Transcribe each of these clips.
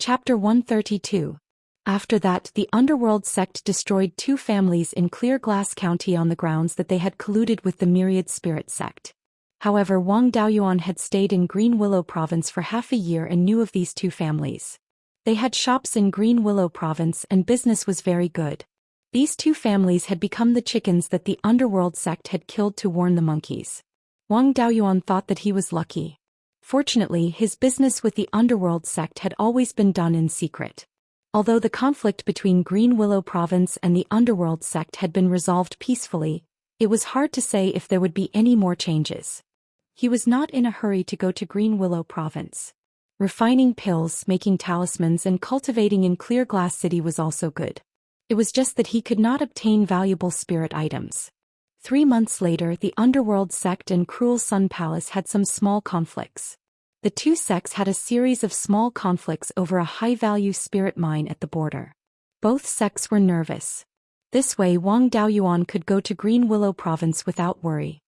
Chapter 132. After that, the underworld sect destroyed 2 families in Clear Glass County on the grounds that they had colluded with the Myriad Spirit sect. However, Wang Daoyuan had stayed in Green Willow Province for half a year and knew of these 2 families. They had shops in Green Willow Province and business was very good. These 2 families had become the chickens that the underworld sect had killed to warn the monkeys. Wang Daoyuan thought that he was lucky. Fortunately, his business with the underworld sect had always been done in secret. Although the conflict between Green Willow Province and the underworld sect had been resolved peacefully, it was hard to say if there would be any more changes. He was not in a hurry to go to Green Willow Province. Refining pills, making talismans and cultivating in Clear Glass City was also good. It was just that he could not obtain valuable spirit items. 3 months later, the underworld sect and Cruel Sun Palace had some small conflicts. The 2 sects had a series of small conflicts over a high-value spirit mine at the border. Both sects were nervous. This way Wang Daoyuan could go to Green Willow Province without worry.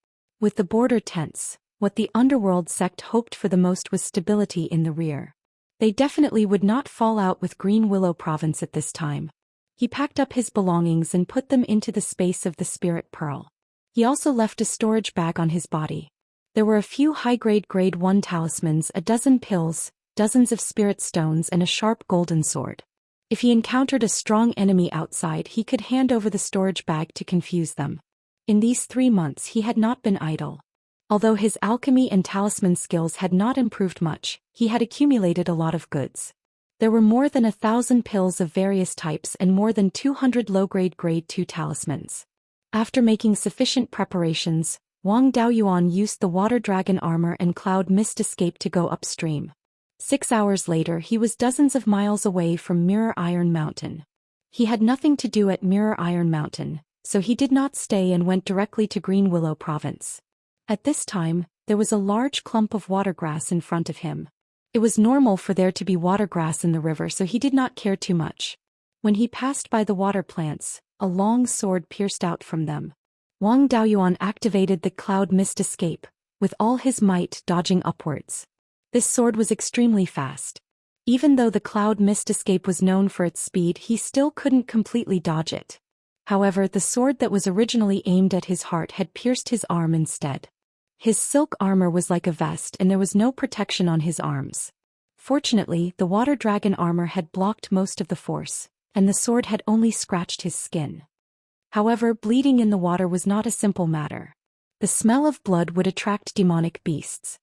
With the border tense, what the underworld sect hoped for the most was stability in the rear. They definitely would not fall out with Green Willow Province at this time. He packed up his belongings and put them into the space of the spirit pearl. He also left a storage bag on his body. There were a few high-grade grade 1 talismans, a dozen pills, dozens of spirit stones and a sharp golden sword. If he encountered a strong enemy outside, he could hand over the storage bag to confuse them. In these 3 months he had not been idle. Although his alchemy and talisman skills had not improved much, he had accumulated a lot of goods. There were more than 1,000 pills of various types and more than 200 low-grade grade 2 talismans. After making sufficient preparations, Wang Daoyuan used the water dragon armor and cloud mist escape to go upstream. 6 hours later he was dozens of miles away from Mirror Iron Mountain. He had nothing to do at Mirror Iron Mountain, so he did not stay and went directly to Green Willow Province. At this time, there was a large clump of watergrass in front of him. It was normal for there to be watergrass in the river, so he did not care too much. When he passed by the water plants, a long sword pierced out from them. Wang Daoyuan activated the cloud mist escape, with all his might dodging upwards. This sword was extremely fast. Even though the cloud mist escape was known for its speed, he still couldn't completely dodge it. However, the sword that was originally aimed at his heart had pierced his arm instead. His silk armor was like a vest and there was no protection on his arms. Fortunately, the water dragon armor had blocked most of the force, and the sword had only scratched his skin. However, bleeding in the water was not a simple matter. The smell of blood would attract demonic beasts.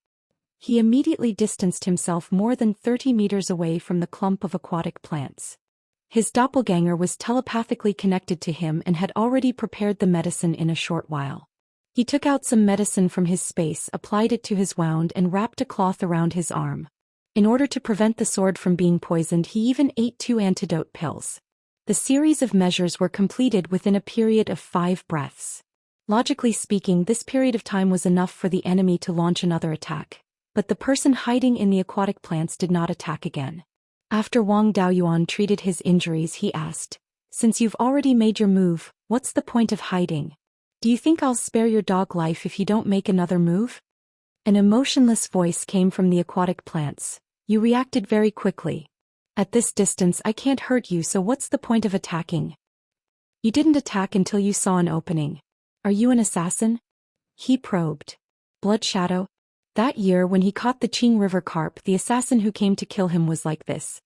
He immediately distanced himself more than 30 meters away from the clump of aquatic plants. His doppelganger was telepathically connected to him and had already prepared the medicine in a short while. He took out some medicine from his space, applied it to his wound and wrapped a cloth around his arm. In order to prevent the sword from being poisoned, he even ate 2 antidote pills. The series of measures were completed within a period of 5 breaths. Logically speaking, this period of time was enough for the enemy to launch another attack, but the person hiding in the aquatic plants did not attack again. After Wang Daoyuan treated his injuries, he asked, "Since you've already made your move, what's the point of hiding? Do you think I'll spare your dog life if you don't make another move?" An emotionless voice came from the aquatic plants. "You reacted very quickly. At this distance I can't hurt you, so what's the point of attacking? You didn't attack until you saw an opening. Are you an assassin?" He probed. "Blood Shadow?" That year when he caught the Qing River carp, the assassin who came to kill him was like this.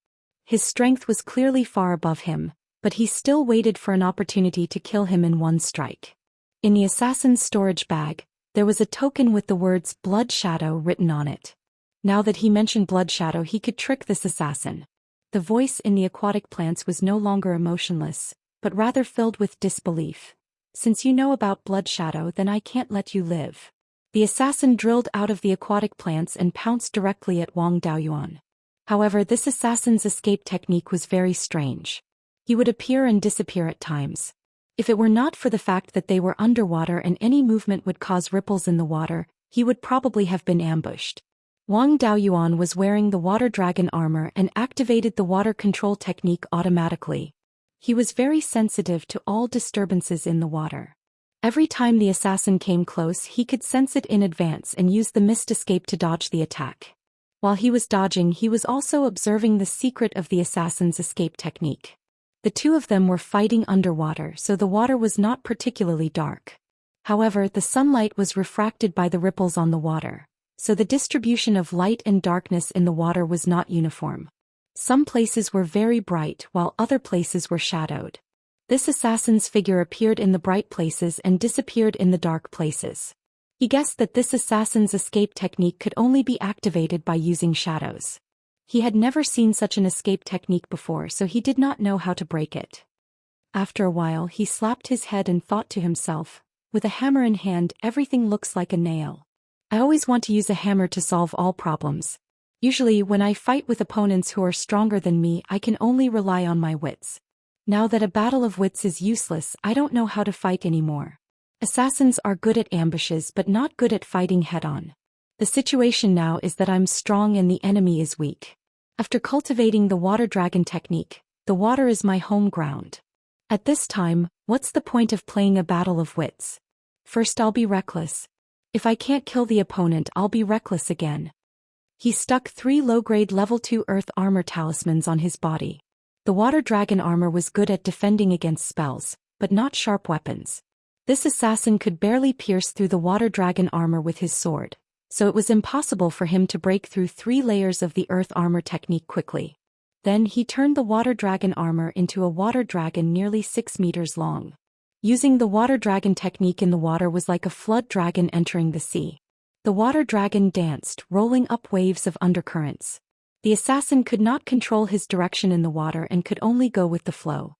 His strength was clearly far above him, but he still waited for an opportunity to kill him in one strike. In the assassin's storage bag, there was a token with the words Blood Shadow written on it. Now that he mentioned Blood Shadow, he could trick this assassin. The voice in the aquatic plants was no longer emotionless, but rather filled with disbelief. "Since you know about Blood Shadow, then I can't let you live." The assassin drilled out of the aquatic plants and pounced directly at Wang Daoyuan. However, this assassin's escape technique was very strange. He would appear and disappear at times. If it were not for the fact that they were underwater and any movement would cause ripples in the water, he would probably have been ambushed. Wang Daoyuan was wearing the water dragon armor and activated the water control technique automatically. He was very sensitive to all disturbances in the water. Every time the assassin came close, he could sense it in advance and use the mist escape to dodge the attack. While he was dodging, he was also observing the secret of the assassin's escape technique. The two of them were fighting underwater, so the water was not particularly dark. However, the sunlight was refracted by the ripples on the water, so the distribution of light and darkness in the water was not uniform. Some places were very bright while other places were shadowed. This assassin's figure appeared in the bright places and disappeared in the dark places. He guessed that this assassin's escape technique could only be activated by using shadows. He had never seen such an escape technique before, so he did not know how to break it. After a while, he slapped his head and thought to himself, with a hammer in hand, everything looks like a nail. I always want to use a hammer to solve all problems. Usually, when I fight with opponents who are stronger than me, I can only rely on my wits. Now that a battle of wits is useless, I don't know how to fight anymore. Assassins are good at ambushes but not good at fighting head-on. The situation now is that I'm strong and the enemy is weak. After cultivating the water dragon technique, the water is my home ground. At this time, what's the point of playing a battle of wits? First I'll be reckless. If I can't kill the opponent, I'll be reckless again. He stuck 3 low-grade level 2 earth armor talismans on his body. The water dragon armor was good at defending against spells, but not sharp weapons. This assassin could barely pierce through the water dragon armor with his sword, so it was impossible for him to break through 3 layers of the earth armor technique quickly. Then he turned the water dragon armor into a water dragon nearly 6 meters long. Using the water dragon technique in the water was like a flood dragon entering the sea. The water dragon danced, rolling up waves of undercurrents. The assassin could not control his direction in the water and could only go with the flow.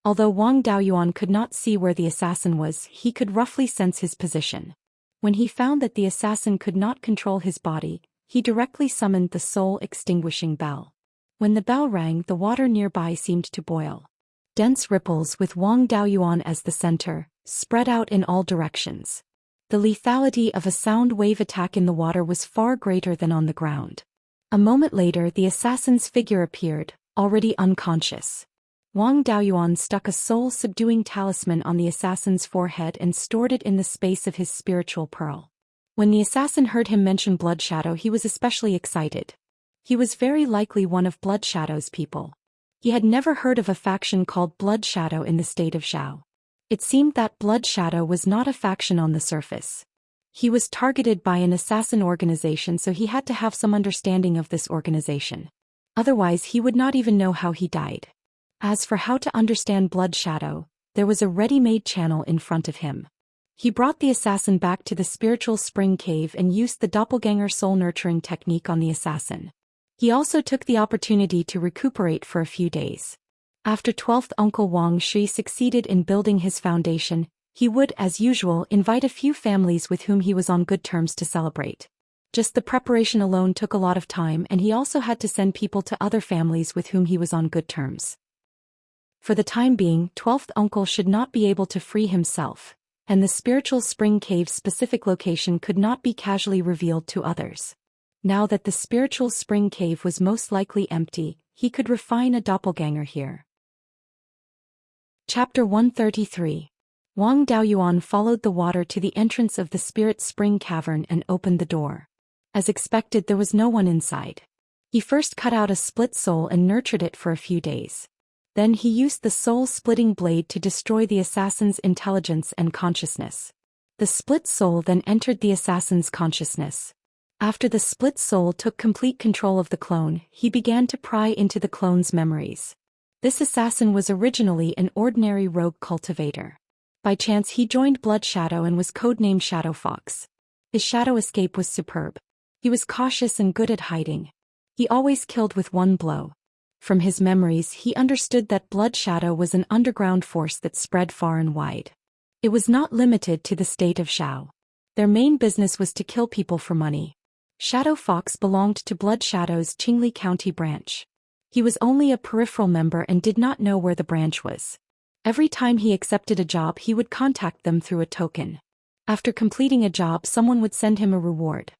Although Wang Daoyuan could not see where the assassin was, he could roughly sense his position. When he found that the assassin could not control his body, he directly summoned the soul-extinguishing bell. When the bell rang, the water nearby seemed to boil. Dense ripples with Wang Daoyuan as the center, spread out in all directions. The lethality of a sound wave attack in the water was far greater than on the ground. A moment later, the assassin's figure appeared, already unconscious. Wang Daoyuan stuck a soul-subduing talisman on the assassin's forehead and stored it in the space of his spiritual pearl. When the assassin heard him mention Blood Shadow, he was especially excited. He was very likely one of Blood Shadow's people. He had never heard of a faction called Blood Shadow in the state of Zhou. It seemed that Blood Shadow was not a faction on the surface. He was targeted by an assassin organization, so he had to have some understanding of this organization. Otherwise, he would not even know how he died. As for how to understand Blood Shadow, there was a ready-made channel in front of him. He brought the assassin back to the spiritual spring cave and used the doppelganger soul-nurturing technique on the assassin. He also took the opportunity to recuperate for a few days. After 12th Uncle Wang Shi succeeded in building his foundation, he would, as usual, invite a few families with whom he was on good terms to celebrate. Just the preparation alone took a lot of time, and he also had to send people to other families with whom he was on good terms. For the time being, 12th Uncle should not be able to free himself, and the spiritual spring cave's specific location could not be casually revealed to others. Now that the spiritual spring cave was most likely empty, he could refine a doppelganger here. Chapter 133. Wang Daoyuan followed the water to the entrance of the spirit spring cavern and opened the door. As expected, there was no one inside. He first cut out a split soul and nurtured it for a few days. Then he used the soul-splitting blade to destroy the assassin's intelligence and consciousness. The split soul then entered the assassin's consciousness. After the split soul took complete control of the clone, he began to pry into the clone's memories. This assassin was originally an ordinary rogue cultivator. By chance he joined Blood Shadow and was codenamed Shadow Fox. His shadow escape was superb. He was cautious and good at hiding. He always killed with one blow. From his memories, he understood that Blood Shadow was an underground force that spread far and wide. It was not limited to the state of Zhou. Their main business was to kill people for money. Shadow Fox belonged to Blood Shadow's Qingli County branch. He was only a peripheral member and did not know where the branch was. Every time he accepted a job, he would contact them through a token. After completing a job, someone would send him a reward.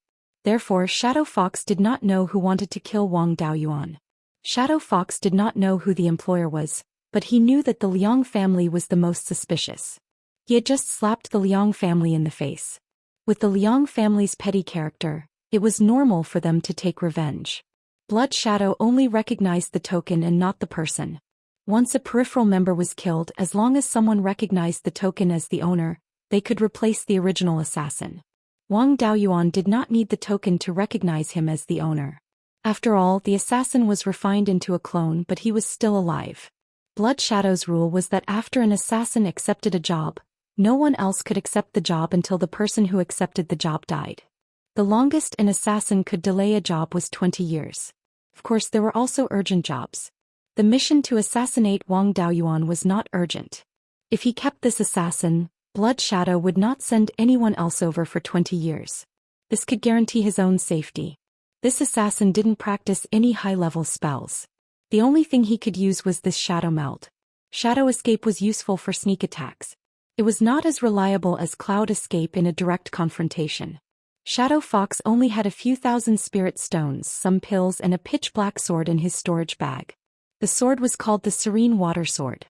Therefore, Shadow Fox did not know who wanted to kill Wang Daoyuan. Shadow Fox did not know who the employer was, but he knew that the Liang family was the most suspicious. He had just slapped the Liang family in the face. With the Liang family's petty character, It was normal for them to take revenge. Blood Shadow only recognized the token and not the person. Once a peripheral member was killed, as long as someone recognized the token as the owner, they could replace the original assassin. Wang Daoyuan did not need the token to recognize him as the owner. After all, the assassin was refined into a clone, but he was still alive. Blood Shadow's rule was that after an assassin accepted a job, no one else could accept the job until the person who accepted the job died. The longest an assassin could delay a job was 20 years. Of course, there were also urgent jobs. The mission to assassinate Wang Daoyuan was not urgent. If he kept this assassin, Blood Shadow would not send anyone else over for 20 years. This could guarantee his own safety. This assassin didn't practice any high-level spells. The only thing he could use was this shadow meld. Shadow escape was useful for sneak attacks. It was not as reliable as cloud escape in a direct confrontation. Shadow Fox only had a few thousand spirit stones, some pills and a pitch-black sword in his storage bag. The sword was called the Serene Water Sword.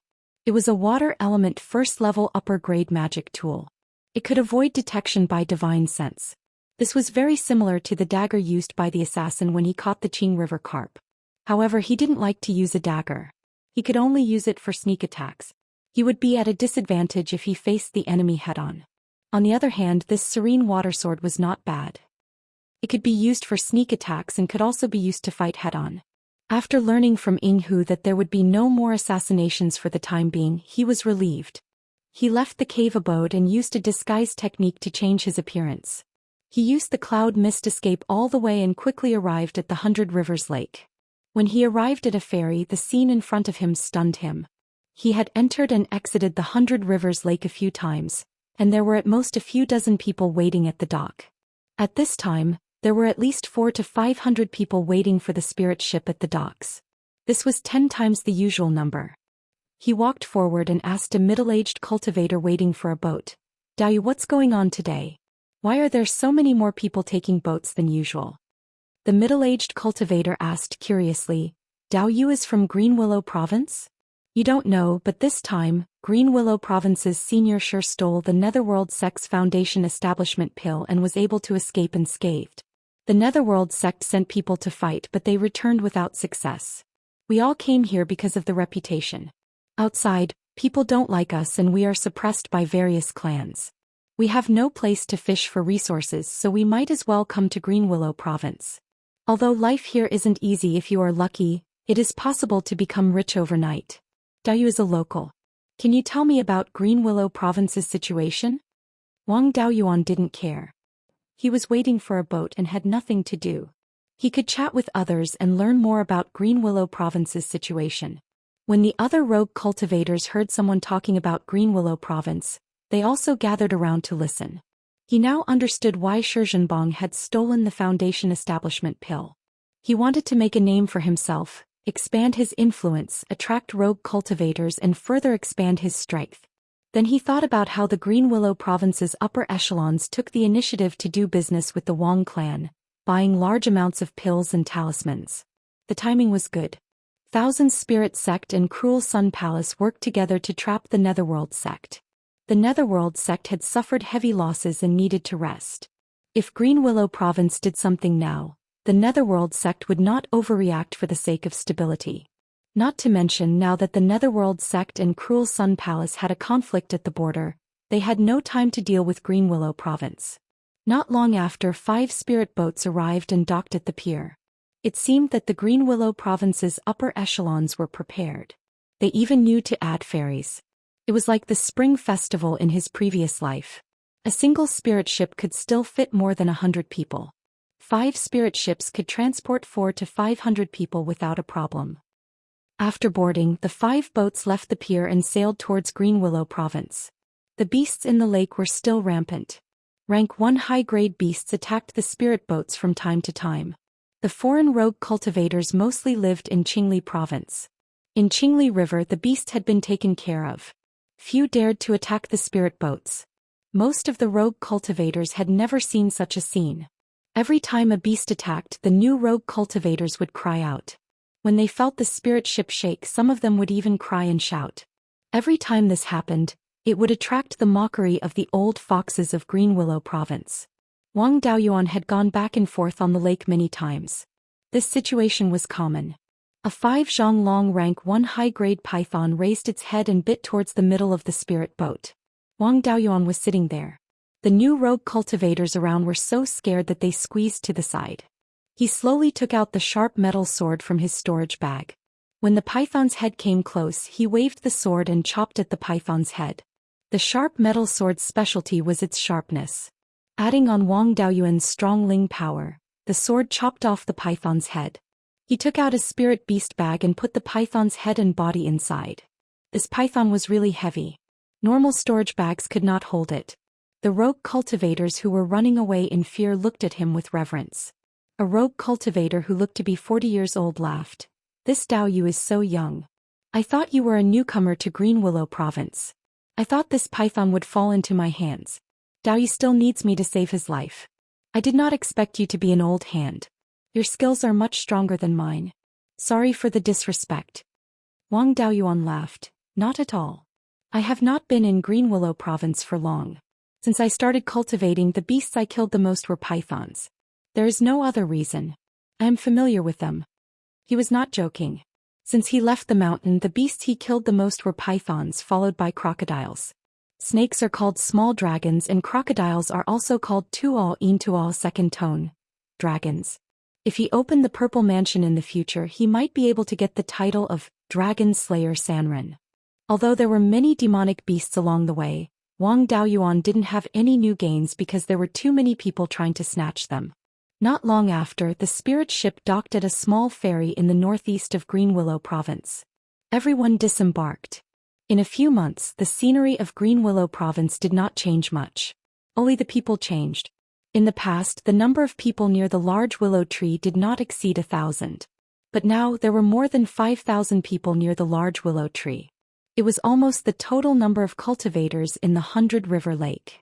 It was a water element first-level upper-grade magic tool. It could avoid detection by divine sense. This was very similar to the dagger used by the assassin when he caught the Qing River carp. However, he didn't like to use a dagger. He could only use it for sneak attacks. He would be at a disadvantage if he faced the enemy head-on. On the other hand, this Serene Water Sword was not bad. It could be used for sneak attacks and could also be used to fight head-on. After learning from Yinghu that there would be no more assassinations for the time being, he was relieved. He left the cave abode and used a disguise technique to change his appearance. He used the cloud mist escape all the way and quickly arrived at the 100 Rivers Lake. When he arrived at a ferry, the scene in front of him stunned him. He had entered and exited the 100 Rivers Lake a few times, and there were at most a few dozen people waiting at the dock. At this time, there were at least 400 to 500 people waiting for the spirit ship at the docks. This was 10 times the usual number. He walked forward and asked a middle-aged cultivator waiting for a boat, "Daoyu, what's going on today? Why are there so many more people taking boats than usual?" The middle-aged cultivator asked curiously, "Daoyu is from Green Willow Province? You don't know, but this time, Green Willow Province's senior sure stole the Netherworld Sect's Foundation establishment pill and was able to escape unscathed. The Netherworld Sect sent people to fight, but they returned without success. We all came here because of the reputation. Outside, people don't like us and we are suppressed by various clans. We have no place to fish for resources, so we might as well come to Green Willow Province. Although life here isn't easy, if you are lucky, it is possible to become rich overnight. Daoyu is a local. Can you tell me about Green Willow Province's situation?" Wang Daoyuan didn't care. He was waiting for a boat and had nothing to do. He could chat with others and learn more about Green Willow Province's situation. When the other rogue cultivators heard someone talking about Green Willow Province, they also gathered around to listen. He now understood why Shizhenbong had stolen the Foundation establishment pill. He wanted to make a name for himself, expand his influence, attract rogue cultivators and further expand his strength. Then he thought about how the Green Willow Province's upper echelons took the initiative to do business with the Wang clan, buying large amounts of pills and talismans. The timing was good. Thousand Spirit Sect and Cruel Sun Palace worked together to trap the Netherworld Sect. The Netherworld Sect had suffered heavy losses and needed to rest. If Green Willow Province did something now, the Netherworld Sect would not overreact for the sake of stability. Not to mention, now that the Netherworld Sect and Cruel Sun Palace had a conflict at the border, they had no time to deal with Green Willow Province. Not long after, 5 spirit boats arrived and docked at the pier. It seemed that the Green Willow Province's upper echelons were prepared. They even knew to add ferries. It was like the spring festival in his previous life. A single spirit ship could still fit more than 100 people. 5 spirit ships could transport 400 to 500 people without a problem. After boarding, the 5 boats left the pier and sailed towards Green Willow Province. The beasts in the lake were still rampant. Rank 1 high-grade beasts attacked the spirit boats from time to time. The foreign rogue cultivators mostly lived in Qingli Province. In Qingli River, the beast had been taken care of. Few dared to attack the spirit boats. Most of the rogue cultivators had never seen such a scene. Every time a beast attacked, the new rogue cultivators would cry out. When they felt the spirit ship shake, some of them would even cry and shout. Every time this happened, it would attract the mockery of the old foxes of Green Willow Province. Wang Daoyuan had gone back and forth on the lake many times. This situation was common. A 5 long rank 1 high-grade python raised its head and bit towards the middle of the spirit boat. Wang Daoyuan was sitting there. The new rogue cultivators around were so scared that they squeezed to the side. He slowly took out the sharp metal sword from his storage bag. When the python's head came close, he waved the sword and chopped at the python's head. The sharp metal sword's specialty was its sharpness. Adding on Wang Daoyuan's strong Ling power, the sword chopped off the python's head. He took out his spirit beast bag and put the python's head and body inside. This python was really heavy. Normal storage bags could not hold it. The rogue cultivators who were running away in fear looked at him with reverence. A rogue cultivator who looked to be 40 years old laughed. "This Dao Yu is so young. I thought you were a newcomer to Green Willow Province. I thought this python would fall into my hands. Dao Yu still needs me to save his life. I did not expect you to be an old hand. Your skills are much stronger than mine. Sorry for the disrespect." Wang Daoyuan laughed. "Not at all. I have not been in Green Willow Province for long. Since I started cultivating, the beasts I killed the most were pythons. There is no other reason. I am familiar with them." He was not joking. Since he left the mountain, the beasts he killed the most were pythons, followed by crocodiles. Snakes are called small dragons, and crocodiles are also called tual second tone dragons. If he opened the Purple Mansion in the future, he might be able to get the title of Dragon Slayer Sanren. Although there were many demonic beasts along the way, Wang Daoyuan didn't have any new gains because there were too many people trying to snatch them. Not long after, the spirit ship docked at a small ferry in the northeast of Green Willow Province. Everyone disembarked. In a few months, the scenery of Green Willow Province did not change much. Only the people changed. In the past, the number of people near the large willow tree did not exceed 1,000. But now there were more than 5,000 people near the large willow tree. It was almost the total number of cultivators in the 100 River Lake.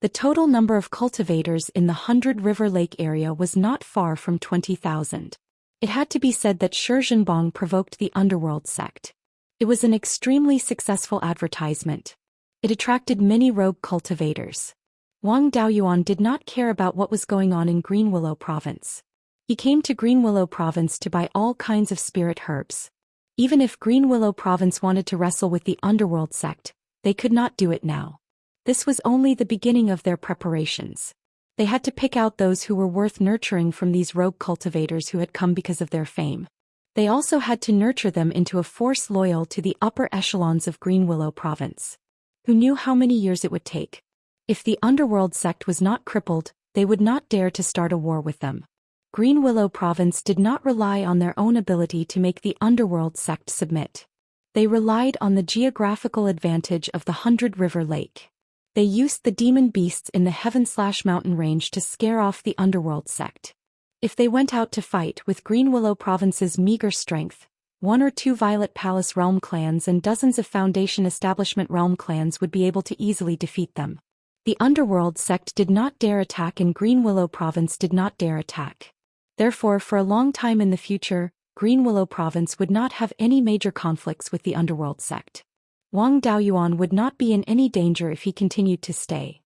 The total number of cultivators in the 100 River Lake area was not far from 20,000. It had to be said that Shizhenbong provoked the underworld sect. It was an extremely successful advertisement. It attracted many rogue cultivators. Wang Daoyuan did not care about what was going on in Green Willow Province. He came to Green Willow Province to buy all kinds of spirit herbs. Even if Green Willow Province wanted to wrestle with the underworld sect, they could not do it now. This was only the beginning of their preparations. They had to pick out those who were worth nurturing from these rogue cultivators who had come because of their fame. They also had to nurture them into a force loyal to the upper echelons of Green Willow Province. Who knew how many years it would take? If the underworld sect was not crippled, they would not dare to start a war with them. Green Willow Province did not rely on their own ability to make the underworld sect submit. They relied on the geographical advantage of the 100 River Lake. They used the demon beasts in the Heaven/Mountain range to scare off the underworld sect. If they went out to fight with Green Willow Province's meager strength, 1 or 2 Violet Palace realm clans and dozens of Foundation Establishment realm clans would be able to easily defeat them. The underworld sect did not dare attack and Green Willow Province did not dare attack. Therefore, for a long time in the future, Green Willow Province would not have any major conflicts with the underworld sect. Wang Daoyuan would not be in any danger if he continued to stay.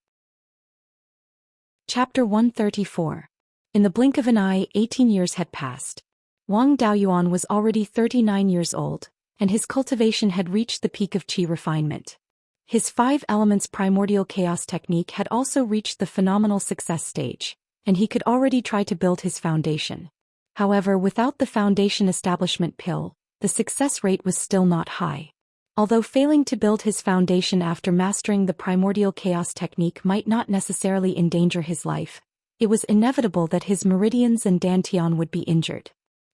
Chapter 134. In the blink of an eye, 18 years had passed. Wang Daoyuan was already 39 years old, and his cultivation had reached the peak of qi refinement. His 5 elements primordial chaos technique had also reached the phenomenal success stage, and he could already try to build his foundation. However, without the foundation establishment pill, the success rate was still not high. Although failing to build his foundation after mastering the primordial chaos technique might not necessarily endanger his life, it was inevitable that his meridians and dantian would be injured.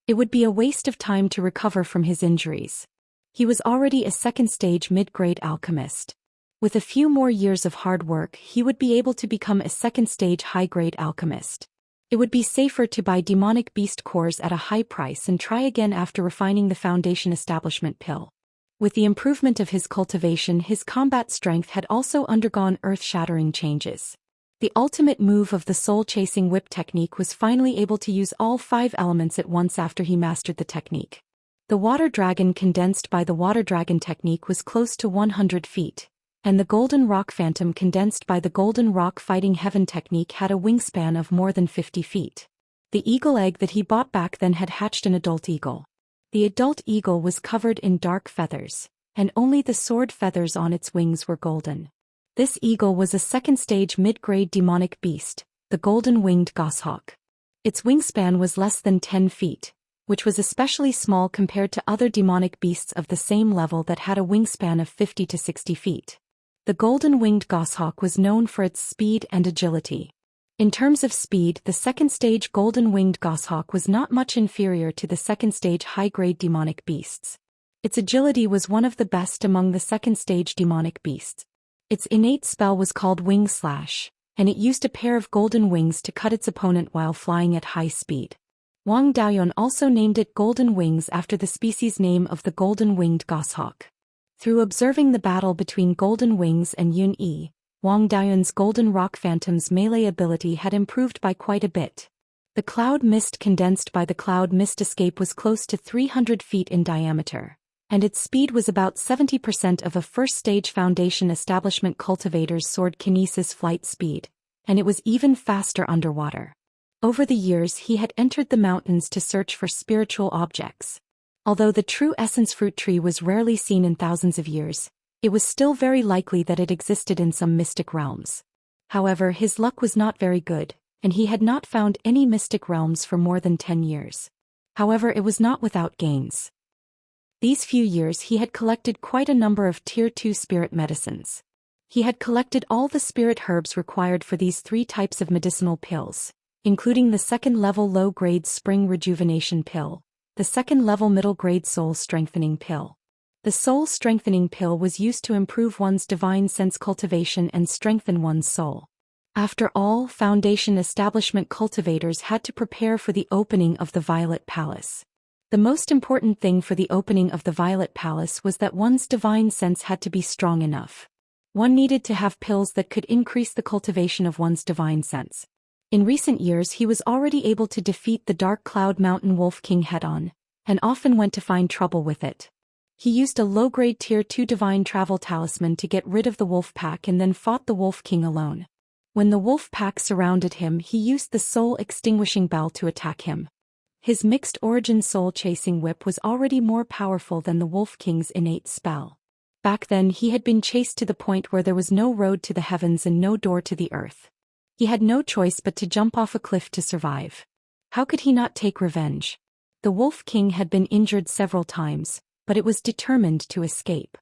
It would be a waste of time to recover from his injuries. He was already a second-stage mid-grade alchemist. With a few more years of hard work, he would be able to become a second-stage high-grade alchemist. It would be safer to buy demonic beast cores at a high price and try again after refining the foundation establishment pill. With the improvement of his cultivation, his combat strength had also undergone earth-shattering changes. The ultimate move of the soul-chasing whip technique was finally able to use all 5 elements at once after he mastered the technique. The water dragon condensed by the water dragon technique was close to 100 feet. and the golden rock phantom condensed by the golden rock fighting heaven technique had a wingspan of more than 50 feet. The eagle egg that he bought back then had hatched an adult eagle. The adult eagle was covered in dark feathers, and only the sword feathers on its wings were golden. This eagle was a second-stage mid-grade demonic beast, the golden-winged goshawk. Its wingspan was less than 10 feet, which was especially small compared to other demonic beasts of the same level that had a wingspan of 50 to 60 feet. The golden-winged goshawk was known for its speed and agility. In terms of speed, the second-stage golden-winged goshawk was not much inferior to the second-stage high-grade demonic beasts. Its agility was one of the best among the second-stage demonic beasts. Its innate spell was called Wing Slash, and it used a pair of golden wings to cut its opponent while flying at high speed. Wang Daoyuan also named it Golden Wings after the species name of the golden-winged goshawk. Through observing the battle between Golden Wings and Yun Yi, Wang Daoyuan's Golden Rock Phantom's melee ability had improved by quite a bit. The cloud mist condensed by the cloud mist escape was close to 300 feet in diameter, and its speed was about 70% of a first-stage Foundation Establishment cultivator's sword kinesis flight speed, and it was even faster underwater. Over the years he had entered the mountains to search for spiritual objects. Although the true essence fruit tree was rarely seen in thousands of years, it was still very likely that it existed in some mystic realms. However, his luck was not very good, and he had not found any mystic realms for more than 10 years. However, it was not without gains. These few years he had collected quite a number of Tier 2 spirit medicines. He had collected all the spirit herbs required for these 3 types of medicinal pills, including the second-level low-grade spring rejuvenation pill, the second-level middle-grade soul strengthening pill. The soul strengthening pill was used to improve one's divine sense cultivation and strengthen one's soul. After all, Foundation Establishment cultivators had to prepare for the opening of the Violet Palace. The most important thing for the opening of the Violet Palace was that one's divine sense had to be strong enough. One needed to have pills that could increase the cultivation of one's divine sense. In recent years he was already able to defeat the Dark Cloud Mountain Wolf King head-on, and often went to find trouble with it. He used a low-grade Tier 2 Divine Travel Talisman to get rid of the wolf pack and then fought the Wolf King alone. When the wolf pack surrounded him, he used the Soul Extinguishing Bell to attack him. His mixed origin soul-chasing whip was already more powerful than the Wolf King's innate spell. Back then he had been chased to the point where there was no road to the heavens and no door to the earth. He had no choice but to jump off a cliff to survive. How could he not take revenge? The Wolf King had been injured several times, but it was determined to escape.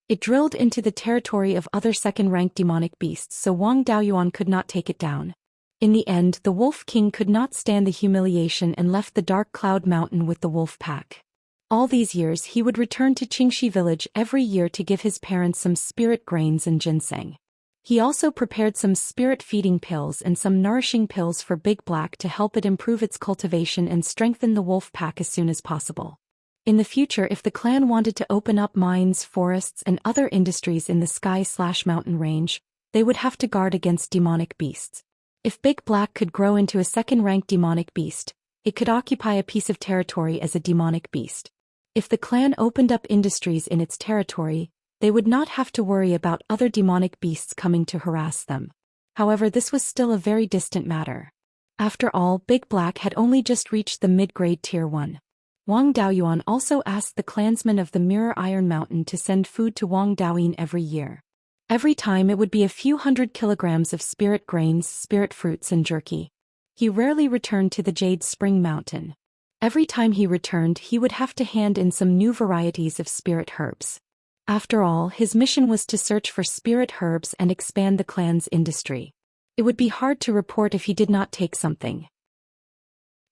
It drilled into the territory of other second-rank demonic beasts, so Wang Daoyuan could not take it down. In the end, the Wolf King could not stand the humiliation and left the Dark Cloud Mountain with the wolf pack. All these years he would return to Qingxi village every year to give his parents some spirit grains and ginseng. He also prepared some spirit feeding pills and some nourishing pills for Big Black to help it improve its cultivation and strengthen the wolf pack as soon as possible. In the future, if the clan wanted to open up mines, forests, and other industries in the sky/mountain range, they would have to guard against demonic beasts. If Big Black could grow into a second-rank demonic beast, it could occupy a piece of territory as a demonic beast. If the clan opened up industries in its territory, they would not have to worry about other demonic beasts coming to harass them. However, this was still a very distant matter. After all, Big Black had only just reached the mid-grade Tier 1. Wang Daoyuan also asked the clansmen of the Mirror Iron Mountain to send food to Wang Daoyin every year. Every time it would be a few hundred kilograms of spirit grains, spirit fruits and jerky. He rarely returned to the Jade Spring Mountain. Every time he returned he would have to hand in some new varieties of spirit herbs. After all, his mission was to search for spirit herbs and expand the clan's industry. It would be hard to report if he did not take something.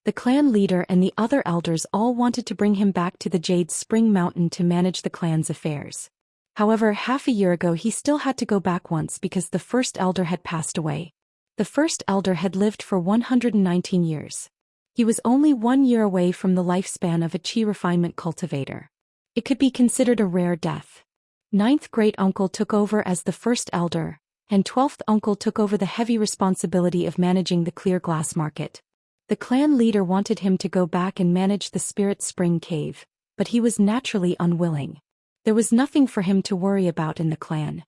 The clan leader and the other elders all wanted to bring him back to the Jade Spring Mountain to manage the clan's affairs. However, half a year ago he still had to go back once because the first elder had passed away. The first elder had lived for 119 years. He was only 1 year away from the lifespan of a chi refinement cultivator. It could be considered a rare death. 9th great-uncle took over as the first elder, and 12th uncle took over the heavy responsibility of managing the clear glass market. The clan leader wanted him to go back and manage the Spirit Spring Cave, but he was naturally unwilling. There was nothing for him to worry about in the clan.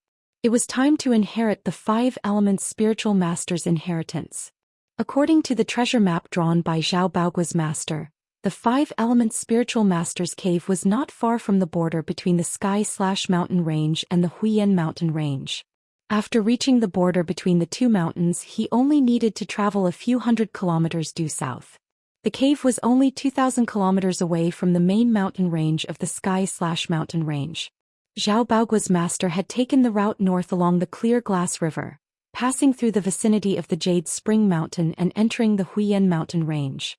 It was time to inherit the 5 elements spiritual master's inheritance. According to the treasure map drawn by Zhao Baoguo's master, the 5 elements spiritual master's cave was not far from the border between the sky/mountain range and the Huiyan mountain range. After reaching the border between the two mountains, he only needed to travel a few hundred kilometers due south. The cave was only 2,000 kilometers away from the main mountain range of the sky/mountain range. Zhao Baoguo's master had taken the route north along the clear glass river, passing through the vicinity of the Jade Spring Mountain and entering the Huiyan mountain range.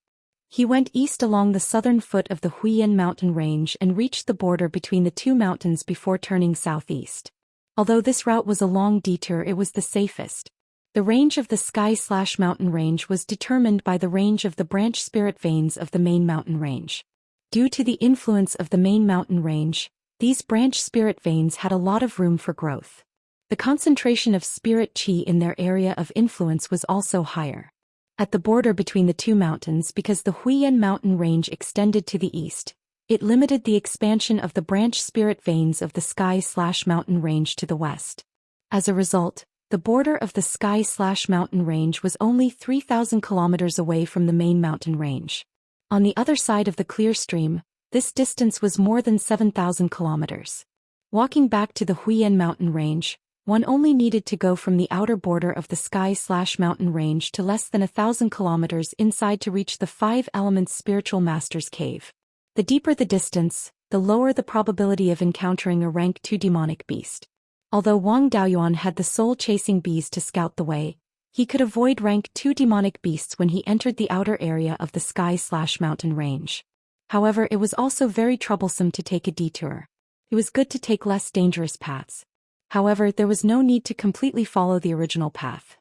He went east along the southern foot of the Huiyan mountain range and reached the border between the two mountains before turning southeast. Although this route was a long detour, it was the safest. The range of the sky/mountain range was determined by the range of the branch spirit veins of the main mountain range. Due to the influence of the main mountain range, these branch spirit veins had a lot of room for growth. The concentration of spirit qi in their area of influence was also higher. At the border between the two mountains, because the Huiyan mountain range extended to the east, it limited the expansion of the branch spirit veins of the sky/mountain range to the west. As a result, the border of the sky/mountain range was only 3,000 kilometers away from the main mountain range. On the other side of the clear stream, this distance was more than 7,000 kilometers. Walking back to the Huiyan mountain range, one only needed to go from the outer border of the sky/mountain range to less than 1,000 kilometers inside to reach the 5 elements spiritual master's cave. The deeper the distance, the lower the probability of encountering a rank 2 demonic beast. Although Wang Daoyuan had the soul-chasing bees to scout the way, he could avoid rank 2 demonic beasts when he entered the outer area of the sky/mountain range. However, it was also very troublesome to take a detour. It was good to take less dangerous paths. However, there was no need to completely follow the original path.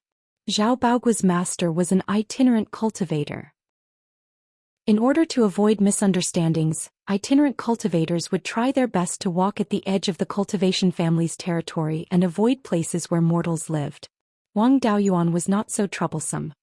Zhao Baoguo's master was an itinerant cultivator. In order to avoid misunderstandings, itinerant cultivators would try their best to walk at the edge of the cultivation family's territory and avoid places where mortals lived. Wang Daoyuan was not so troublesome.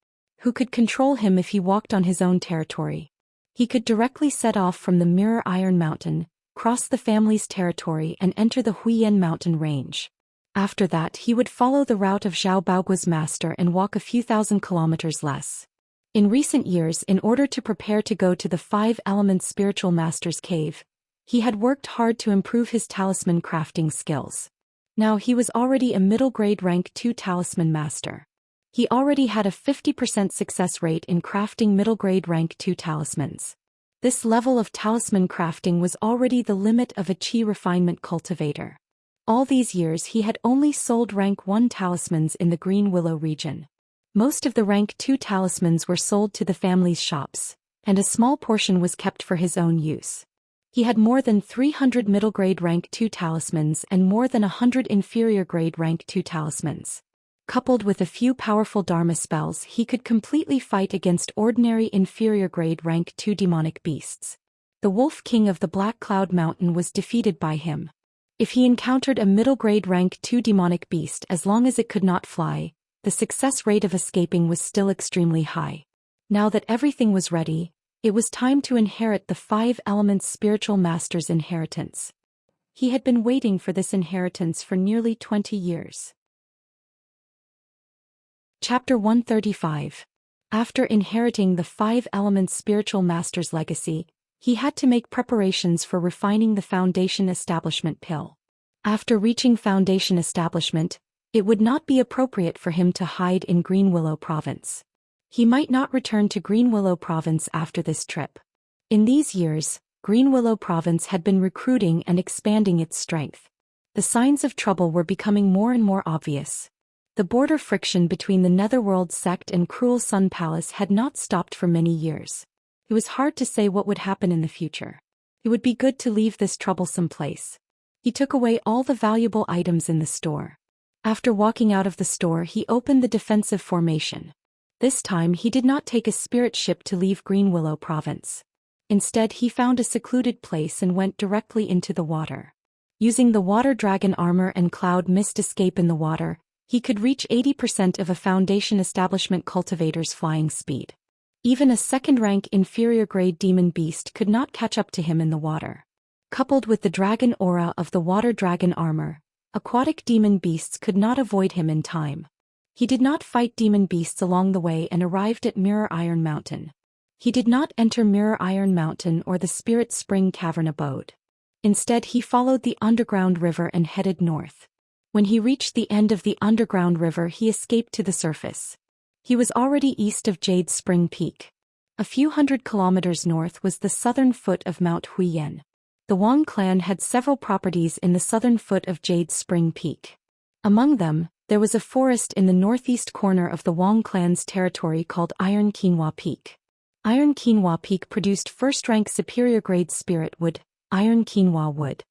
Who could control him if he walked on his own territory? He could directly set off from the Mirror Iron Mountain, cross the family's territory and enter the Huiyan mountain range. After that, he would follow the route of Zhao Baoguo's master and walk a few thousand kilometers less. In recent years, in order to prepare to go to the 5 elements spiritual master's cave, he had worked hard to improve his talisman crafting skills. Now he was already a middle-grade rank 2 talisman master. He already had a 50% success rate in crafting middle-grade rank 2 talismans. This level of talisman crafting was already the limit of a qi refinement cultivator. All these years he had only sold rank 1 talismans in the Green Willow region. Most of the rank 2 talismans were sold to the family's shops, and a small portion was kept for his own use. He had more than 300 middle-grade rank 2 talismans and more than 100 inferior-grade rank 2 talismans. Coupled with a few powerful Dharma spells, he could completely fight against ordinary inferior-grade rank 2 demonic beasts. The Wolf King of the Black Cloud Mountain was defeated by him. If he encountered a middle-grade rank 2 demonic beast, as long as it could not fly, the success rate of escaping was still extremely high. Now that everything was ready, it was time to inherit the 5 elements spiritual master's inheritance. He had been waiting for this inheritance for nearly 20 years. Chapter 135. After inheriting the 5 elements spiritual master's legacy, he had to make preparations for refining the Foundation Establishment pill. After reaching Foundation Establishment, it would not be appropriate for him to hide in Green Willow Province. He might not return to Green Willow Province after this trip. In these years, Green Willow Province had been recruiting and expanding its strength. The signs of trouble were becoming more and more obvious. The border friction between the Netherworld sect and Cruel Sun Palace had not stopped for many years. It was hard to say what would happen in the future. It would be good to leave this troublesome place. He took away all the valuable items in the store. After walking out of the store, he opened the defensive formation. This time he did not take a spirit ship to leave Green Willow Province. Instead, he found a secluded place and went directly into the water. Using the water dragon armor and cloud mist escape in the water, he could reach 80% of a Foundation Establishment cultivator's flying speed. Even a second-rank inferior-grade demon beast could not catch up to him in the water. Coupled with the dragon aura of the water dragon armor, Aquatic demon beasts could not avoid him in time. He did not fight demon beasts along the way and arrived at Mirror Iron Mountain. He did not enter Mirror Iron Mountain or the Spirit Spring Cavern abode. Instead, he followed the underground river and headed north. When he reached the end of the underground river, he escaped to the surface. He was already east of Jade Spring Peak. A few hundred kilometers north was the southern foot of Mount Huiyan. The Wang clan had several properties in the southern foot of Jade Spring Peak. Among them, there was a forest in the northeast corner of the Wang clan's territory called Iron Quinoa Peak. Iron Quinoa Peak produced first-rank superior-grade spirit wood, iron quinoa wood.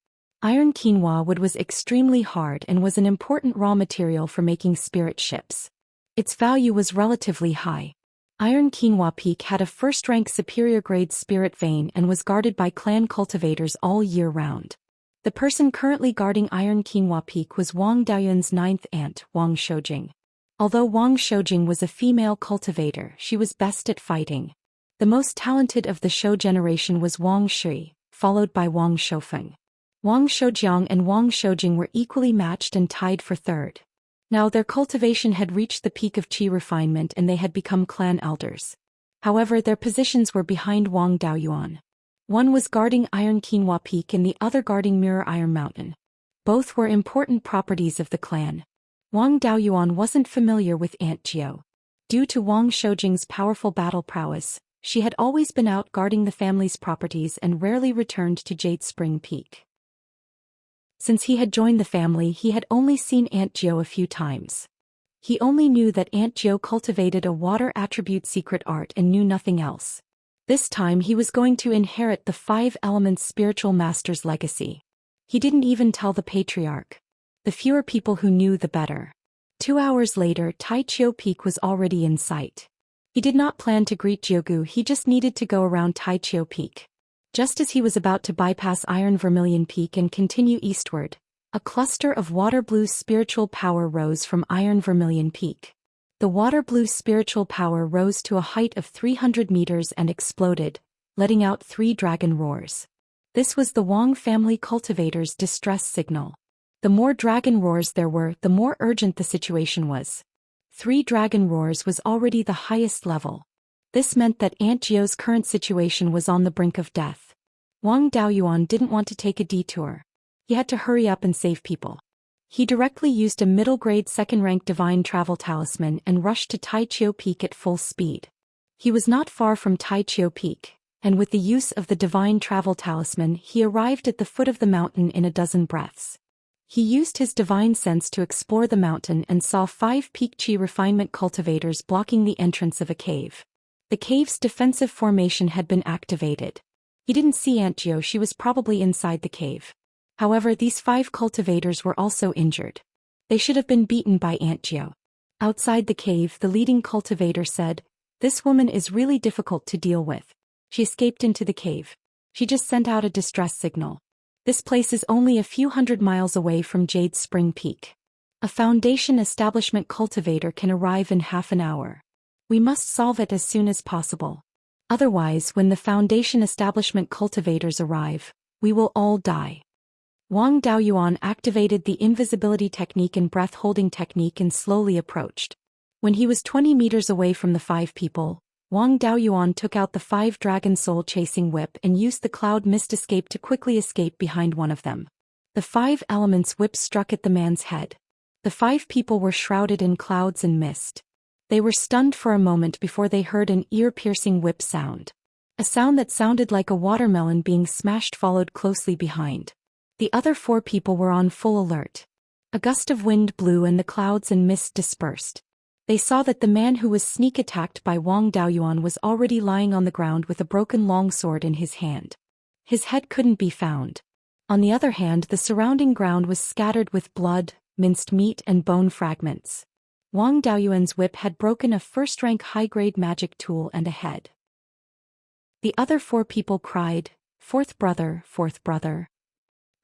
Iron quinoa wood was extremely hard and was an important raw material for making spirit ships. Its value was relatively high. Iron Quinoa Peak had a first-rank superior-grade spirit vein and was guarded by clan cultivators all year round. The person currently guarding Iron Quinoa Peak was Wang Daoyuan's ninth aunt, Wang Shoujing. Although Wang Shoujing was a female cultivator, she was best at fighting. The most talented of the Shou generation was Wang Shui, followed by Wang Shoufeng. Wang Shoujiang and Wang Shoujing were equally matched and tied for third. Now their cultivation had reached the peak of qi refinement and they had become clan elders. However, their positions were behind Wang Daoyuan. One was guarding Iron Quinoa Peak and the other guarding Mirror Iron Mountain. Both were important properties of the clan. Wang Daoyuan wasn't familiar with Aunt Jiu. Due to Wang Shoujing's powerful battle prowess, she had always been out guarding the family's properties and rarely returned to Jade Spring Peak. Since he had joined the family, he had only seen Aunt Jiu a few times. He only knew that Aunt Jiu cultivated a water attribute secret art and knew nothing else. This time he was going to inherit the 5 elements spiritual master's legacy. He didn't even tell the patriarch. The fewer people who knew, the better. 2 hours later, Tai Chiu Peak was already in sight. He did not plan to greet Jiugu, he just needed to go around Tai Chiu Peak. Just as he was about to bypass Iron Vermilion Peak and continue eastward, a cluster of water blue spiritual power rose from Iron Vermilion Peak. The water blue spiritual power rose to a height of 300 meters and exploded, letting out 3 dragon roars. This was the Wang family cultivator's distress signal. The more dragon roars there were, the more urgent the situation was. 3 dragon roars was already the highest level. This meant that Aunt Jiu's current situation was on the brink of death. Wang Daoyuan didn't want to take a detour. He had to hurry up and save people. He directly used a middle-grade second-rank divine travel talisman and rushed to Tai Chiu Peak at full speed. He was not far from Tai Chiu Peak, and with the use of the divine travel talisman he arrived at the foot of the mountain in a dozen breaths. He used his divine sense to explore the mountain and saw 5 peak qi refinement cultivators blocking the entrance of a cave. The cave's defensive formation had been activated. He didn't see Aunt Jiu, she was probably inside the cave. However, these 5 cultivators were also injured. They should have been beaten by Aunt Jiu. Outside the cave, the leading cultivator said, "This woman is really difficult to deal with. She escaped into the cave. She just sent out a distress signal. This place is only a few hundred miles away from Jade Spring Peak. A Foundation establishment cultivator can arrive in half an hour. We must solve it as soon as possible. Otherwise, when the Foundation establishment cultivators arrive, we will all die." Wang Daoyuan activated the invisibility technique and breath-holding technique and slowly approached. When he was 20 meters away from the 5 people, Wang Daoyuan took out the 5 dragon soul-chasing whip and used the cloud mist escape to quickly escape behind one of them. The 5 elements whip struck at the man's head. The 5 people were shrouded in clouds and mist. They were stunned for a moment before they heard an ear-piercing whip sound. A sound that sounded like a watermelon being smashed followed closely behind. The other 4 people were on full alert. A gust of wind blew and the clouds and mist dispersed. They saw that the man who was sneak attacked by Wang Daoyuan was already lying on the ground with a broken longsword in his hand. His head couldn't be found. On the other hand, the surrounding ground was scattered with blood, minced meat and bone fragments. Wang Daoyuan's whip had broken a first-rank high-grade magic tool and a head. The other 4 people cried, "Fourth brother, fourth brother."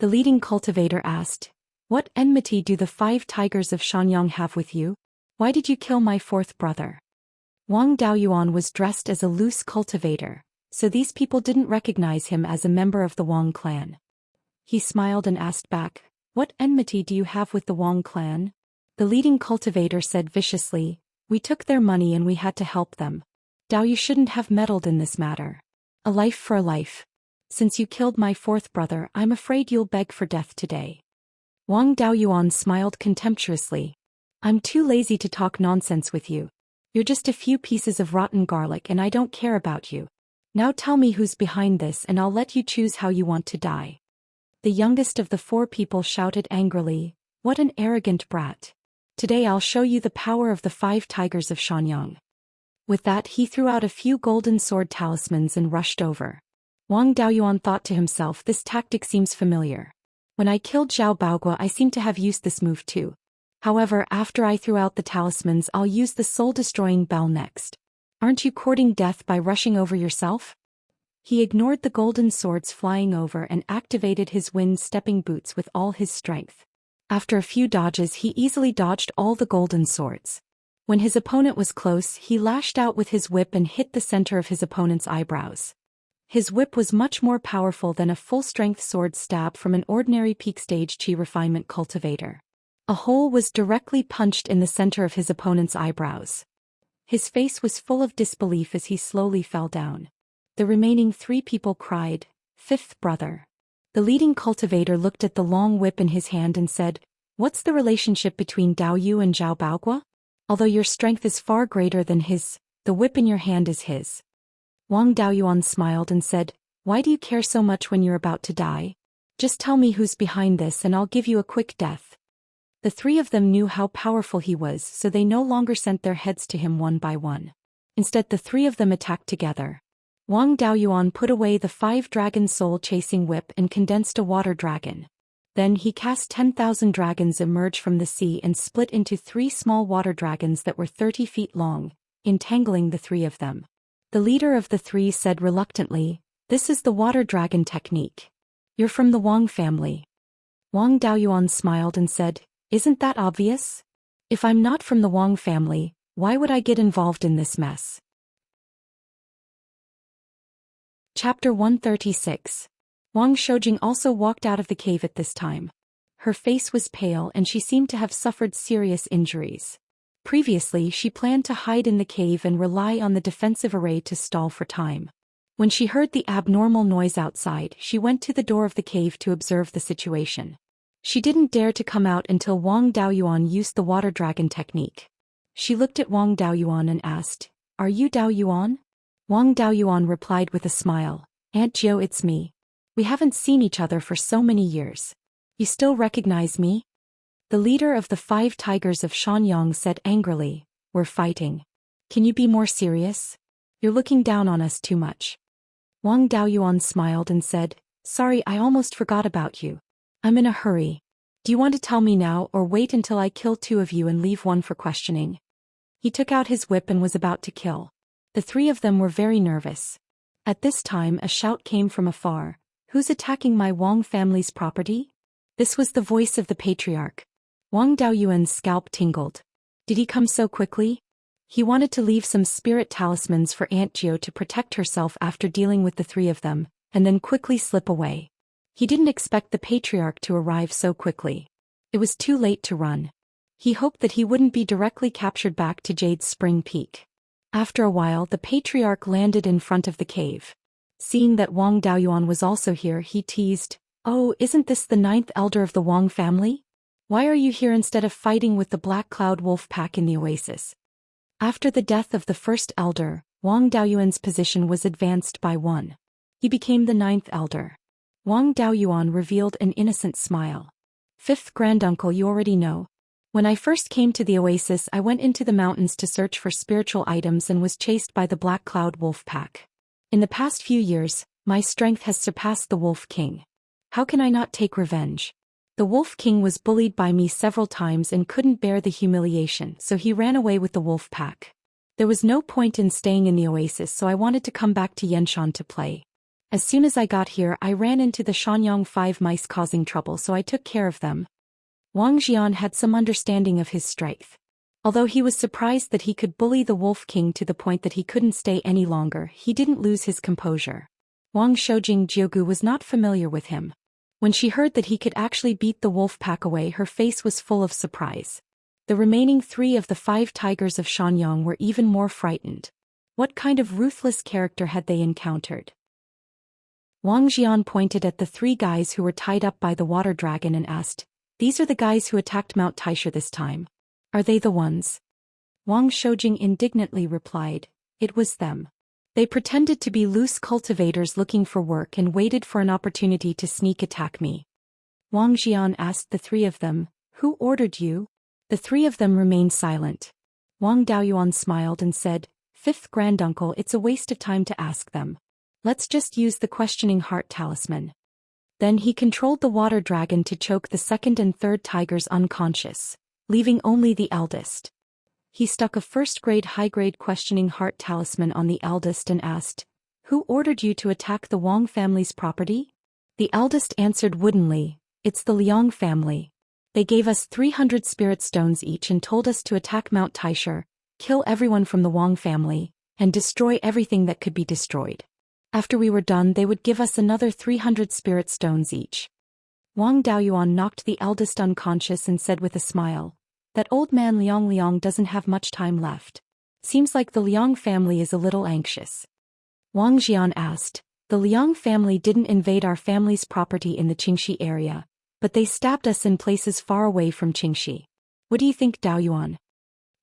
The leading cultivator asked, "What enmity do the 5 tigers of Shanyang have with you? Why did you kill my 4th brother?" Wang Daoyuan was dressed as a loose cultivator, so these people didn't recognize him as a member of the Wang clan. He smiled and asked back, What enmity do you have with the Wang clan? The leading cultivator said viciously, we took their money and we had to help them. Dao, you shouldn't have meddled in this matter. A life for a life. Since you killed my fourth brother, I'm afraid you'll beg for death today. Wang Daoyuan smiled contemptuously. I'm too lazy to talk nonsense with you. You're just a few pieces of rotten garlic and I don't care about you. Now tell me who's behind this and I'll let you choose how you want to die. The youngest of the four people shouted angrily, what an arrogant brat. Today I'll show you the power of the 5 tigers of Xianxia. With that he threw out a few golden sword talismans and rushed over. Wang Daoyuan thought to himself, this tactic seems familiar. When I killed Zhao Baogua I seem to have used this move too. However, after I threw out the talismans I'll use the soul-destroying bell next. Aren't you courting death by rushing over yourself? He ignored the golden swords flying over and activated his wind-stepping boots with all his strength. After a few dodges he easily dodged all the golden swords. When his opponent was close he lashed out with his whip and hit the center of his opponent's eyebrows. His whip was much more powerful than a full-strength sword stab from an ordinary peak-stage chi refinement cultivator. A hole was directly punched in the center of his opponent's eyebrows. His face was full of disbelief as he slowly fell down. The remaining 3 people cried, fifth brother. The leading cultivator looked at the long whip in his hand and said, what's the relationship between Dao Yu and Zhao Baogua? Although your strength is far greater than his, the whip in your hand is his. Wang Daoyuan smiled and said, why do you care so much when you're about to die? Just tell me who's behind this and I'll give you a quick death. The 3 of them knew how powerful he was, so they no longer sent their heads to him one by one. Instead the 3 of them attacked together. Wang Daoyuan put away the 5 dragon soul-chasing whip and condensed a water dragon. Then he cast 10,000 dragons emerge from the sea and split into 3 small water dragons that were 30 feet long, entangling the 3 of them. The leader of the 3 said reluctantly, this is the water dragon technique. You're from the Wang family. Wang Daoyuan smiled and said, isn't that obvious? If I'm not from the Wang family, why would I get involved in this mess? Chapter 136. Wang Shoujing also walked out of the cave at this time. Her face was pale and she seemed to have suffered serious injuries. Previously she planned to hide in the cave and rely on the defensive array to stall for time. When she heard the abnormal noise outside, she went to the door of the cave to observe the situation. She didn't dare to come out until Wang Daoyuan used the water dragon technique. She looked at Wang Daoyuan and asked, are you Daoyuan? Wang Daoyuan replied with a smile, Aunt Jiu, it's me. We haven't seen each other for so many years. You still recognize me? The leader of the 5 tigers of Xianxia said angrily, we're fighting. Can you be more serious? You're looking down on us too much. Wang Daoyuan smiled and said, sorry, I almost forgot about you. I'm in a hurry. Do you want to tell me now or wait until I kill 2 of you and leave 1 for questioning? He took out his whip and was about to kill. The 3 of them were very nervous. At this time a shout came from afar, who's attacking my Wang family's property? This was the voice of the patriarch. Wang Daoyuan's scalp tingled. Did he come so quickly? He wanted to leave some spirit talismans for Aunt Jiu to protect herself after dealing with the 3 of them, and then quickly slip away. He didn't expect the patriarch to arrive so quickly. It was too late to run. He hoped that he wouldn't be directly captured back to Jade's Spring Peak. After a while the patriarch landed in front of the cave. Seeing that Wang Daoyuan was also here, he teased, oh, isn't this the 9th elder of the Wang family? Why are you here instead of fighting with the Black Cloud Wolf Pack in the oasis? After the death of the first elder, Wang Daoyuan's position was advanced by 1. He became the 9th elder. Wang Daoyuan revealed an innocent smile. 5th granduncle, you already know. When I first came to the oasis I went into the mountains to search for spiritual items and was chased by the Black Cloud Wolf Pack. In the past few years, my strength has surpassed the Wolf King. How can I not take revenge? The Wolf King was bullied by me several times and couldn't bear the humiliation, so he ran away with the Wolf Pack. There was no point in staying in the oasis, so I wanted to come back to Yanshan to play. As soon as I got here I ran into the Xianxia 5 mice causing trouble, so I took care of them. Wang Xian had some understanding of his strength. Although he was surprised that he could bully the Wolf King to the point that he couldn't stay any longer, he didn't lose his composure. Wang Shoujing Jiugu was not familiar with him. When she heard that he could actually beat the wolf pack away, her face was full of surprise. The remaining 3 of the 5 tigers of Xianyang were even more frightened. What kind of ruthless character had they encountered? Wang Jian pointed at the 3 guys who were tied up by the water dragon and asked, "These are the guys who attacked Mount Taisha this time. Are they the ones?" Wang Shoujing indignantly replied, "It was them. They pretended to be loose cultivators looking for work and waited for an opportunity to sneak attack me." Wang Jian asked the 3 of them, "Who ordered you?" The 3 of them remained silent. Wang Daoyuan smiled and said, "Fifth granduncle, it's a waste of time to ask them. Let's just use the questioning heart talisman." Then he controlled the water dragon to choke the 2nd and 3rd tigers unconscious, leaving only the eldest. He stuck a first-grade high-grade questioning heart talisman on the eldest and asked, "Who ordered you to attack the Wang family's property?" The eldest answered woodenly, "It's the Liang family. They gave us 300 spirit stones each and told us to attack Mount Taisha, kill everyone from the Wang family, and destroy everything that could be destroyed. After we were done, they would give us another 300 spirit stones each." Wang Daoyuan knocked the eldest unconscious and said with a smile, "That old man Liang doesn't have much time left. Seems like the Liang family is a little anxious." Wang Jian asked, "The Liang family didn't invade our family's property in the Qingxi area, but they stabbed us in places far away from Qingxi. What do you think, Daoyuan?"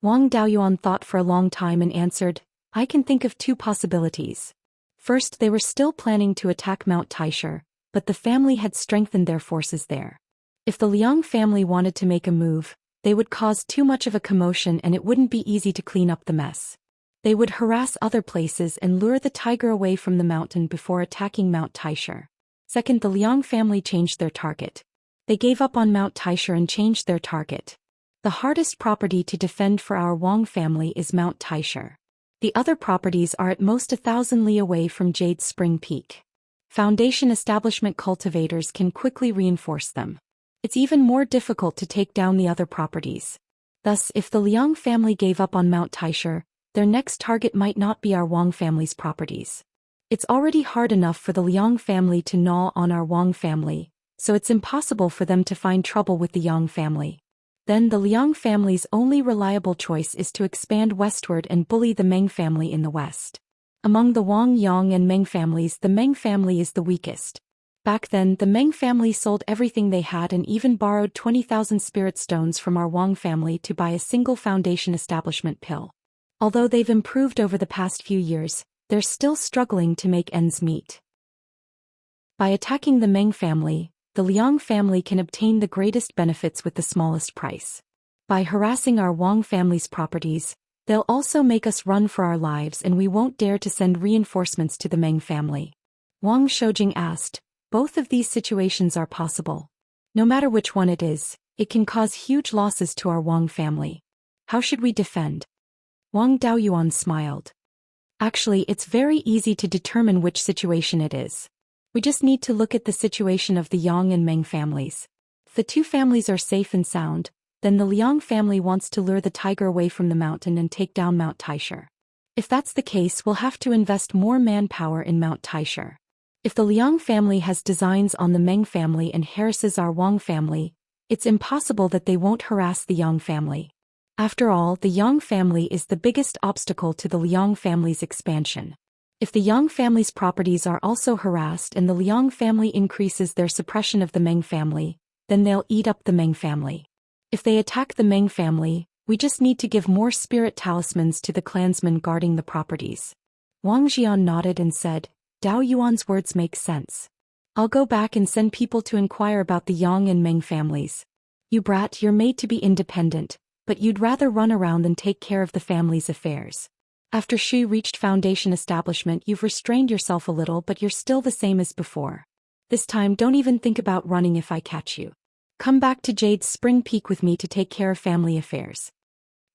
Wang Daoyuan thought for a long time and answered, "I can think of 2 possibilities. First, they were still planning to attack Mount Taisha, but the family had strengthened their forces there. If the Liang family wanted to make a move, they would cause too much of a commotion and it wouldn't be easy to clean up the mess. They would harass other places and lure the tiger away from the mountain before attacking Mount Taisha. Second, the Liang family changed their target. They gave up on Mount Taisha and changed their target. The hardest property to defend for our Wang family is Mount Taisha. The other properties are at most 1,000 li away from Jade Spring Peak. Foundation establishment cultivators can quickly reinforce them. It's even more difficult to take down the other properties. Thus, if the Liang family gave up on Mount Taisha, their next target might not be our Wang family's properties. It's already hard enough for the Liang family to gnaw on our Wang family, so it's impossible for them to find trouble with the Yang family. Then the Liang family's only reliable choice is to expand westward and bully the Meng family in the west. Among the Wang, Yang and Meng families, the Meng family is the weakest. Back then, the Meng family sold everything they had and even borrowed 20,000 spirit stones from our Wang family to buy a single foundation establishment pill. Although they've improved over the past few years, they're still struggling to make ends meet. By attacking the Meng family, the Liang family can obtain the greatest benefits with the smallest price. By harassing our Wang family's properties, they'll also make us run for our lives and we won't dare to send reinforcements to the Meng family. Wang Shoujing asked, "Both of these situations are possible. No matter which one it is, it can cause huge losses to our Wang family. How should we defend?" Wang Daoyuan smiled. "Actually, it's very easy to determine which situation it is. We just need to look at the situation of the Yang and Meng families. If the 2 families are safe and sound, then the Liang family wants to lure the tiger away from the mountain and take down Mount Taisha. If that's the case, we'll have to invest more manpower in Mount Taisha. If the Liang family has designs on the Meng family and harasses our Wang family, it's impossible that they won't harass the Yang family. After all, the Yang family is the biggest obstacle to the Liang family's expansion. If the Yang family's properties are also harassed and the Liang family increases their suppression of the Meng family, then they'll eat up the Meng family. If they attack the Meng family, we just need to give more spirit talismans to the clansmen guarding the properties." Wang Jian nodded and said, "Dao Yuan's words make sense. I'll go back and send people to inquire about the Yang and Meng families. You brat, you're made to be independent, but you'd rather run around than take care of the family's affairs. After Shi reached foundation establishment, you've restrained yourself a little, but you're still the same as before. This time, don't even think about running if I catch you. Come back to Jade's Spring Peak with me to take care of family affairs."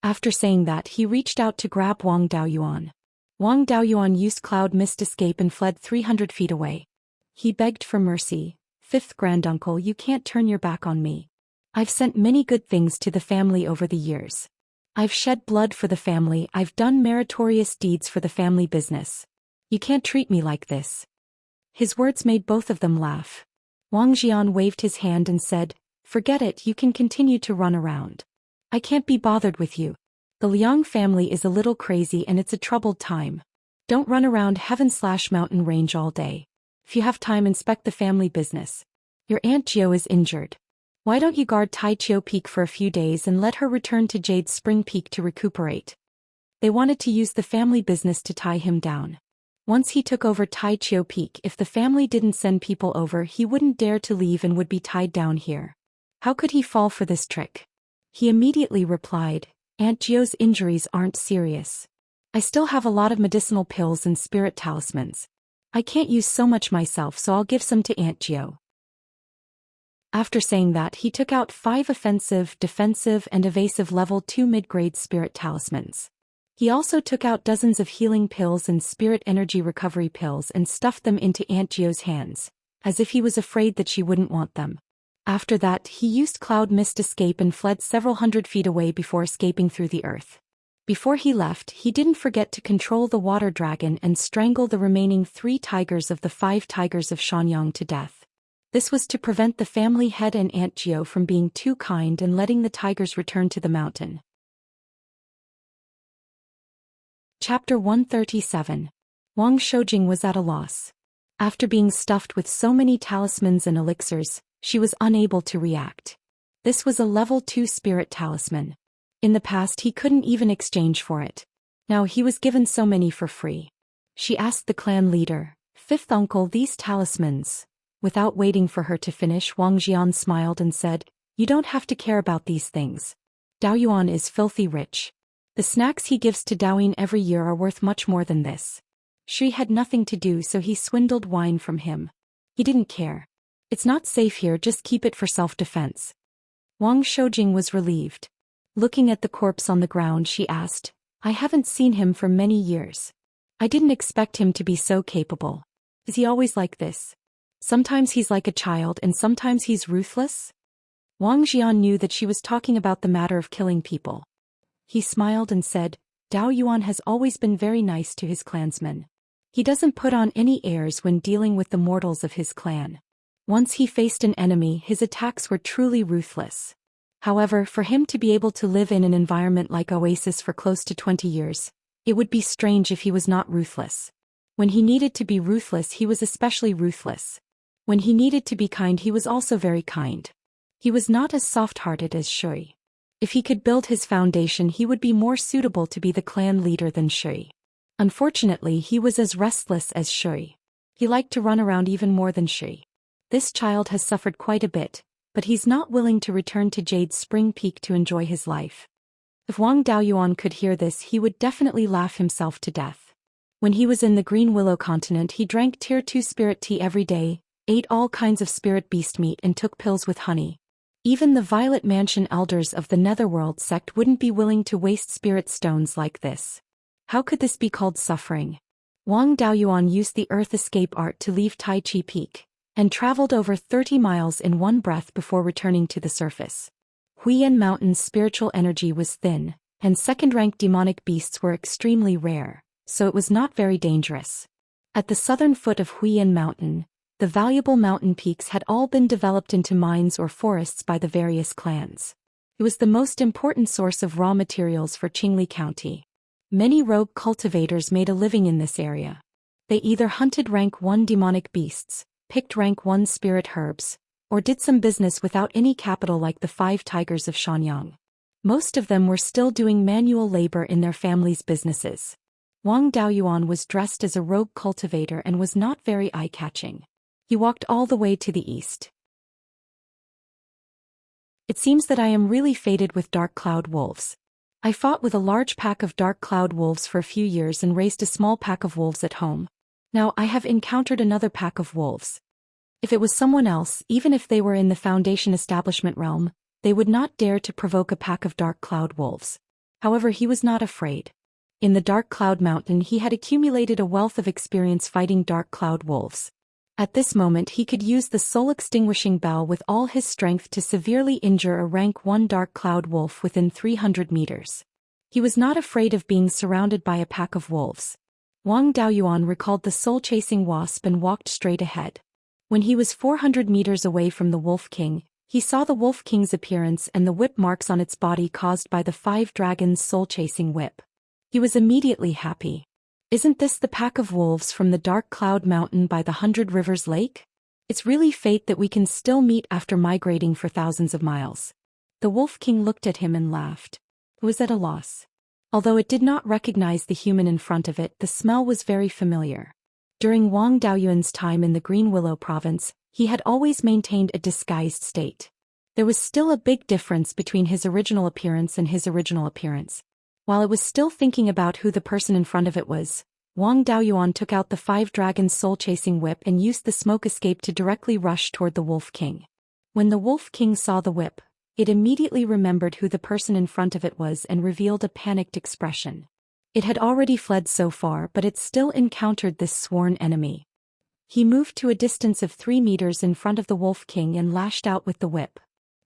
After saying that, he reached out to grab Wang Daoyuan. Wang Daoyuan used Cloud Mist escape and fled 300 feet away. He begged for mercy, "Fifth granduncle, you can't turn your back on me. I've sent many good things to the family over the years. I've shed blood for the family, I've done meritorious deeds for the family business. You can't treat me like this." His words made both of them laugh. Wang Xian waved his hand and said, "Forget it, you can continue to run around. I can't be bothered with you. The Liang family is a little crazy and it's a troubled time. Don't run around heaven/mountain range all day. If you have time, inspect the family business. Your Aunt Jiao is injured. Why don't you guard Tai Chiu Peak for a few days and let her return to Jade Spring Peak to recuperate?" They wanted to use the family business to tie him down. Once he took over Tai Chiu Peak, if the family didn't send people over, he wouldn't dare to leave and would be tied down here. How could he fall for this trick? He immediately replied, "Aunt Jiao's injuries aren't serious. I still have a lot of medicinal pills and spirit talismans. I can't use so much myself, so I'll give some to Aunt Jiao." After saying that, he took out 5 offensive, defensive, and evasive level 2 mid-grade spirit talismans. He also took out dozens of healing pills and spirit energy recovery pills and stuffed them into Aunt Jiao's hands, as if he was afraid that she wouldn't want them. After that, he used cloud mist escape and fled several hundred feet away before escaping through the earth. Before he left, he didn't forget to control the water dragon and strangle the remaining 3 tigers of the 5 tigers of Xianyang to death. This was to prevent the family head and Aunt Jiao from being too kind and letting the tigers return to the mountain. Chapter 137. Wang Shoujing was at a loss. After being stuffed with so many talismans and elixirs, she was unable to react. This was a level 2 spirit talisman. In the past he couldn't even exchange for it. Now he was given so many for free. She asked the clan leader, "Fifth uncle, these talismans?" Without waiting for her to finish, Wang Xian smiled and said, "You don't have to care about these things. Daoyuan is filthy rich. The snacks he gives to Daoyin every year are worth much more than this." Shui had nothing to do, so he swindled wine from him. He didn't care. "It's not safe here, just keep it for self-defense." Wang Shoujing was relieved. Looking at the corpse on the ground, she asked, "I haven't seen him for many years. I didn't expect him to be so capable. Is he always like this? Sometimes he's like a child and sometimes he's ruthless?" Wang Xian knew that she was talking about the matter of killing people. He smiled and said, "Dao Yuan has always been very nice to his clansmen. He doesn't put on any airs when dealing with the mortals of his clan. Once he faced an enemy, his attacks were truly ruthless. However, for him to be able to live in an environment like Oasis for close to 20 years, it would be strange if he was not ruthless. When he needed to be ruthless, he was especially ruthless. When he needed to be kind, he was also very kind. He was not as soft-hearted as Shui. If he could build his foundation, he would be more suitable to be the clan leader than Shui. Unfortunately, he was as restless as Shui. He liked to run around even more than Shui. This child has suffered quite a bit, but he's not willing to return to Jade Spring Peak to enjoy his life. If Wang Daoyuan could hear this, he would definitely laugh himself to death. When he was in the Green Willow continent, he drank Tier 2 spirit tea every day, ate all kinds of spirit beast meat and took pills with honey. Even the Violet Mansion elders of the Netherworld sect wouldn't be willing to waste spirit stones like this. How could this be called suffering? Wang Daoyuan used the earth escape art to leave Tai Chi Peak, and traveled over 30 miles in one breath before returning to the surface. Huiyan Mountain's spiritual energy was thin, and second-rank demonic beasts were extremely rare, so it was not very dangerous. At the southern foot of Huiyan Mountain, the valuable mountain peaks had all been developed into mines or forests by the various clans. It was the most important source of raw materials for Qingli County. Many rogue cultivators made a living in this area. They either hunted rank 1 demonic beasts, picked rank 1 spirit herbs, or did some business without any capital like the 5 tigers of Xianyang. Most of them were still doing manual labor in their families' businesses. Wang Daoyuan was dressed as a rogue cultivator and was not very eye-catching. He walked all the way to the east. "It seems that I am really fated with dark cloud wolves. I fought with a large pack of dark cloud wolves for a few years and raised a small pack of wolves at home. Now I have encountered another pack of wolves. If it was someone else, even if they were in the Foundation establishment realm, they would not dare to provoke a pack of dark cloud wolves. However, he was not afraid. In the Dark Cloud Mountain, he had accumulated a wealth of experience fighting dark cloud wolves. At this moment, he could use the soul-extinguishing bell with all his strength to severely injure a rank 1 dark cloud wolf within 300 meters. He was not afraid of being surrounded by a pack of wolves. Wang Daoyuan recalled the soul-chasing wasp and walked straight ahead. When he was 400 meters away from the Wolf King, he saw the Wolf King's appearance and the whip marks on its body caused by the 5 dragons' soul-chasing whip. He was immediately happy. Isn't this the pack of wolves from the Dark Cloud Mountain by the 100 Rivers Lake? It's really fate that we can still meet after migrating for thousands of miles. The Wolf King looked at him and laughed. It was at a loss. Although it did not recognize the human in front of it, the smell was very familiar. During Wang Daoyuan's time in the Green Willow province, he had always maintained a disguised state. There was still a big difference between his original appearance and his original appearance. While it was still thinking about who the person in front of it was, Wang Daoyuan took out the 5 dragons' soul-chasing whip and used the smoke escape to directly rush toward the Wolf King. When the Wolf King saw the whip, it immediately remembered who the person in front of it was and revealed a panicked expression. It had already fled so far, but it still encountered this sworn enemy. He moved to a distance of 3 meters in front of the Wolf King and lashed out with the whip.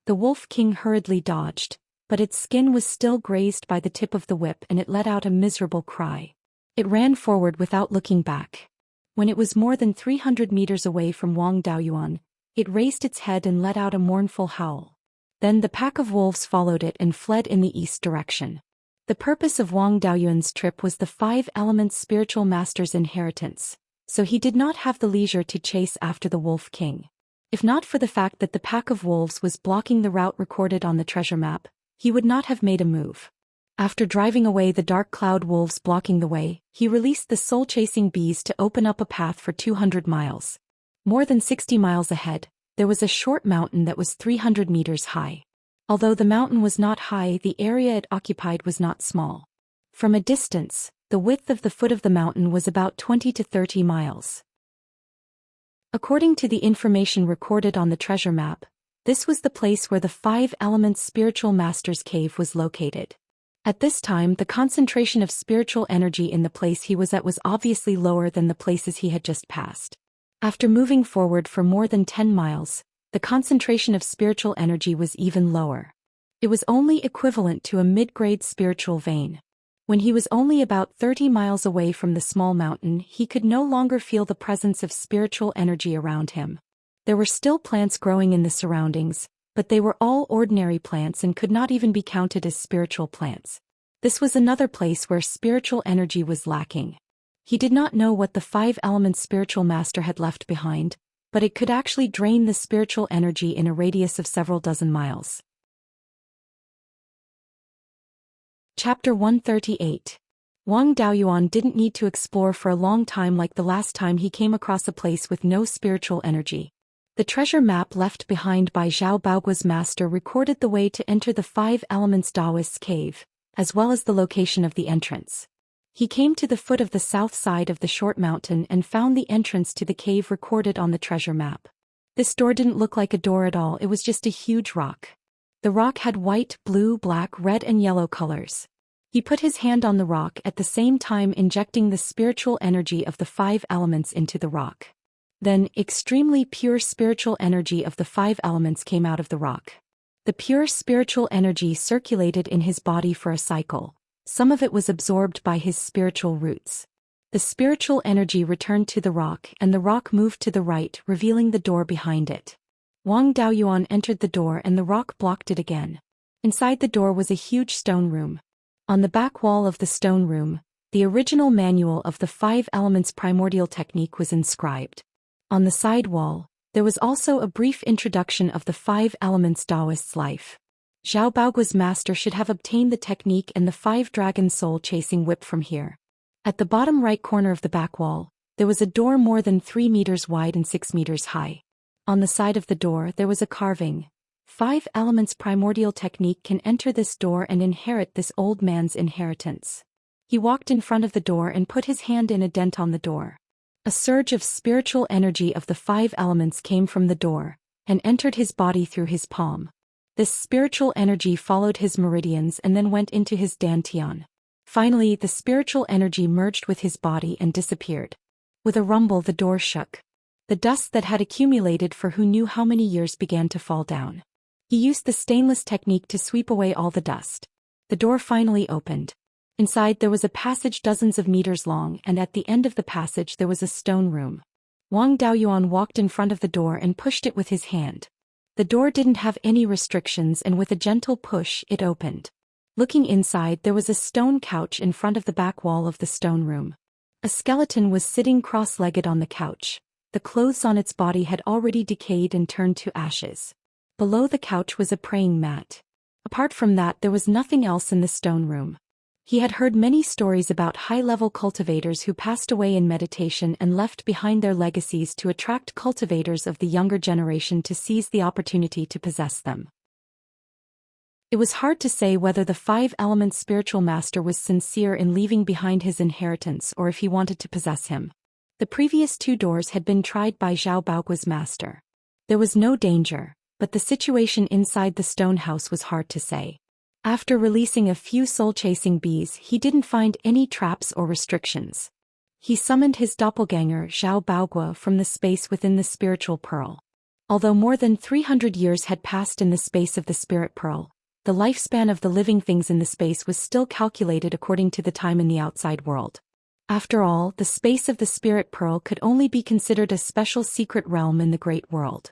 The Wolf King hurriedly dodged, but its skin was still grazed by the tip of the whip and it let out a miserable cry. It ran forward without looking back. When it was more than 300 meters away from Wang Daoyuan, it raised its head and let out a mournful howl. Then the pack of wolves followed it and fled in the east direction. The purpose of Wang Daoyuan's trip was the 5 elements spiritual master's inheritance, so he did not have the leisure to chase after the Wolf King. If not for the fact that the pack of wolves was blocking the route recorded on the treasure map, he would not have made a move. After driving away the dark cloud wolves blocking the way, he released the soul-chasing bees to open up a path for 200 miles. More than 60 miles ahead, there was a short mountain that was 300 meters high. Although the mountain was not high, the area it occupied was not small. From a distance, the width of the foot of the mountain was about 20 to 30 miles. According to the information recorded on the treasure map, this was the place where the 5 elements spiritual master's cave was located. At this time, the concentration of spiritual energy in the place he was at was obviously lower than the places he had just passed. After moving forward for more than 10 miles, the concentration of spiritual energy was even lower. It was only equivalent to a mid-grade spiritual vein. When he was only about 30 miles away from the small mountain, he could no longer feel the presence of spiritual energy around him. There were still plants growing in the surroundings, but they were all ordinary plants and could not even be counted as spiritual plants. This was another place where spiritual energy was lacking. He did not know what the 5 elements spiritual master had left behind, but it could actually drain the spiritual energy in a radius of several dozen miles. Chapter 138. Wang Daoyuan didn't need to explore for a long time like the last time he came across a place with no spiritual energy. The treasure map left behind by Zhao Baoguo's master recorded the way to enter the 5 elements Taoist's cave, as well as the location of the entrance. He came to the foot of the south side of the short mountain and found the entrance to the cave recorded on the treasure map. This door didn't look like a door at all, it was just a huge rock. The rock had white, blue, black, red and yellow colors. He put his hand on the rock at the same time injecting the spiritual energy of the 5 elements into the rock. Then, extremely pure spiritual energy of the 5 elements came out of the rock. The pure spiritual energy circulated in his body for a cycle. Some of it was absorbed by his spiritual roots. The spiritual energy returned to the rock and the rock moved to the right, revealing the door behind it. Wang Daoyuan entered the door and the rock blocked it again. Inside the door was a huge stone room. On the back wall of the stone room, the original manual of the 5 elements primordial technique was inscribed. On the side wall, there was also a brief introduction of the 5 elements Taoist's life. Zhao Baoguo's master should have obtained the technique and the 5 dragon soul-chasing whip from here. At the bottom right corner of the back wall, there was a door more than 3 meters wide and 6 meters high. On the side of the door there was a carving. 5 elements primordial technique can enter this door and inherit this old man's inheritance. He walked in front of the door and put his hand in a dent on the door. A surge of spiritual energy of the 5 elements came from the door, and entered his body through his palm. This spiritual energy followed his meridians and then went into his dantian. Finally, the spiritual energy merged with his body and disappeared. With a rumble, the door shook. The dust that had accumulated for who knew how many years began to fall down. He used the stainless technique to sweep away all the dust. The door finally opened. Inside there was a passage dozens of meters long, and at the end of the passage there was a stone room. Wang Daoyuan walked in front of the door and pushed it with his hand. The door didn't have any restrictions, and with a gentle push, it opened. Looking inside, there was a stone couch in front of the back wall of the stone room. A skeleton was sitting cross-legged on the couch. The clothes on its body had already decayed and turned to ashes. Below the couch was a praying mat. Apart from that, there was nothing else in the stone room. He had heard many stories about high-level cultivators who passed away in meditation and left behind their legacies to attract cultivators of the younger generation to seize the opportunity to possess them. It was hard to say whether the five-element spiritual master was sincere in leaving behind his inheritance or if he wanted to possess him. The previous two doors had been tried by Zhao Baoguo's master. There was no danger, but the situation inside the stone house was hard to say. After releasing a few soul-chasing bees, he didn't find any traps or restrictions. He summoned his doppelganger Zhao Baoguo from the space within the spiritual pearl. Although more than 300 years had passed in the space of the spirit pearl, the lifespan of the living things in the space was still calculated according to the time in the outside world. After all, the space of the spirit pearl could only be considered a special secret realm in the great world.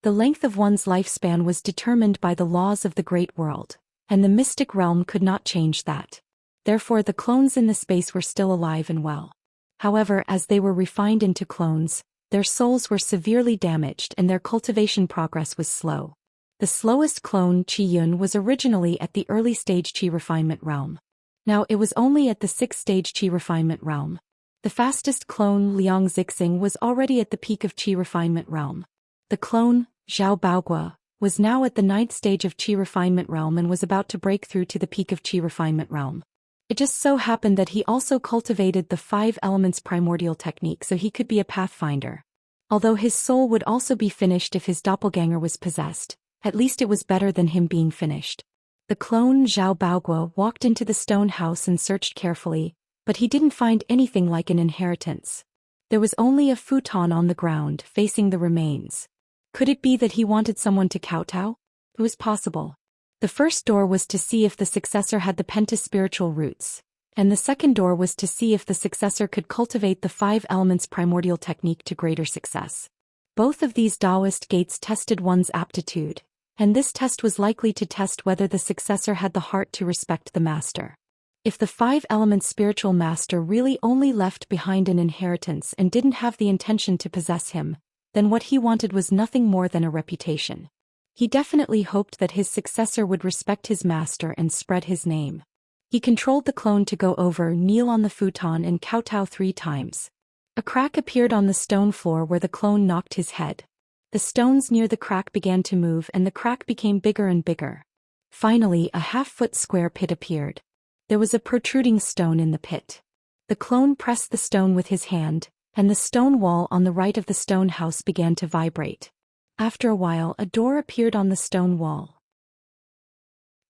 The length of one's lifespan was determined by the laws of the great world, and the mystic realm could not change that. Therefore, the clones in the space were still alive and well. However, as they were refined into clones, their souls were severely damaged and their cultivation progress was slow. The slowest clone, Qi Yun, was originally at the early stage Qi refinement realm. Now it was only at the 6th stage Qi refinement realm. The fastest clone, Liang Zixing, was already at the peak of Qi refinement realm. The clone, Zhao Baoguo, was now at the 9th stage of Qi refinement realm and was about to break through to the peak of Qi refinement realm. It just so happened that he also cultivated the 5 elements primordial technique, so he could be a pathfinder. Although his soul would also be finished if his doppelganger was possessed, at least it was better than him being finished. The clone Zhao Baoguo walked into the stone house and searched carefully, but he didn't find anything like an inheritance. There was only a futon on the ground facing the remains. Could it be that he wanted someone to kowtow? It was possible. The first door was to see if the successor had the pentaspiritual roots, and the second door was to see if the successor could cultivate the 5 elements primordial technique to greater success. Both of these Taoist gates tested one's aptitude, and this test was likely to test whether the successor had the heart to respect the master. If the 5 elements spiritual master really only left behind an inheritance and didn't have the intention to possess him, then what he wanted was nothing more than a reputation. He definitely hoped that his successor would respect his master and spread his name. He controlled the clone to go over, kneel on the futon and kowtow 3 times. A crack appeared on the stone floor where the clone knocked his head. The stones near the crack began to move and the crack became bigger and bigger. Finally, a half-foot square pit appeared. There was a protruding stone in the pit. The clone pressed the stone with his hand, and the stone wall on the right of the stone house began to vibrate. After a while, a door appeared on the stone wall.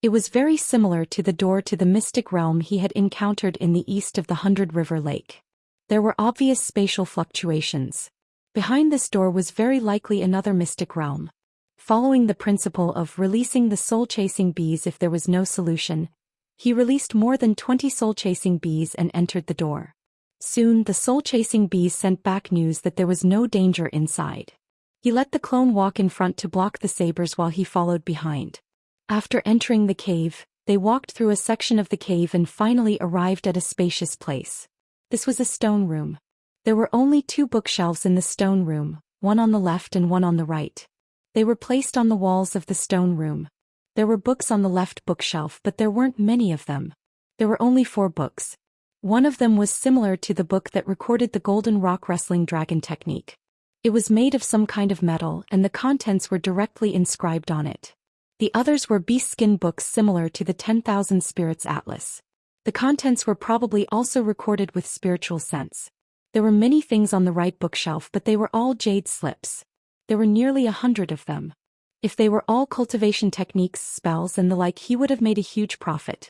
It was very similar to the door to the mystic realm he had encountered in the east of the 100 River Lake. There were obvious spatial fluctuations. Behind this door was very likely another mystic realm. Following the principle of releasing the soul-chasing bees if there was no solution, he released more than 20 soul-chasing bees and entered the door. Soon, the soul-chasing bees sent back news that there was no danger inside. He let the clone walk in front to block the sabers while he followed behind. After entering the cave, they walked through a section of the cave and finally arrived at a spacious place. This was a stone room. There were only 2 bookshelves in the stone room, one on the left and one on the right. They were placed on the walls of the stone room. There were books on the left bookshelf, but there weren't many of them. There were only 4 books. One of them was similar to the book that recorded the Golden Rock Wrestling Dragon technique. It was made of some kind of metal and the contents were directly inscribed on it. The others were beast skin books similar to the 10,000 Spirits Atlas. The contents were probably also recorded with spiritual sense. There were many things on the right bookshelf, but they were all jade slips. There were nearly 100 of them. If they were all cultivation techniques, spells and the like, he would have made a huge profit.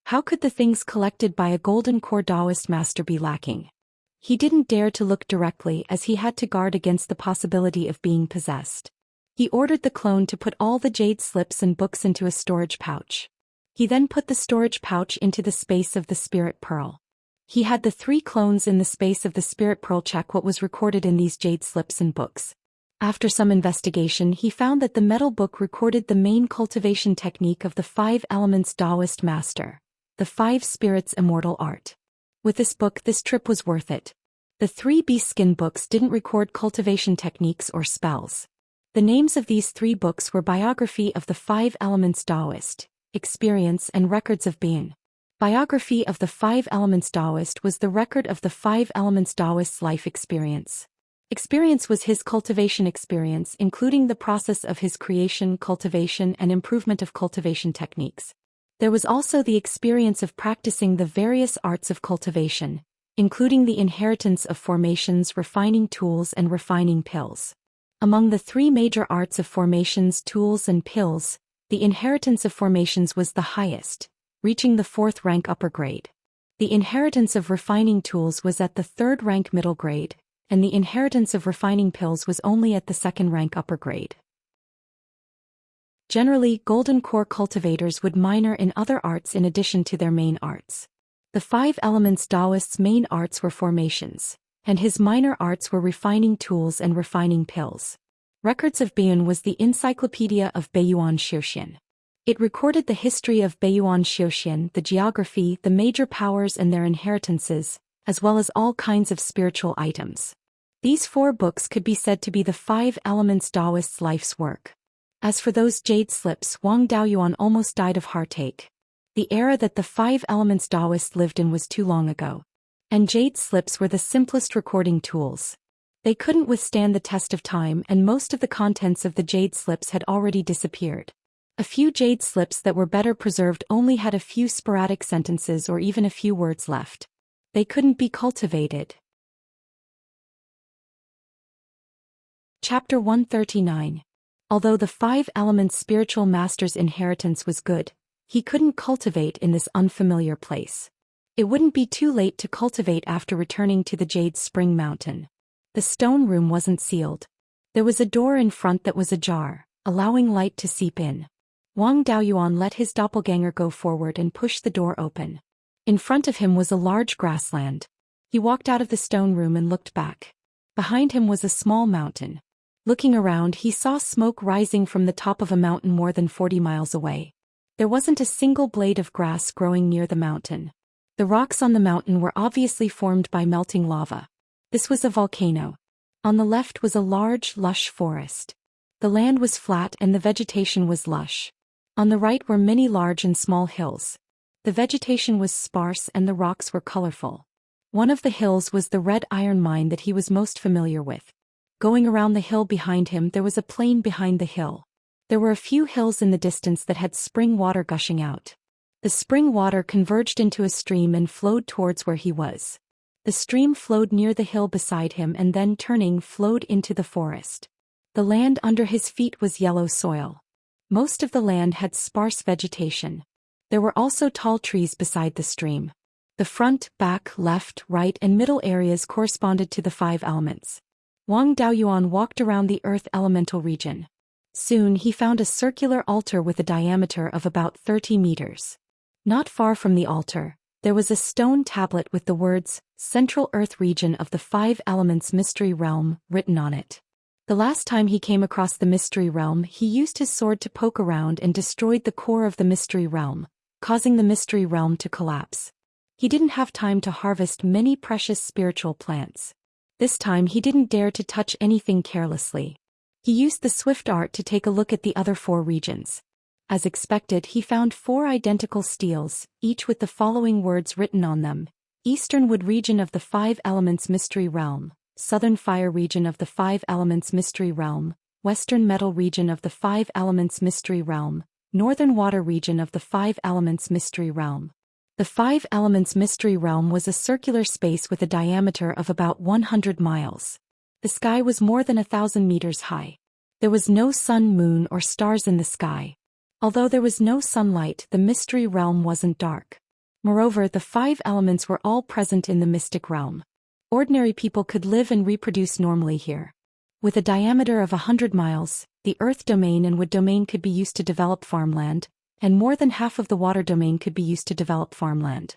How could the things collected by a golden core Taoist master be lacking? He didn't dare to look directly as he had to guard against the possibility of being possessed. He ordered the clone to put all the jade slips and books into a storage pouch. He then put the storage pouch into the space of the spirit pearl. He had the 3 clones in the space of the spirit pearl. Check what was recorded in these jade slips and books. After some investigation, he found that the metal book recorded the main cultivation technique of the 5 elements Taoist master, the 5 spirits immortal art. With this book, this trip was worth it. The 3 beast skin books didn't record cultivation techniques or spells. The names of these 3 books were Biography of the 5 Elements Taoist, Experience and Records of Being. Biography of the 5 Elements Taoist was the record of the 5 Elements Taoist's life experience. Experience was his cultivation experience, including the process of his creation, cultivation, and improvement of cultivation techniques. There was also the experience of practicing the various arts of cultivation, including the inheritance of formations, refining tools, and refining pills. Among the 3 major arts of formations, tools, and pills, the inheritance of formations was the highest, reaching the 4th rank upper grade. The inheritance of refining tools was at the 3rd rank middle grade, and the inheritance of refining pills was only at the 2nd rank upper grade. Generally, golden core cultivators would minor in other arts in addition to their main arts. The 5 elements Taoist's main arts were formations, and his minor arts were refining tools and refining pills. Records of Beiyuan was the encyclopedia of Beiyuan Zhou Xian. It recorded the history of Beiyuan Zhou Xian, the geography, the major powers and their inheritances, as well as all kinds of spiritual items. These 4 books could be said to be the 5 elements Taoist's life's work. As for those jade slips, Wang Daoyuan almost died of heartache. The era that the 5 elements Taoist lived in was too long ago. And jade slips were the simplest recording tools. They couldn't withstand the test of time, and most of the contents of the jade slips had already disappeared. A few jade slips that were better preserved only had a few sporadic sentences or even a few words left. They couldn't be cultivated. Chapter 139. Although the 5 elements spiritual master's inheritance was good, he couldn't cultivate in this unfamiliar place. It wouldn't be too late to cultivate after returning to the Jade Spring Mountain. The stone room wasn't sealed. There was a door in front that was ajar, allowing light to seep in. Wang Daoyuan let his doppelganger go forward and push the door open. In front of him was a large grassland. He walked out of the stone room and looked back. Behind him was a small mountain. Looking around, he saw smoke rising from the top of a mountain more than 40 miles away. There wasn't a single blade of grass growing near the mountain. The rocks on the mountain were obviously formed by melting lava. This was a volcano. On the left was a large, lush forest. The land was flat and the vegetation was lush. On the right were many large and small hills. The vegetation was sparse and the rocks were colorful. One of the hills was the red iron mine that he was most familiar with. Going around the hill behind him, there was a plain behind the hill. There were a few hills in the distance that had spring water gushing out. The spring water converged into a stream and flowed towards where he was. The stream flowed near the hill beside him and then turning flowed into the forest. The land under his feet was yellow soil. Most of the land had sparse vegetation. There were also tall trees beside the stream. The front, back, left, right and middle areas corresponded to the 5 elements. Wang Daoyuan walked around the earth elemental region. Soon he found a circular altar with a diameter of about 30 meters. Not far from the altar, there was a stone tablet with the words, Central Earth Region of the 5 Elements Mystery Realm, written on it. The last time he came across the Mystery Realm, he used his sword to poke around and destroyed the core of the Mystery Realm, causing the Mystery Realm to collapse. He didn't have time to harvest many precious spiritual plants. This time he didn't dare to touch anything carelessly. He used the swift art to take a look at the other 4 regions. As expected, he found 4 identical steels, each with the following words written on them: Eastern Wood Region of the 5 Elements Mystery Realm, Southern Fire Region of the 5 Elements Mystery Realm, Western Metal Region of the 5 Elements Mystery Realm, Northern Water Region of the 5 Elements Mystery Realm. The 5 Elements Mystery Realm was a circular space with a diameter of about 100 miles. The sky was more than 1,000 meters high. There was no sun, moon, or stars in the sky. Although there was no sunlight, the mystery realm wasn't dark. Moreover, the 5 elements were all present in the mystic realm. Ordinary people could live and reproduce normally here. With a diameter of 100 miles, the earth domain and wood domain could be used to develop farmland, and more than half of the water domain could be used to develop farmland.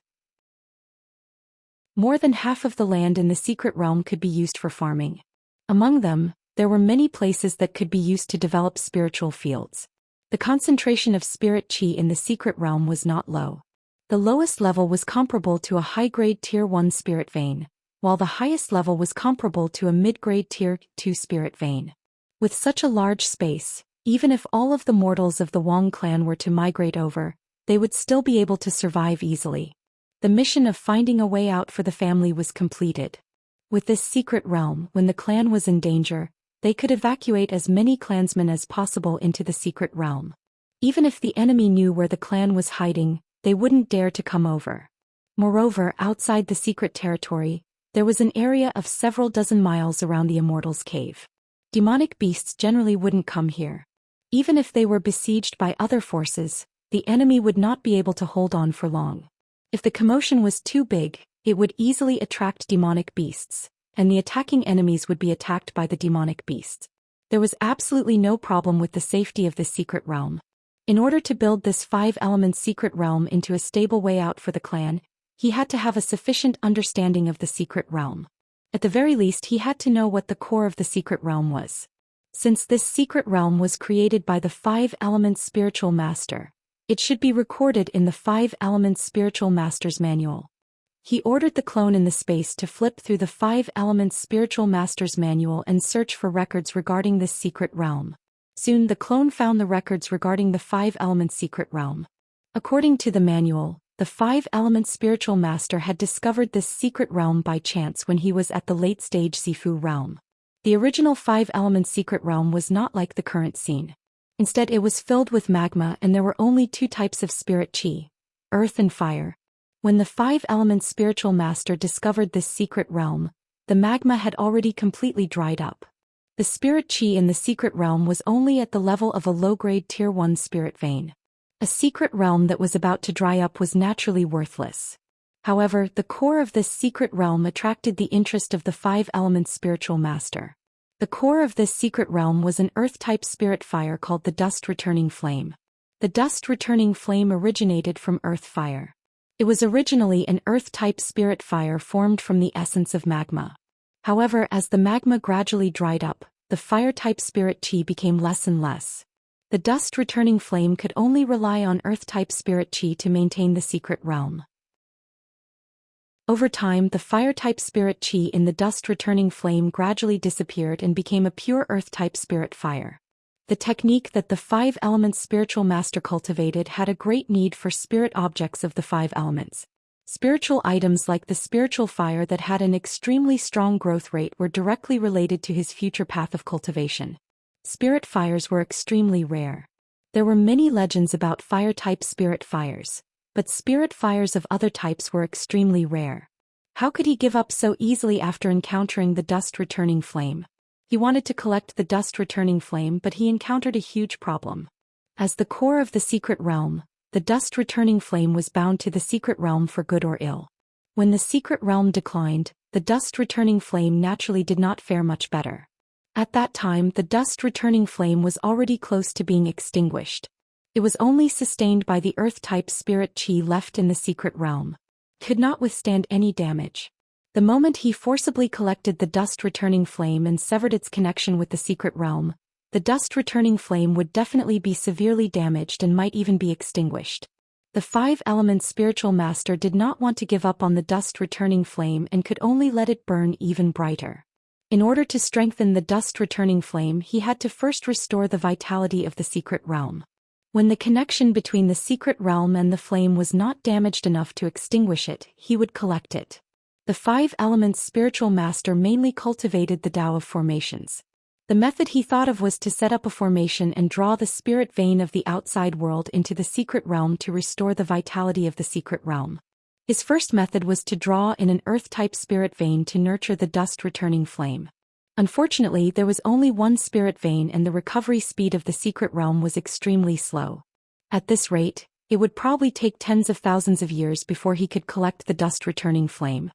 More than half of the land in the secret realm could be used for farming. Among them, there were many places that could be used to develop spiritual fields. The concentration of spirit chi in the secret realm was not low. The lowest level was comparable to a high-grade Tier 1 spirit vein, while the highest level was comparable to a mid-grade Tier 2 spirit vein. With such a large space, even if all of the mortals of the Wang clan were to migrate over, they would still be able to survive easily. The mission of finding a way out for the family was completed. With this secret realm, when the clan was in danger, they could evacuate as many clansmen as possible into the secret realm. Even if the enemy knew where the clan was hiding, they wouldn't dare to come over. Moreover, outside the secret territory, there was an area of several dozen miles around the Immortal's cave. Demonic beasts generally wouldn't come here. Even if they were besieged by other forces, the enemy would not be able to hold on for long. If the commotion was too big, it would easily attract demonic beasts, and the attacking enemies would be attacked by the demonic beasts. There was absolutely no problem with the safety of this secret realm. In order to build this 5-element secret realm into a stable way out for the clan, he had to have a sufficient understanding of the secret realm. At the very least, he had to know what the core of the secret realm was. Since this secret realm was created by the 5-element spiritual master, it should be recorded in the 5-element spiritual master's manual. He ordered the clone in the space to flip through the 5-element spiritual master's manual and search for records regarding this secret realm. Soon the clone found the records regarding the 5-element secret realm. According to the manual, the 5-element spiritual master had discovered this secret realm by chance when he was at the late-stage Sifu realm. The original 5-element secret realm was not like the current scene. Instead, it was filled with magma, and there were only 2 types of spirit chi, earth and fire. When the 5-element spiritual master discovered this secret realm, the magma had already completely dried up. The spirit chi in the secret realm was only at the level of a low-grade Tier 1 spirit vein. A secret realm that was about to dry up was naturally worthless. However, the core of this secret realm attracted the interest of the 5-element spiritual master. The core of this secret realm was an earth-type spirit fire called the dust-returning flame. The dust-returning flame originated from earth fire. It was originally an earth-type spirit fire formed from the essence of magma. However, as the magma gradually dried up, the fire-type spirit chi became less and less. The dust-returning flame could only rely on earth-type spirit chi to maintain the secret realm. Over time, the fire-type spirit chi in the dust-returning flame gradually disappeared and became a pure earth-type spirit fire. The technique that the 5-element spiritual master cultivated had a great need for spirit objects of the 5 elements. Spiritual items like the spiritual fire that had an extremely strong growth rate were directly related to his future path of cultivation. Spirit fires were extremely rare. There were many legends about fire-type spirit fires, but spirit fires of other types were extremely rare. How could he give up so easily after encountering the dust-returning flame? He wanted to collect the dust-returning flame, but he encountered a huge problem. As the core of the secret realm, the dust-returning flame was bound to the secret realm for good or ill. When the secret realm declined, the dust-returning flame naturally did not fare much better. At that time, the dust-returning flame was already close to being extinguished. It was only sustained by the earth-type spirit chi left in the secret realm. It could not withstand any damage. The moment he forcibly collected the dust-returning flame and severed its connection with the secret realm, the dust-returning flame would definitely be severely damaged and might even be extinguished. The 5-element spiritual master did not want to give up on the dust-returning flame and could only let it burn even brighter. In order to strengthen the dust-returning flame, he had to first restore the vitality of the secret realm. When the connection between the secret realm and the flame was not damaged enough to extinguish it, he would collect it. The 5-element spiritual master mainly cultivated the Tao of formations. The method he thought of was to set up a formation and draw the spirit vein of the outside world into the secret realm to restore the vitality of the secret realm. His first method was to draw in an earth-type spirit vein to nurture the dust-returning flame. Unfortunately, there was only one spirit vein and the recovery speed of the secret realm was extremely slow. At this rate, it would probably take tens of thousands of years before he could collect the dust-returning flame.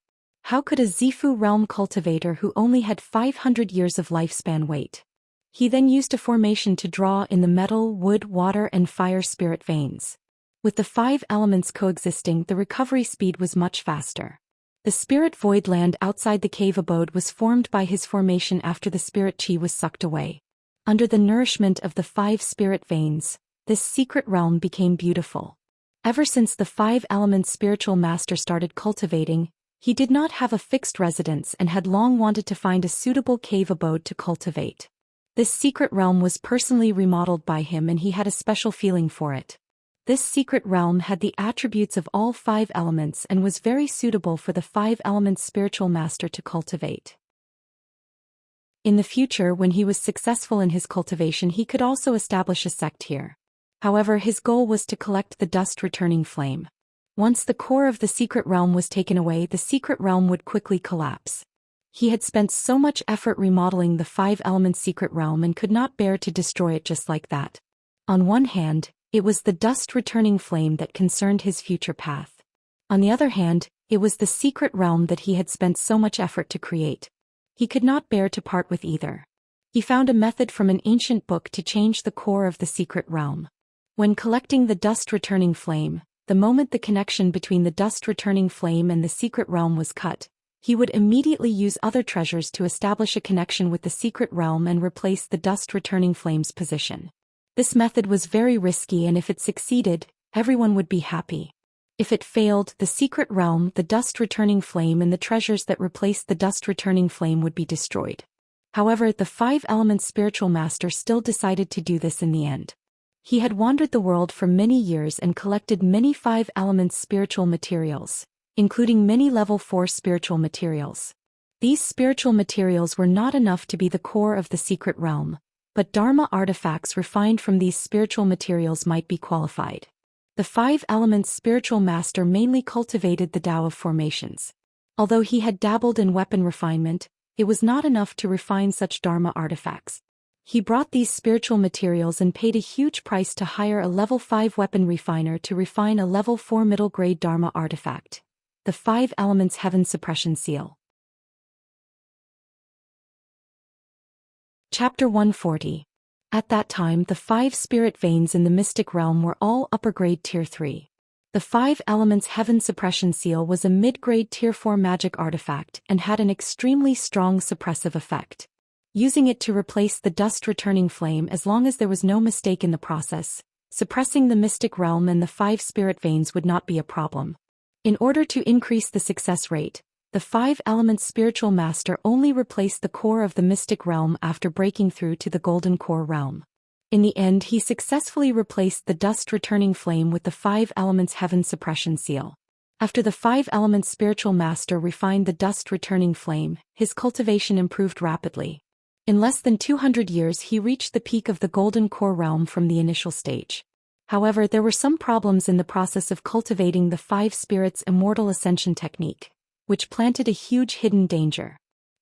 How could a Zifu realm cultivator who only had 500 years of lifespan wait? He then used a formation to draw in the metal, wood, water and fire spirit veins. With the 5 elements coexisting, the recovery speed was much faster. The spirit void land outside the cave abode was formed by his formation after the spirit chi was sucked away. Under the nourishment of the 5 spirit veins, this secret realm became beautiful. Ever since the 5 elements spiritual master started cultivating, he did not have a fixed residence and had long wanted to find a suitable cave abode to cultivate. This secret realm was personally remodeled by him and he had a special feeling for it. This secret realm had the attributes of all 5 elements and was very suitable for the 5 elements spiritual master to cultivate. In the future, when he was successful in his cultivation, he could also establish a sect here. However, his goal was to collect the dust returning flame. Once the core of the secret realm was taken away, the secret realm would quickly collapse. He had spent so much effort remodeling the 5 elements secret realm and could not bear to destroy it just like that. On one hand, it was the dust returning flame that concerned his future path. On the other hand, it was the secret realm that he had spent so much effort to create. He could not bear to part with either. He found a method from an ancient book to change the core of the secret realm. When collecting the dust returning flame, the moment the connection between the dust returning flame and the secret realm was cut, he would immediately use other treasures to establish a connection with the secret realm and replace the dust returning flame's position. This method was very risky, and if it succeeded, everyone would be happy. If it failed, the secret realm, the dust returning flame and the treasures that replaced the dust returning flame would be destroyed. However, the 5 elements spiritual master still decided to do this in the end. He had wandered the world for many years and collected many 5 elements spiritual materials, including many level 4 spiritual materials. These spiritual materials were not enough to be the core of the secret realm, but Dharma artifacts refined from these spiritual materials might be qualified. The 5 elements spiritual master mainly cultivated the Tao of formations. Although he had dabbled in weapon refinement, it was not enough to refine such Dharma artifacts. He brought these spiritual materials and paid a huge price to hire a level 5 weapon refiner to refine a level 4 middle-grade Dharma artifact, the 5 elements heaven suppression seal. Chapter 140. At that time, the 5 spirit veins in the mystic realm were all upper-grade Tier 3. The 5 elements heaven suppression seal was a mid-grade Tier 4 magic artifact and had an extremely strong suppressive effect. Using it to replace the dust-returning flame as long as there was no mistake in the process, suppressing the mystic realm and the 5 spirit veins would not be a problem. In order to increase the success rate, the 5 elements spiritual master only replaced the core of the mystic realm after breaking through to the golden core realm. In the end, he successfully replaced the dust-returning flame with the 5 elements heaven suppression seal. After the 5 elements spiritual master refined the dust-returning flame, his cultivation improved rapidly. In less than 200 years he reached the peak of the golden core realm from the initial stage. However, there were some problems in the process of cultivating the 5 spirits immortal ascension technique, which planted a huge hidden danger.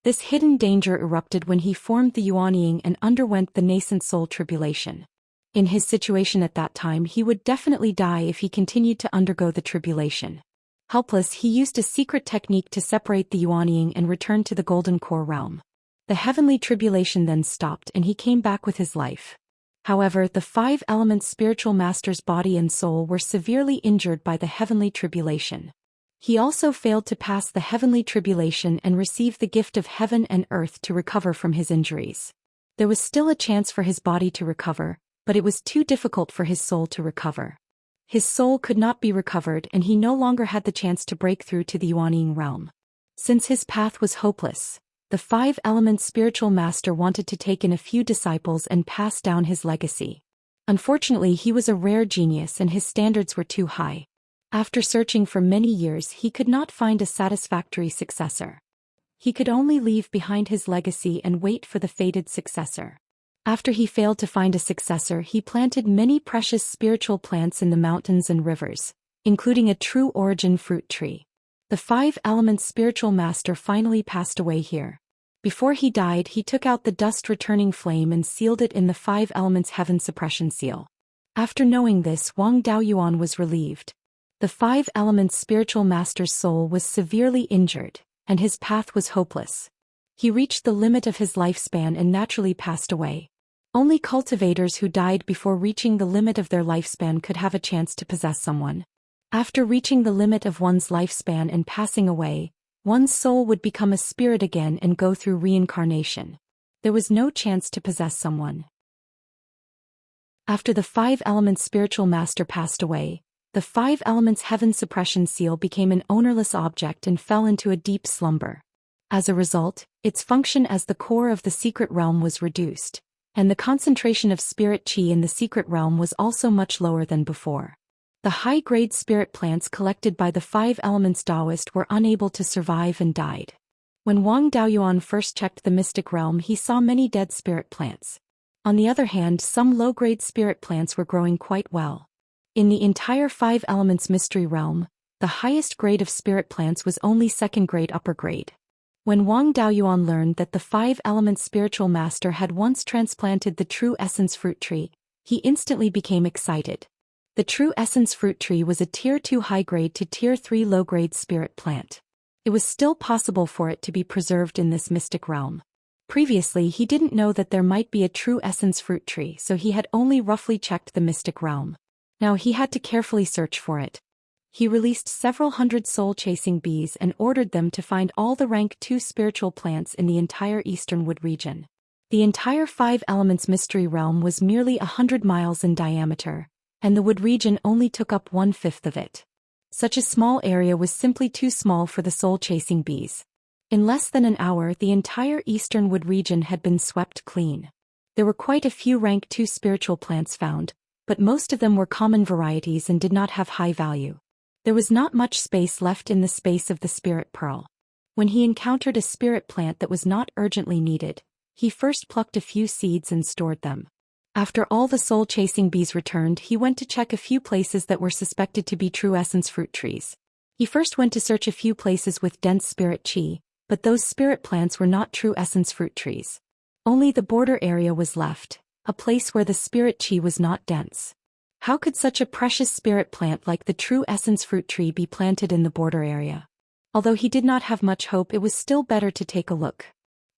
This hidden danger erupted when he formed the Yuanying and underwent the nascent soul tribulation. In his situation at that time, he would definitely die if he continued to undergo the tribulation. Helpless, he used a secret technique to separate the Yuanying and return to the golden core realm. The heavenly tribulation then stopped and he came back with his life. However, the 5 elements spiritual master's body and soul were severely injured by the heavenly tribulation. He also failed to pass the heavenly tribulation and receive the gift of heaven and earth to recover from his injuries. There was still a chance for his body to recover, but it was too difficult for his soul to recover. His soul could not be recovered and he no longer had the chance to break through to the Yuanying realm. Since his path was hopeless, the 5 elements spiritual master wanted to take in a few disciples and pass down his legacy. Unfortunately, he was a rare genius and his standards were too high. After searching for many years, he could not find a satisfactory successor. He could only leave behind his legacy and wait for the fated successor. After he failed to find a successor, he planted many precious spiritual plants in the mountains and rivers, including a true origin fruit tree. The 5 elements spiritual master finally passed away here. Before he died, he took out the dust-returning flame and sealed it in the 5 elements heaven suppression seal. After knowing this, Wang Daoyuan was relieved. The 5 elements spiritual master's soul was severely injured, and his path was hopeless. He reached the limit of his lifespan and naturally passed away. Only cultivators who died before reaching the limit of their lifespan could have a chance to possess someone. After reaching the limit of one's lifespan and passing away, One's soul would become a spirit again and go through reincarnation. There was no chance to possess someone. After the 5 elements spiritual master passed away, the 5 elements heaven suppression seal became an ownerless object and fell into a deep slumber. As a result, its function as the core of the secret realm was reduced, and the concentration of spirit chi in the secret realm was also much lower than before. The high-grade spirit plants collected by the 5 elements Taoist were unable to survive and died. When Wang Daoyuan first checked the mystic realm, he saw many dead spirit plants. On the other hand, some low-grade spirit plants were growing quite well. In the entire 5 elements mystery realm, the highest grade of spirit plants was only 2nd grade upper grade. When Wang Daoyuan learned that the 5 elements spiritual master had once transplanted the true essence fruit tree, he instantly became excited. The true essence fruit tree was a tier 2 high-grade to tier 3 low-grade spirit plant. It was still possible for it to be preserved in this mystic realm. Previously, he didn't know that there might be a true essence fruit tree, so he had only roughly checked the mystic realm. Now he had to carefully search for it. He released several hundred soul-chasing bees and ordered them to find all the rank 2 spiritual plants in the entire eastern wood region. The entire 5 elements mystery realm was merely 100 miles in diameter, and the wood region only took up 1/5 of it. Such a small area was simply too small for the soul-chasing bees. In less than an hour, the entire eastern wood region had been swept clean. There were quite a few rank 2 spiritual plants found, but most of them were common varieties and did not have high value. There was not much space left in the space of the spirit pearl. When he encountered a spirit plant that was not urgently needed, he first plucked a few seeds and stored them. After all the soul-chasing bees returned, he went to check a few places that were suspected to be true essence fruit trees. He first went to search a few places with dense spirit chi, but those spirit plants were not true essence fruit trees. Only the border area was left, a place where the spirit chi was not dense. How could such a precious spirit plant like the true essence fruit tree be planted in the border area? Although he did not have much hope, it was still better to take a look.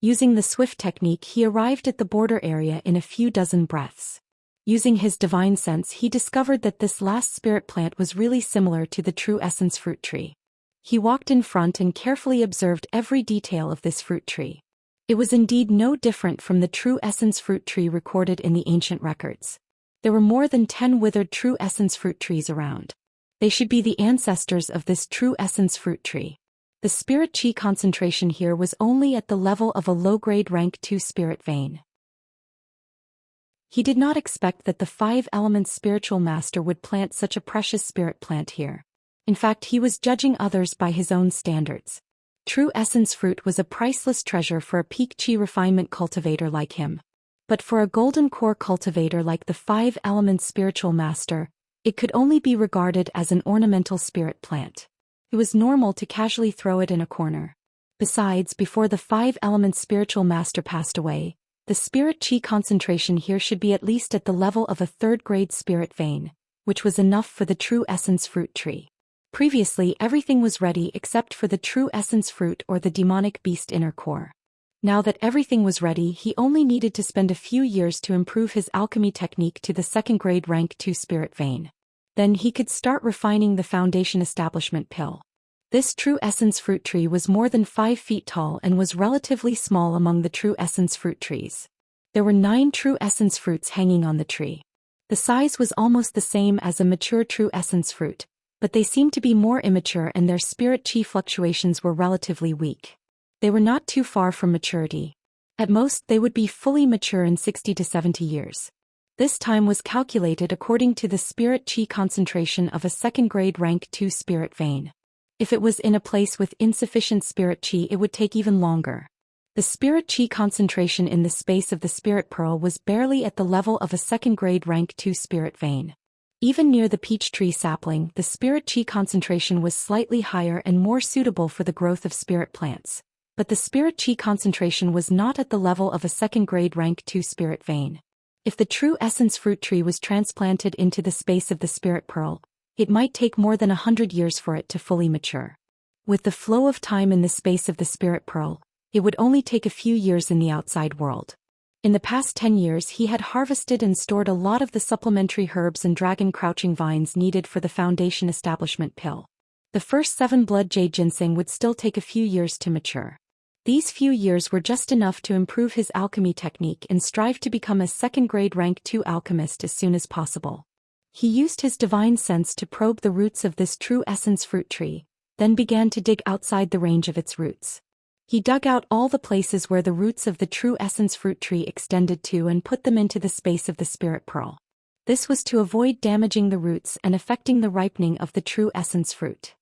Using the swift technique, he arrived at the border area in a few dozen breaths. Using his divine sense, he discovered that this last spirit plant was really similar to the true essence fruit tree. He walked in front and carefully observed every detail of this fruit tree. It was indeed no different from the true essence fruit tree recorded in the ancient records. There were more than 10 withered true essence fruit trees around. They should be the ancestors of this true essence fruit tree. The spirit chi concentration here was only at the level of a low-grade rank 2 spirit vein. He did not expect that the 5 elements spiritual master would plant such a precious spirit plant here. In fact, he was judging others by his own standards. True essence fruit was a priceless treasure for a peak chi refinement cultivator like him. But for a golden core cultivator like the 5 elements spiritual master, it could only be regarded as an ornamental spirit plant. It was normal to casually throw it in a corner. Besides, before the 5 elements spiritual master passed away, the spirit chi concentration here should be at least at the level of a 3rd grade spirit vein, which was enough for the true essence fruit tree. Previously, everything was ready except for the true essence fruit or the demonic beast inner core. Now that everything was ready, he only needed to spend a few years to improve his alchemy technique to the 2nd grade rank 2 spirit vein. Then he could start refining the foundation establishment pill. This true essence fruit tree was more than 5 feet tall and was relatively small among the true essence fruit trees. There were 9 true essence fruits hanging on the tree. The size was almost the same as a mature true essence fruit, but they seemed to be more immature and their spirit chi fluctuations were relatively weak. They were not too far from maturity. At most, they would be fully mature in 60 to 70 years. This time was calculated according to the spirit chi concentration of a 2nd grade rank 2 spirit vein. If it was in a place with insufficient spirit chi, it would take even longer. The spirit chi concentration in the space of the spirit pearl was barely at the level of a 2nd grade rank 2 spirit vein. Even near the peach tree sapling, the spirit chi concentration was slightly higher and more suitable for the growth of spirit plants. But the spirit chi concentration was not at the level of a 2nd grade rank 2 spirit vein. If the true essence fruit tree was transplanted into the space of the spirit pearl, it might take more than 100 years for it to fully mature. With the flow of time in the space of the spirit pearl, it would only take a few years in the outside world. In the past 10 years, he had harvested and stored a lot of the supplementary herbs and dragon crouching vines needed for the foundation establishment pill. The first 7 blood jade ginseng would still take a few years to mature. These few years were just enough to improve his alchemy technique and strive to become a second-grade rank 2 alchemist as soon as possible. He used his divine sense to probe the roots of this true essence fruit tree, then began to dig outside the range of its roots. He dug out all the places where the roots of the true essence fruit tree extended to and put them into the space of the spirit pearl. This was to avoid damaging the roots and affecting the ripening of the true essence fruit.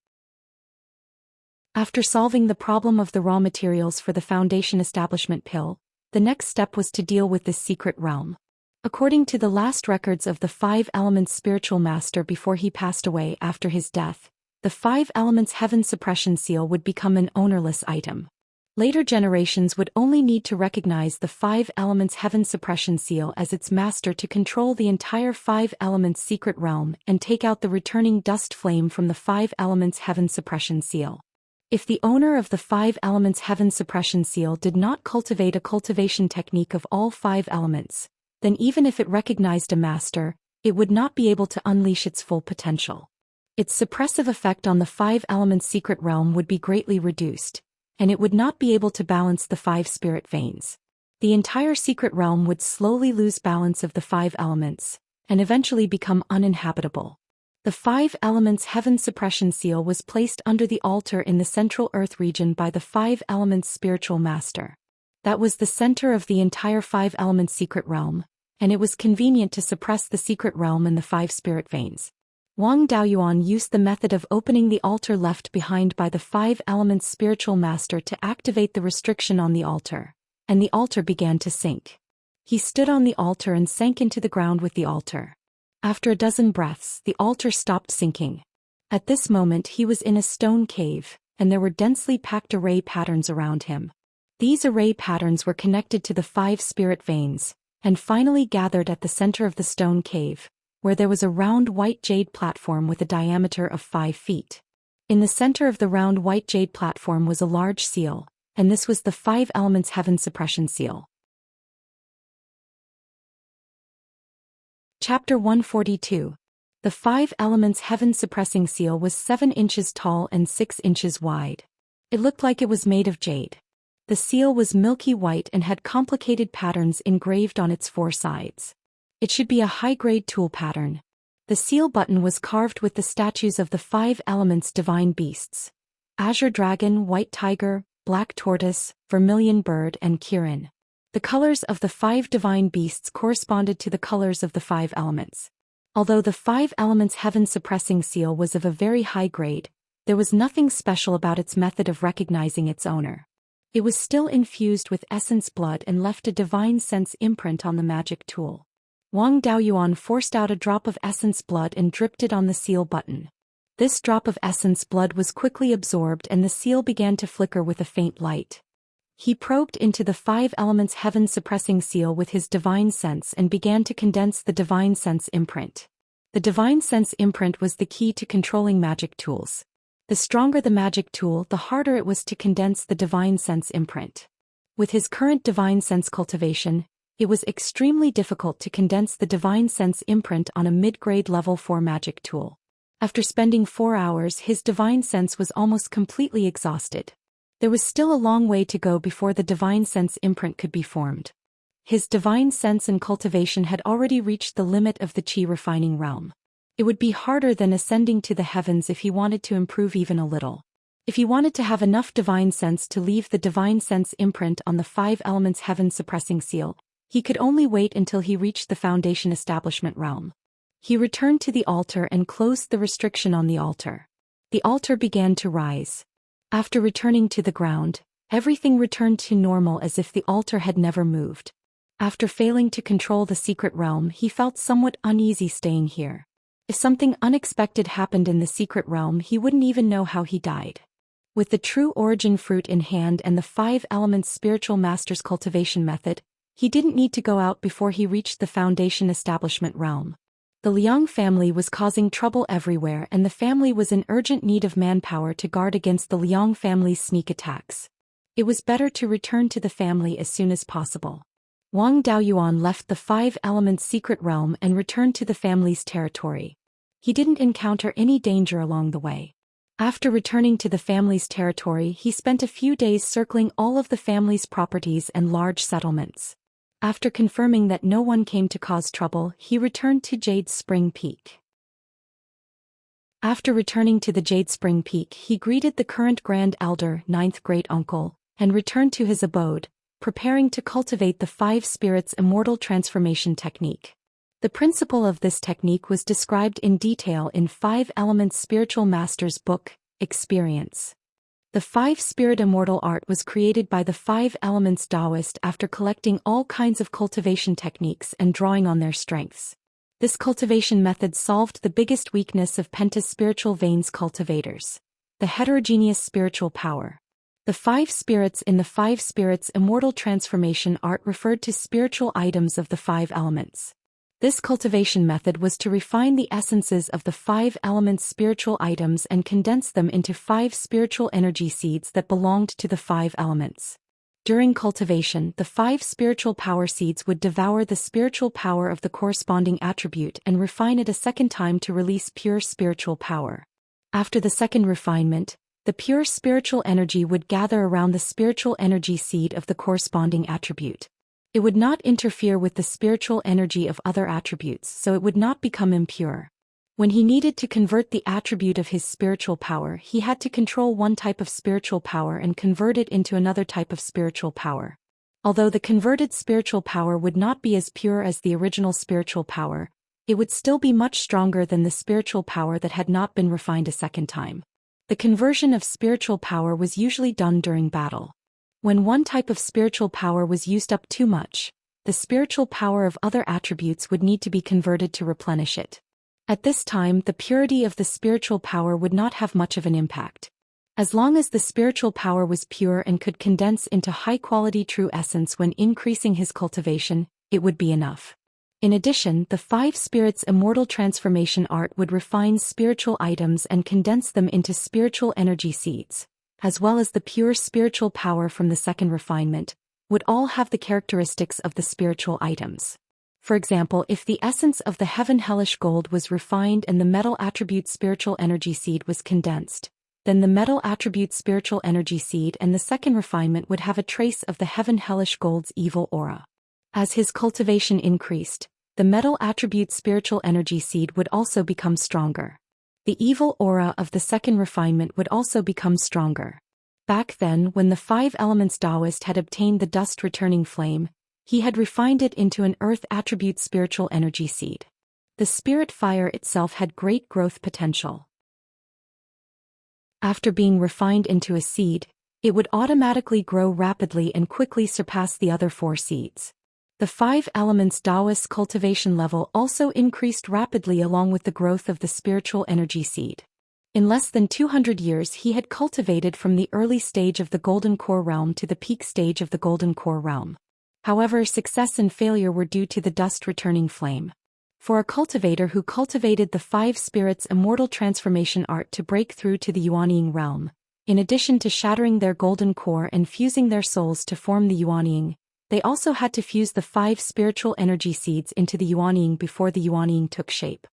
After solving the problem of the raw materials for the foundation establishment pill, the next step was to deal with this secret realm. According to the last records of the 5 Elements spiritual master before he passed away after his death, the 5 Elements Heaven Suppression Seal would become an ownerless item. Later generations would only need to recognize the 5 Elements Heaven Suppression Seal as its master to control the entire 5 Elements secret realm and take out the returning dust flame from the 5 Elements Heaven Suppression Seal. If the owner of the 5 Elements Heaven Suppression Seal did not cultivate a cultivation technique of all 5 elements, then even if it recognized a master, it would not be able to unleash its full potential. Its suppressive effect on the 5 Elements secret realm would be greatly reduced, and it would not be able to balance the 5 spirit veins. The entire secret realm would slowly lose balance of the 5 elements, and eventually become uninhabitable. The 5 Elements Heaven Suppression Seal was placed under the altar in the central earth region by the 5 Elements spiritual master. That was the center of the entire 5 Elements secret realm, and it was convenient to suppress the secret realm and the 5 spirit veins. Wang Daoyuan used the method of opening the altar left behind by the 5 Elements spiritual master to activate the restriction on the altar, and the altar began to sink. He stood on the altar and sank into the ground with the altar. After a dozen breaths, the altar stopped sinking. At this moment he was in a stone cave, and there were densely packed array patterns around him. These array patterns were connected to the 5 spirit veins, and finally gathered at the center of the stone cave, where there was a round white jade platform with a diameter of 5 feet. In the center of the round white jade platform was a large seal, and this was the 5 Elements Heaven Suppression Seal. Chapter 142. The 5 Elements Heaven Suppressing Seal was 7 inches tall and 6 inches wide. It looked like it was made of jade. The seal was milky white and had complicated patterns engraved on its 4 sides. It should be a high-grade tool pattern. The seal button was carved with the statues of the 5 Elements divine beasts: azure dragon, white tiger, black tortoise, vermilion bird, and Kirin. The colors of the 5 divine beasts corresponded to the colors of the 5 elements. Although the 5 Elements Heaven Suppressing Seal was of a very high grade, there was nothing special about its method of recognizing its owner. It was still infused with essence blood and left a divine sense imprint on the magic tool. Wang Daoyuan forced out a drop of essence blood and dripped it on the seal button. This drop of essence blood was quickly absorbed and the seal began to flicker with a faint light. He probed into the 5 Elements Heaven Suppressing Seal with his divine sense and began to condense the divine sense imprint. The divine sense imprint was the key to controlling magic tools. The stronger the magic tool, the harder it was to condense the divine sense imprint. With his current divine sense cultivation, it was extremely difficult to condense the divine sense imprint on a mid-grade level 4 magic tool. After spending 4 hours, his divine sense was almost completely exhausted. There was still a long way to go before the divine sense imprint could be formed. His divine sense and cultivation had already reached the limit of the qi refining realm. It would be harder than ascending to the heavens if he wanted to improve even a little. If he wanted to have enough divine sense to leave the divine sense imprint on the 5 Elements Heaven Suppressing Seal, he could only wait until he reached the foundation establishment realm. He returned to the altar and closed the restriction on the altar. The altar began to rise. After returning to the ground, everything returned to normal as if the altar had never moved. After failing to control the secret realm, he felt somewhat uneasy staying here. If something unexpected happened in the secret realm, he wouldn't even know how he died. With the true origin fruit in hand and the 5 Elements spiritual master's cultivation method, he didn't need to go out before he reached the foundation establishment realm. The Liang family was causing trouble everywhere and the family was in urgent need of manpower to guard against the Liang family's sneak attacks. It was better to return to the family as soon as possible. Wang Daoyuan left the 5 Elements secret realm and returned to the family's territory. He didn't encounter any danger along the way. After returning to the family's territory, he spent a few days circling all of the family's properties and large settlements. After confirming that no one came to cause trouble, he returned to Jade Spring Peak. After returning to the Jade Spring Peak, he greeted the current Grand Elder, ninth great-uncle, and returned to his abode, preparing to cultivate the 5 spirits immortal transformation technique. The principle of this technique was described in detail in 5 Elements Spiritual Master's book, Experience. The 5 Spirit Immortal art was created by the 5 Elements Taoist after collecting all kinds of cultivation techniques and drawing on their strengths. This cultivation method solved the biggest weakness of Penta's spiritual veins cultivators: the heterogeneous spiritual power. The 5 spirits in the 5 spirits immortal transformation art referred to spiritual items of the 5 elements. This cultivation method was to refine the essences of the 5 elements spiritual items and condense them into 5 spiritual energy seeds that belonged to the 5 elements. During cultivation, the 5 spiritual power seeds would devour the spiritual power of the corresponding attribute and refine it a second time to release pure spiritual power. After the second refinement, the pure spiritual energy would gather around the spiritual energy seed of the corresponding attribute. It would not interfere with the spiritual energy of other attributes, so it would not become impure. When he needed to convert the attribute of his spiritual power, he had to control one type of spiritual power and convert it into another type of spiritual power. Although the converted spiritual power would not be as pure as the original spiritual power, it would still be much stronger than the spiritual power that had not been refined a second time. The conversion of spiritual power was usually done during battle. When one type of spiritual power was used up too much, the spiritual power of other attributes would need to be converted to replenish it. At this time, the purity of the spiritual power would not have much of an impact. As long as the spiritual power was pure and could condense into high-quality true essence when increasing his cultivation, it would be enough. In addition, the 5 spirits immortal transformation art would refine spiritual items and condense them into spiritual energy seeds, as well as the pure spiritual power from the second refinement, would all have the characteristics of the spiritual items. For example, if the essence of the heaven hellish gold was refined and the metal attribute spiritual energy seed was condensed, then the metal attribute spiritual energy seed and the second refinement would have a trace of the heaven hellish gold's evil aura. As his cultivation increased, the metal attribute spiritual energy seed would also become stronger. The evil aura of the second refinement would also become stronger. Back then, when the 5 Elements Taoist had obtained the dust returning flame, he had refined it into an earth attribute spiritual energy seed. The spirit fire itself had great growth potential. After being refined into a seed, it would automatically grow rapidly and quickly surpass the other 4 seeds. The 5 Elements Taoist cultivation level also increased rapidly along with the growth of the spiritual energy seed. In less than 200 years he had cultivated from the early stage of the Golden Core realm to the peak stage of the Golden Core realm. However, success and failure were due to the dust returning flame. For a cultivator who cultivated the 5 spirits immortal transformation art to break through to the Yuanying realm, in addition to shattering their Golden Core and fusing their souls to form the Yuanying, they also had to fuse the 5 spiritual energy seeds into the Yuanying before the Yuanying took shape.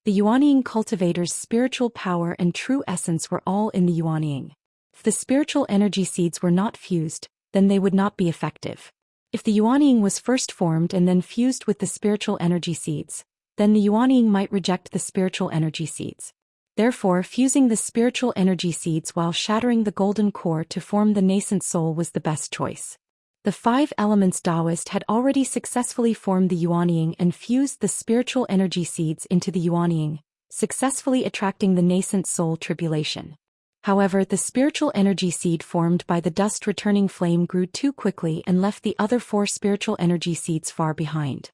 The Yuanying cultivator's spiritual power and true essence were all in the Yuanying. If the spiritual energy seeds were not fused, then they would not be effective. If the Yuanying was first formed and then fused with the spiritual energy seeds, then the Yuanying might reject the spiritual energy seeds. Therefore, fusing the spiritual energy seeds while shattering the Golden Core to form the nascent soul was the best choice. The 5 Elements Taoist had already successfully formed the Yuanying and fused the spiritual energy seeds into the Yuanying, successfully attracting the nascent soul tribulation. However, the spiritual energy seed formed by the dust returning flame grew too quickly and left the other 4 spiritual energy seeds far behind.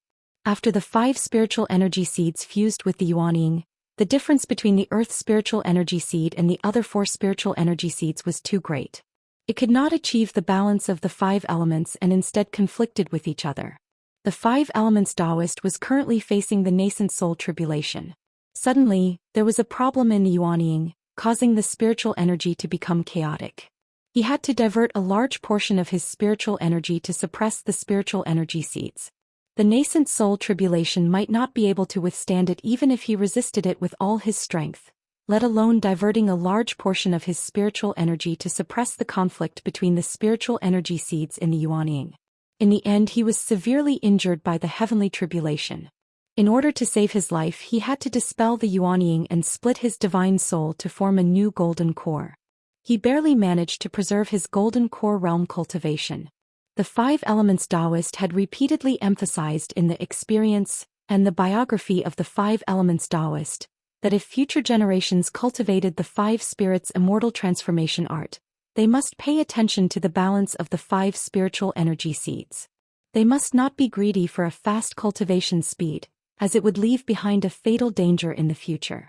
After the 5 spiritual energy seeds fused with the Yuanying, the difference between the earth spiritual energy seed and the other 4 spiritual energy seeds was too great. It could not achieve the balance of the 5 elements and instead conflicted with each other. The 5 Elements Taoist was currently facing the nascent soul tribulation. Suddenly, there was a problem in the Yuanying, causing the spiritual energy to become chaotic. He had to divert a large portion of his spiritual energy to suppress the spiritual energy seeds. The nascent soul tribulation might not be able to withstand it even if he resisted it with all his strength, let alone diverting a large portion of his spiritual energy to suppress the conflict between the spiritual energy seeds in the Yuanying. In the end, he was severely injured by the heavenly tribulation. In order to save his life, he had to dispel the Yuanying and split his divine soul to form a new golden core. He barely managed to preserve his golden core realm cultivation. The five elements Taoist had repeatedly emphasized in the experience and the biography of the five elements Taoist, that if future generations cultivated the five spirits' immortal transformation art, they must pay attention to the balance of the five spiritual energy seeds. They must not be greedy for a fast cultivation speed, as it would leave behind a fatal danger in the future.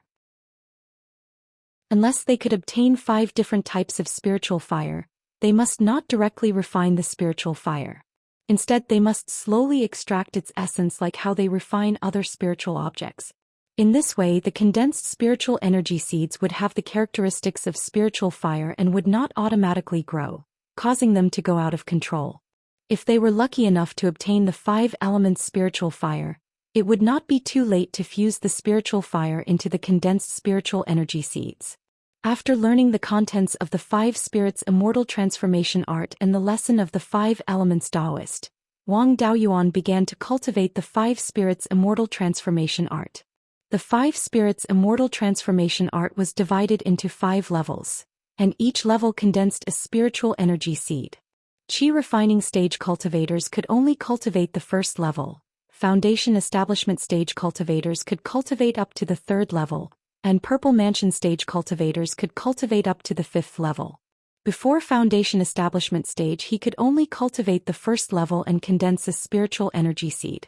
Unless they could obtain 5 different types of spiritual fire, they must not directly refine the spiritual fire. Instead, they must slowly extract its essence like how they refine other spiritual objects. In this way, the condensed spiritual energy seeds would have the characteristics of spiritual fire and would not automatically grow, causing them to go out of control. If they were lucky enough to obtain the 5 elements spiritual fire, it would not be too late to fuse the spiritual fire into the condensed spiritual energy seeds. After learning the contents of the 5 spirits' immortal transformation art and the lesson of the 5 elements Taoist, Wang Daoyuan began to cultivate the 5 spirits' immortal transformation art. The 5 spirits' immortal transformation art was divided into 5 levels, and each level condensed a spiritual energy seed. Qi refining stage cultivators could only cultivate the first level. Foundation establishment stage cultivators could cultivate up to the 3rd level, and purple mansion stage cultivators could cultivate up to the 5th level. Before foundation establishment stage, he could only cultivate the 1st level and condense a spiritual energy seed.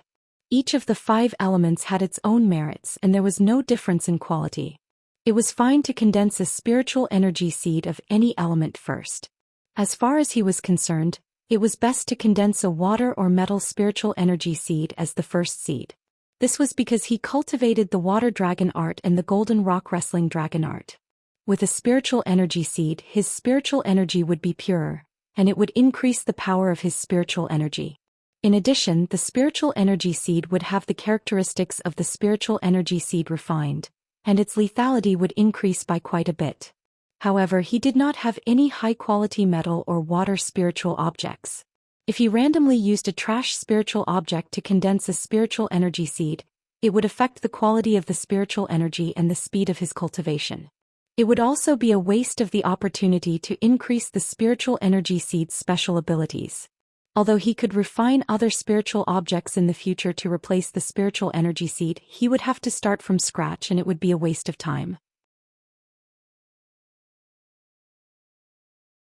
Each of the 5 elements had its own merits and there was no difference in quality. It was fine to condense a spiritual energy seed of any element first. As far as he was concerned, it was best to condense a water or metal spiritual energy seed as the first seed. This was because he cultivated the water dragon art and the golden rock wrestling dragon art. With a spiritual energy seed, his spiritual energy would be purer, and it would increase the power of his spiritual energy. In addition, the spiritual energy seed would have the characteristics of the spiritual energy seed refined, and its lethality would increase by quite a bit. However, he did not have any high-quality metal or water spiritual objects. If he randomly used a trash spiritual object to condense a spiritual energy seed, it would affect the quality of the spiritual energy and the speed of his cultivation. It would also be a waste of the opportunity to increase the spiritual energy seed's special abilities. Although he could refine other spiritual objects in the future to replace the spiritual energy seed, he would have to start from scratch and it would be a waste of time.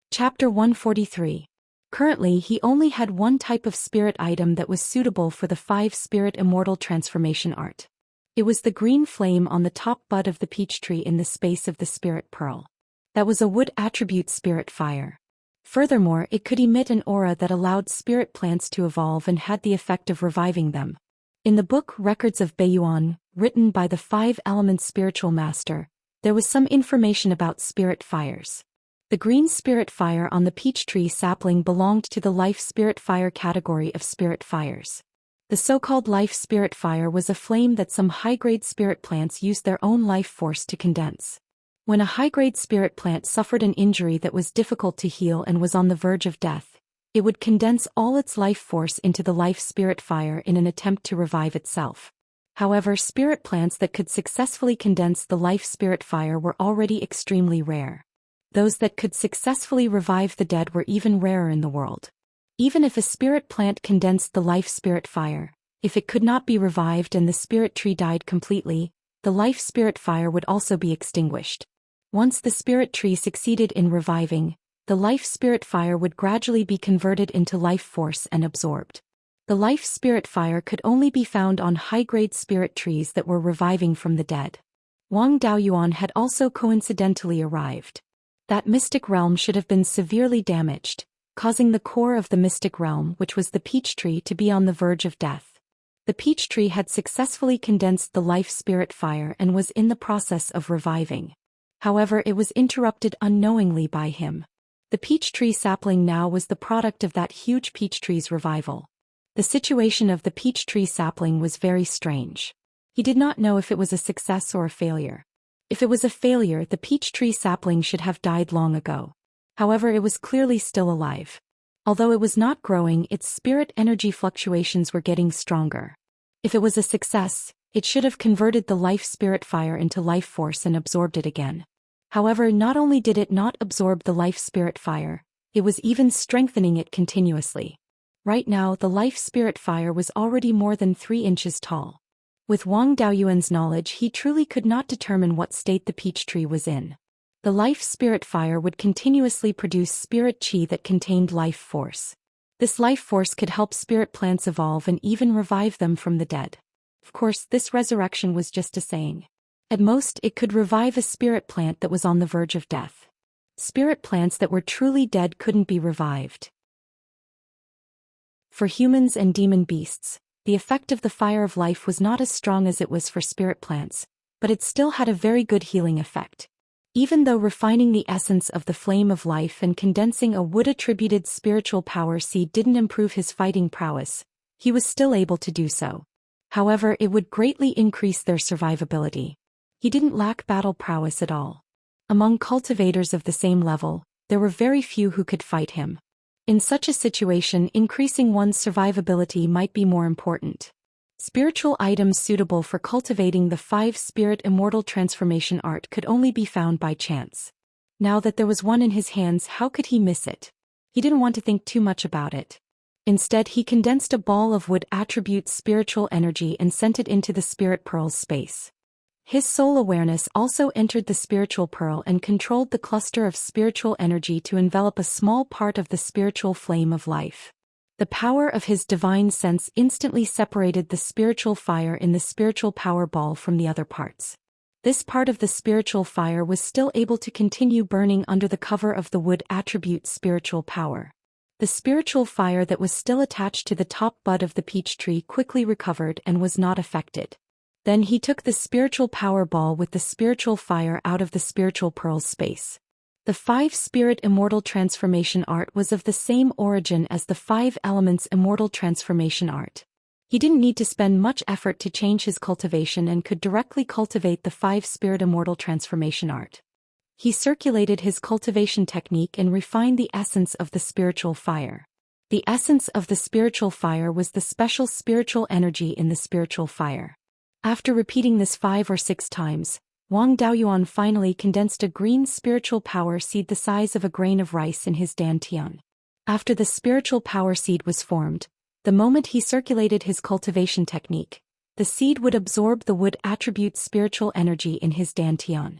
Chapter 143. Currently, he only had one type of spirit item that was suitable for the 5 spirit immortal transformation art. It was the green flame on the top bud of the peach tree in the space of the spirit pearl. That was a wood attribute spirit fire. Furthermore, it could emit an aura that allowed spirit plants to evolve and had the effect of reviving them. In the book Records of Beiyuan, written by the 5 elements spiritual master, there was some information about spirit fires. The green spirit fire on the peach tree sapling belonged to the life spirit fire category of spirit fires. The so-called life spirit fire was a flame that some high-grade spirit plants used their own life force to condense. When a high-grade spirit plant suffered an injury that was difficult to heal and was on the verge of death, it would condense all its life force into the life spirit fire in an attempt to revive itself. However, spirit plants that could successfully condense the life spirit fire were already extremely rare. Those that could successfully revive the dead were even rarer in the world. Even if a spirit plant condensed the life spirit fire, if it could not be revived and the spirit tree died completely, the life spirit fire would also be extinguished. Once the spirit tree succeeded in reviving, the life spirit fire would gradually be converted into life force and absorbed. The life spirit fire could only be found on high-grade spirit trees that were reviving from the dead. Wang Daoyuan had also coincidentally arrived. That mystic realm should have been severely damaged, causing the core of the mystic realm, which was the peach tree, to be on the verge of death. The peach tree had successfully condensed the life spirit fire and was in the process of reviving. However, it was interrupted unknowingly by him. The peach tree sapling now was the product of that huge peach tree's revival. The situation of the peach tree sapling was very strange. He did not know if it was a success or a failure. If it was a failure, the peach tree sapling should have died long ago. However, it was clearly still alive. Although it was not growing, its spirit energy fluctuations were getting stronger. If it was a success, it should have converted the life spirit fire into life force and absorbed it again. However, not only did it not absorb the life spirit fire, it was even strengthening it continuously. Right now, the life spirit fire was already more than 3 inches tall. With Wang Daoyuan's knowledge, he truly could not determine what state the peach tree was in. The life spirit fire would continuously produce spirit qi that contained life force. This life force could help spirit plants evolve and even revive them from the dead. Of course, this resurrection was just a saying. At most, it could revive a spirit plant that was on the verge of death. Spirit plants that were truly dead couldn't be revived. For humans and demon beasts, the effect of the fire of life was not as strong as it was for spirit plants, but it still had a very good healing effect. Even though refining the essence of the flame of life and condensing a wood-attributed spiritual power seed didn't improve his fighting prowess, he was still able to do so. However, it would greatly increase their survivability. He didn't lack battle prowess at all. Among cultivators of the same level, there were very few who could fight him. In such a situation, increasing one's survivability might be more important. Spiritual items suitable for cultivating the 5-spirit immortal transformation art could only be found by chance. Now that there was one in his hands, how could he miss it? He didn't want to think too much about it. Instead, he condensed a ball of wood attribute spiritual energy and sent it into the spirit pearl's space. His soul awareness also entered the spiritual pearl and controlled the cluster of spiritual energy to envelop a small part of the spiritual flame of life. The power of his divine sense instantly separated the spiritual fire in the spiritual power ball from the other parts. This part of the spiritual fire was still able to continue burning under the cover of the wood attribute spiritual power. The spiritual fire that was still attached to the top bud of the peach tree quickly recovered and was not affected. Then he took the spiritual power ball with the spiritual fire out of the spiritual pearl's space. The 5-spirit immortal transformation art was of the same origin as the 5 elements immortal transformation art. He didn't need to spend much effort to change his cultivation and could directly cultivate the 5-spirit immortal transformation art. He circulated his cultivation technique and refined the essence of the spiritual fire. The essence of the spiritual fire was the special spiritual energy in the spiritual fire. After repeating this 5 or 6 times, Wang Daoyuan finally condensed a green spiritual power seed the size of a grain of rice in his dantian. After the spiritual power seed was formed, the moment he circulated his cultivation technique, the seed would absorb the wood attribute spiritual energy in his dantian.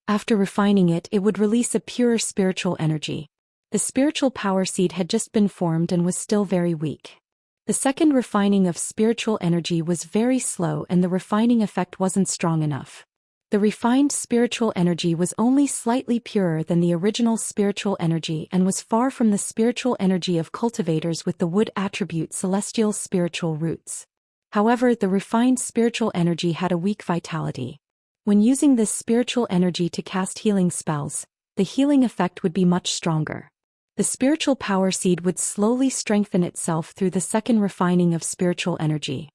After refining it, it would release a purer spiritual energy. The spiritual power seed had just been formed and was still very weak. The second refining of spiritual energy was very slow and the refining effect wasn't strong enough. The refined spiritual energy was only slightly purer than the original spiritual energy and was far from the spiritual energy of cultivators with the wood attribute celestial spiritual roots. However, the refined spiritual energy had a weak vitality. When using this spiritual energy to cast healing spells, the healing effect would be much stronger. The spiritual power seed would slowly strengthen itself through the second refining of spiritual energy.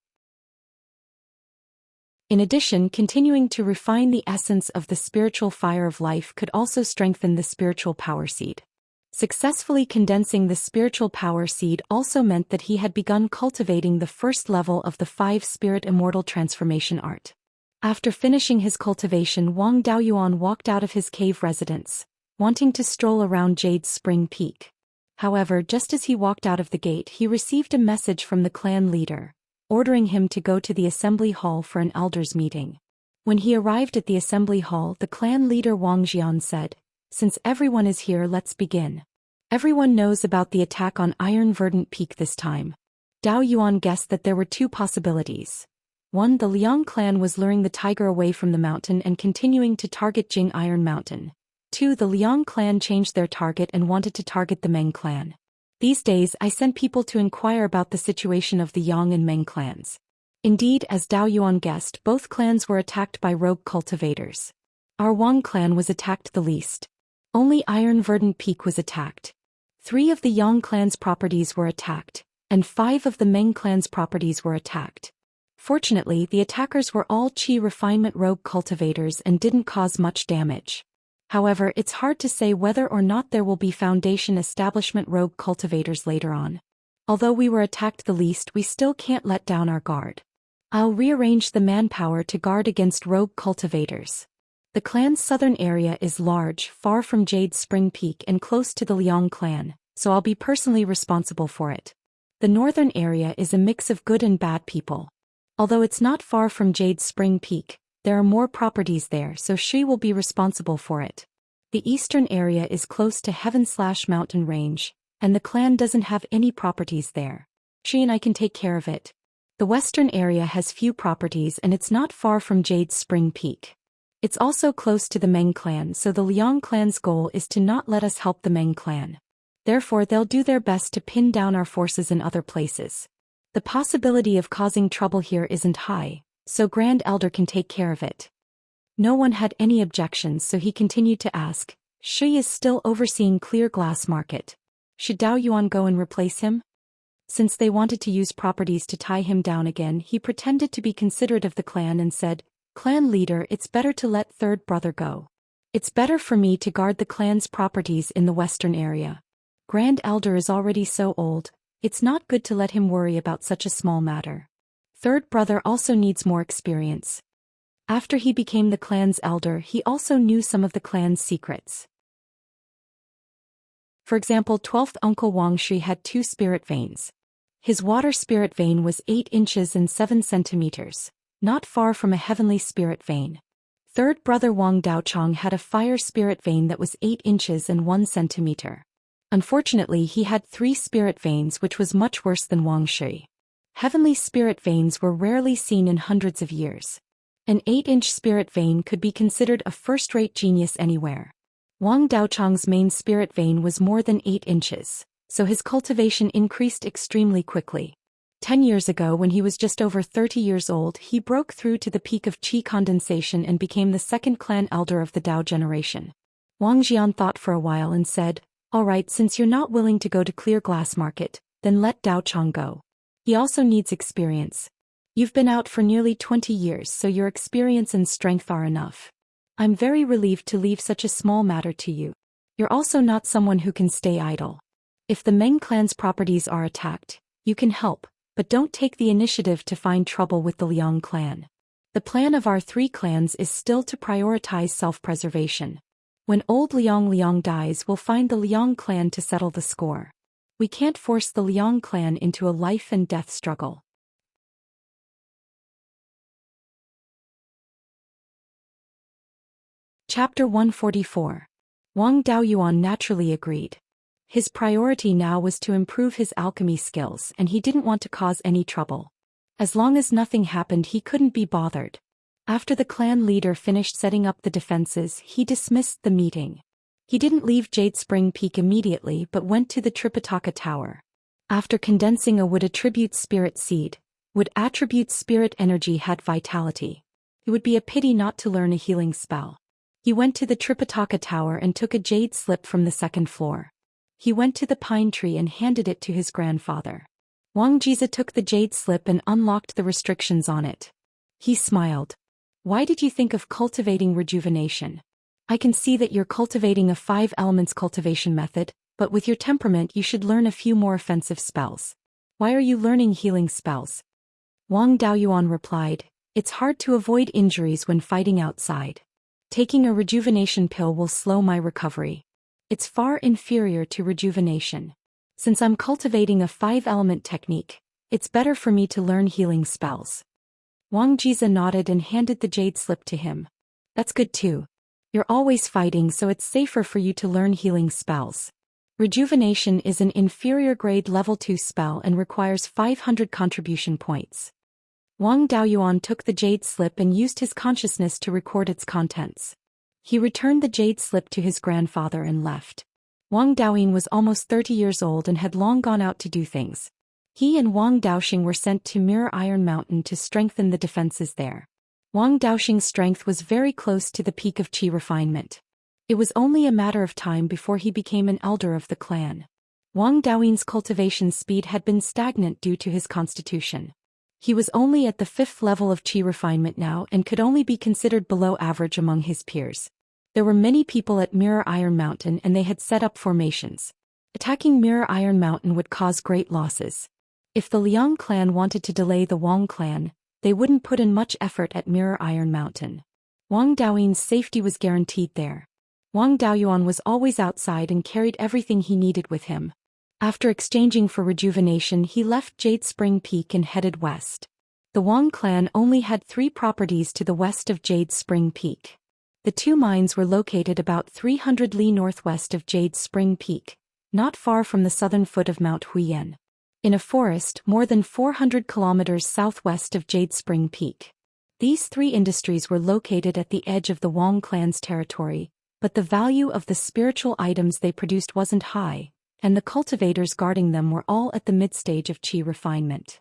In addition, continuing to refine the essence of the spiritual fire of life could also strengthen the spiritual power seed. Successfully condensing the spiritual power seed also meant that he had begun cultivating the first level of the 5-spirit immortal transformation art. After finishing his cultivation, Wang Daoyuan walked out of his cave residence, wanting to stroll around Jade's Spring Peak. However, just as he walked out of the gate, he received a message from the clan leader, ordering him to go to the assembly hall for an elders meeting. When he arrived at the assembly hall, the clan leader Wang Xian said, "Since everyone is here, let's begin. Everyone knows about the attack on Iron Verdant Peak this time." Dao Yuan guessed that there were 2 possibilities. 1. The Liang clan was luring the tiger away from the mountain and continuing to target Jing Iron Mountain. 2. The Liang clan changed their target and wanted to target the Meng clan. These days I sent people to inquire about the situation of the Yang and Meng clans. Indeed, as Dao Yuan guessed, both clans were attacked by rogue cultivators. Our Wang clan was attacked the least. Only Iron Verdant Peak was attacked. 3 of the Yang clan's properties were attacked, and 5 of the Meng clan's properties were attacked. Fortunately, the attackers were all Qi refinement rogue cultivators and didn't cause much damage. However, it's hard to say whether or not there will be Foundation establishment rogue cultivators later on. Although we were attacked the least, we still can't let down our guard. I'll rearrange the manpower to guard against rogue cultivators. The clan's southern area is large, far from Jade Spring Peak and close to the Liang clan, so I'll be personally responsible for it. The northern area is a mix of good and bad people. Although it's not far from Jade Spring Peak, there are more properties there, so she will be responsible for it. The eastern area is close to Heaven/Mountain Range, and the clan doesn't have any properties there. She and I can take care of it. The western area has few properties and it's not far from Jade Spring Peak. It's also close to the Meng clan, so the Liang clan's goal is to not let us help the Meng clan. Therefore, they'll do their best to pin down our forces in other places. The possibility of causing trouble here isn't high, so Grand Elder can take care of it. No one had any objections, so he continued to ask, Shi is still overseeing Clear Glass Market. Should Dao Yuan go and replace him? Since they wanted to use properties to tie him down again, he pretended to be considerate of the clan and said, Clan leader, it's better to let third brother go. It's better for me to guard the clan's properties in the western area. Grand Elder is already so old, it's not good to let him worry about such a small matter. Third brother also needs more experience. After he became the clan's elder, he also knew some of the clan's secrets. For example, 12th Uncle Wang Shi had 2 spirit veins. His water spirit vein was 8 inches and 7 centimeters, not far from a heavenly spirit vein. Third brother Wang Daochong had a fire spirit vein that was 8 inches and 1 centimeter. Unfortunately, he had 3 spirit veins, which was much worse than Wang Shi. Heavenly spirit veins were rarely seen in hundreds of years. An 8-inch spirit vein could be considered a first-rate genius anywhere. Wang Daochong's main spirit vein was more than 8 inches, so his cultivation increased extremely quickly. 10 years ago, when he was just over 30 years old, he broke through to the peak of Qi condensation and became the second clan elder of the Dao generation. Wang Xian thought for a while and said, All right, since you're not willing to go to Clear Glass Market, then let Daochong go. He also needs experience. You've been out for nearly 20 years, so your experience and strength are enough. I'm very relieved to leave such a small matter to you. You're also not someone who can stay idle. If the Meng clan's properties are attacked, you can help, but don't take the initiative to find trouble with the Liang clan. The plan of our 3 clans is still to prioritize self-preservation. When old Liang dies, we'll find the Liang clan to settle the score. We can't force the Liang clan into a life and death struggle. Chapter 144. Wang Daoyuan naturally agreed. His priority now was to improve his alchemy skills, and he didn't want to cause any trouble. As long as nothing happened, he couldn't be bothered. After the clan leader finished setting up the defenses, he dismissed the meeting. He didn't leave Jade Spring Peak immediately but went to the Tripitaka Tower. After condensing a wood attribute spirit seed, wood attribute spirit energy had vitality. It would be a pity not to learn a healing spell. He went to the Tripitaka Tower and took a jade slip from the 2nd floor. He went to the pine tree and handed it to his grandfather. Wang Jize took the jade slip and unlocked the restrictions on it. He smiled. Why did you think of cultivating rejuvenation? I can see that you're cultivating a 5 elements cultivation method, but with your temperament you should learn a few more offensive spells. Why are you learning healing spells? Wang Daoyuan replied, It's hard to avoid injuries when fighting outside. Taking a rejuvenation pill will slow my recovery. It's far inferior to rejuvenation. Since I'm cultivating a 5-element technique, it's better for me to learn healing spells. Wang Jize nodded and handed the jade slip to him. That's good too. You're always fighting, so it's safer for you to learn healing spells. Rejuvenation is an inferior grade level 2 spell and requires 500 contribution points. Wang Daoyuan took the jade slip and used his consciousness to record its contents. He returned the jade slip to his grandfather and left. Wang Daoyin was almost 30 years old and had long gone out to do things. He and Wang Daoxing were sent to Mirror Iron Mountain to strengthen the defenses there. Wang Daoxing's strength was very close to the peak of Qi refinement. It was only a matter of time before he became an elder of the clan. Wang Daoyin's cultivation speed had been stagnant due to his constitution. He was only at the 5th level of qi refinement now and could only be considered below average among his peers. There were many people at Mirror Iron Mountain and they had set up formations. Attacking Mirror Iron Mountain would cause great losses. If the Liang clan wanted to delay the Wang clan, they wouldn't put in much effort at Mirror Iron Mountain. Wang Daoyuan's safety was guaranteed there. Wang Daoyuan was always outside and carried everything he needed with him. After exchanging for rejuvenation, he left Jade Spring Peak and headed west. The Wang clan only had 3 properties to the west of Jade Spring Peak. The 2 mines were located about 300 li northwest of Jade Spring Peak, not far from the southern foot of Mount Huiyan. In a forest more than 400 kilometers southwest of Jade Spring Peak. These 3 industries were located at the edge of the Wang clan's territory, but the value of the spiritual items they produced wasn't high, and the cultivators guarding them were all at the mid-stage of qi refinement.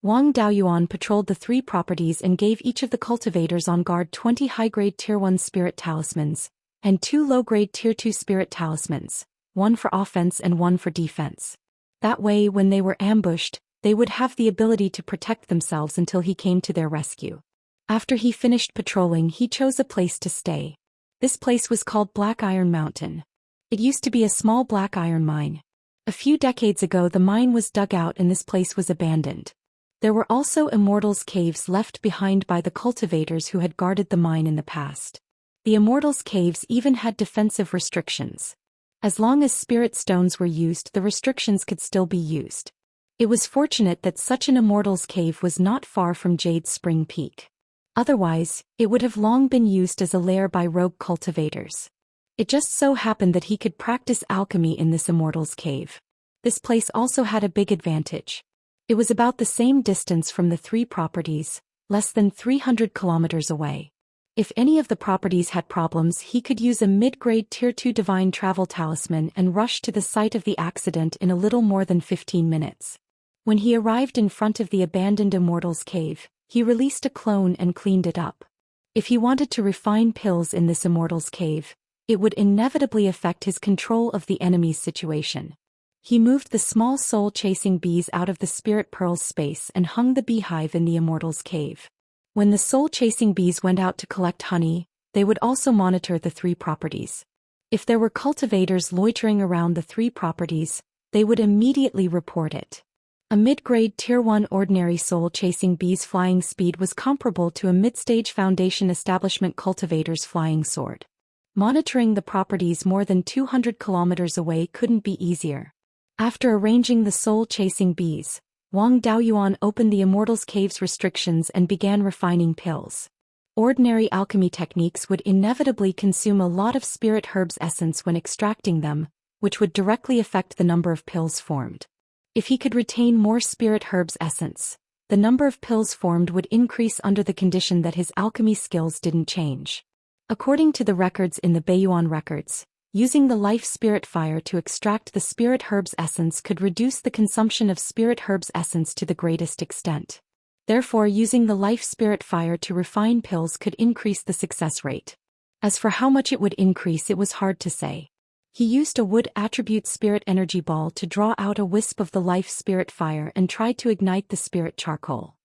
Wang Daoyuan patrolled the 3 properties and gave each of the cultivators on guard 20 high-grade Tier 1 spirit talismans, and 2 low-grade Tier 2 spirit talismans, 1 for offense and 1 for defense. That way, when they were ambushed, they would have the ability to protect themselves until he came to their rescue. After he finished patrolling, he chose a place to stay. This place was called Black Iron Mountain. It used to be a small black iron mine. A few decades ago the mine was dug out and this place was abandoned. There were also Immortal's caves left behind by the cultivators who had guarded the mine in the past. The Immortal's caves even had defensive restrictions. As long as spirit stones were used, the restrictions could still be used. It was fortunate that such an Immortal's cave was not far from Jade Spring Peak. Otherwise, it would have long been used as a lair by rogue cultivators. It just so happened that he could practice alchemy in this Immortal's cave. This place also had a big advantage. It was about the same distance from the 3 properties, less than 300 kilometers away. If any of the properties had problems, he could use a mid-grade Tier 2 Divine Travel Talisman and rush to the site of the accident in a little more than 15 minutes. When he arrived in front of the abandoned Immortal's cave, he released a clone and cleaned it up. If he wanted to refine pills in this Immortal's cave, it would inevitably affect his control of the enemy's situation. He moved the small soul-chasing bees out of the Spirit Pearl's space and hung the beehive in the Immortal's cave. When the soul-chasing bees went out to collect honey, they would also monitor the 3 properties. If there were cultivators loitering around the 3 properties, they would immediately report it. A mid-grade Tier 1 ordinary soul-chasing bee's flying speed was comparable to a mid-stage Foundation Establishment cultivator's flying sword. Monitoring the properties more than 200 kilometers away couldn't be easier. After arranging the soul-chasing bees, Wang Daoyuan opened the Immortal's cave's restrictions and began refining pills. Ordinary alchemy techniques would inevitably consume a lot of spirit herbs essence when extracting them, which would directly affect the number of pills formed. If he could retain more spirit herbs essence, the number of pills formed would increase under the condition that his alchemy skills didn't change. According to the records in the Beiyuan records, using the life spirit fire to extract the spirit herbs essence could reduce the consumption of spirit herbs essence to the greatest extent. Therefore, using the life spirit fire to refine pills could increase the success rate. As for how much it would increase, it was hard to say. He used a wood attribute spirit energy ball to draw out a wisp of the life spirit fire and tried to ignite the spirit charcoal.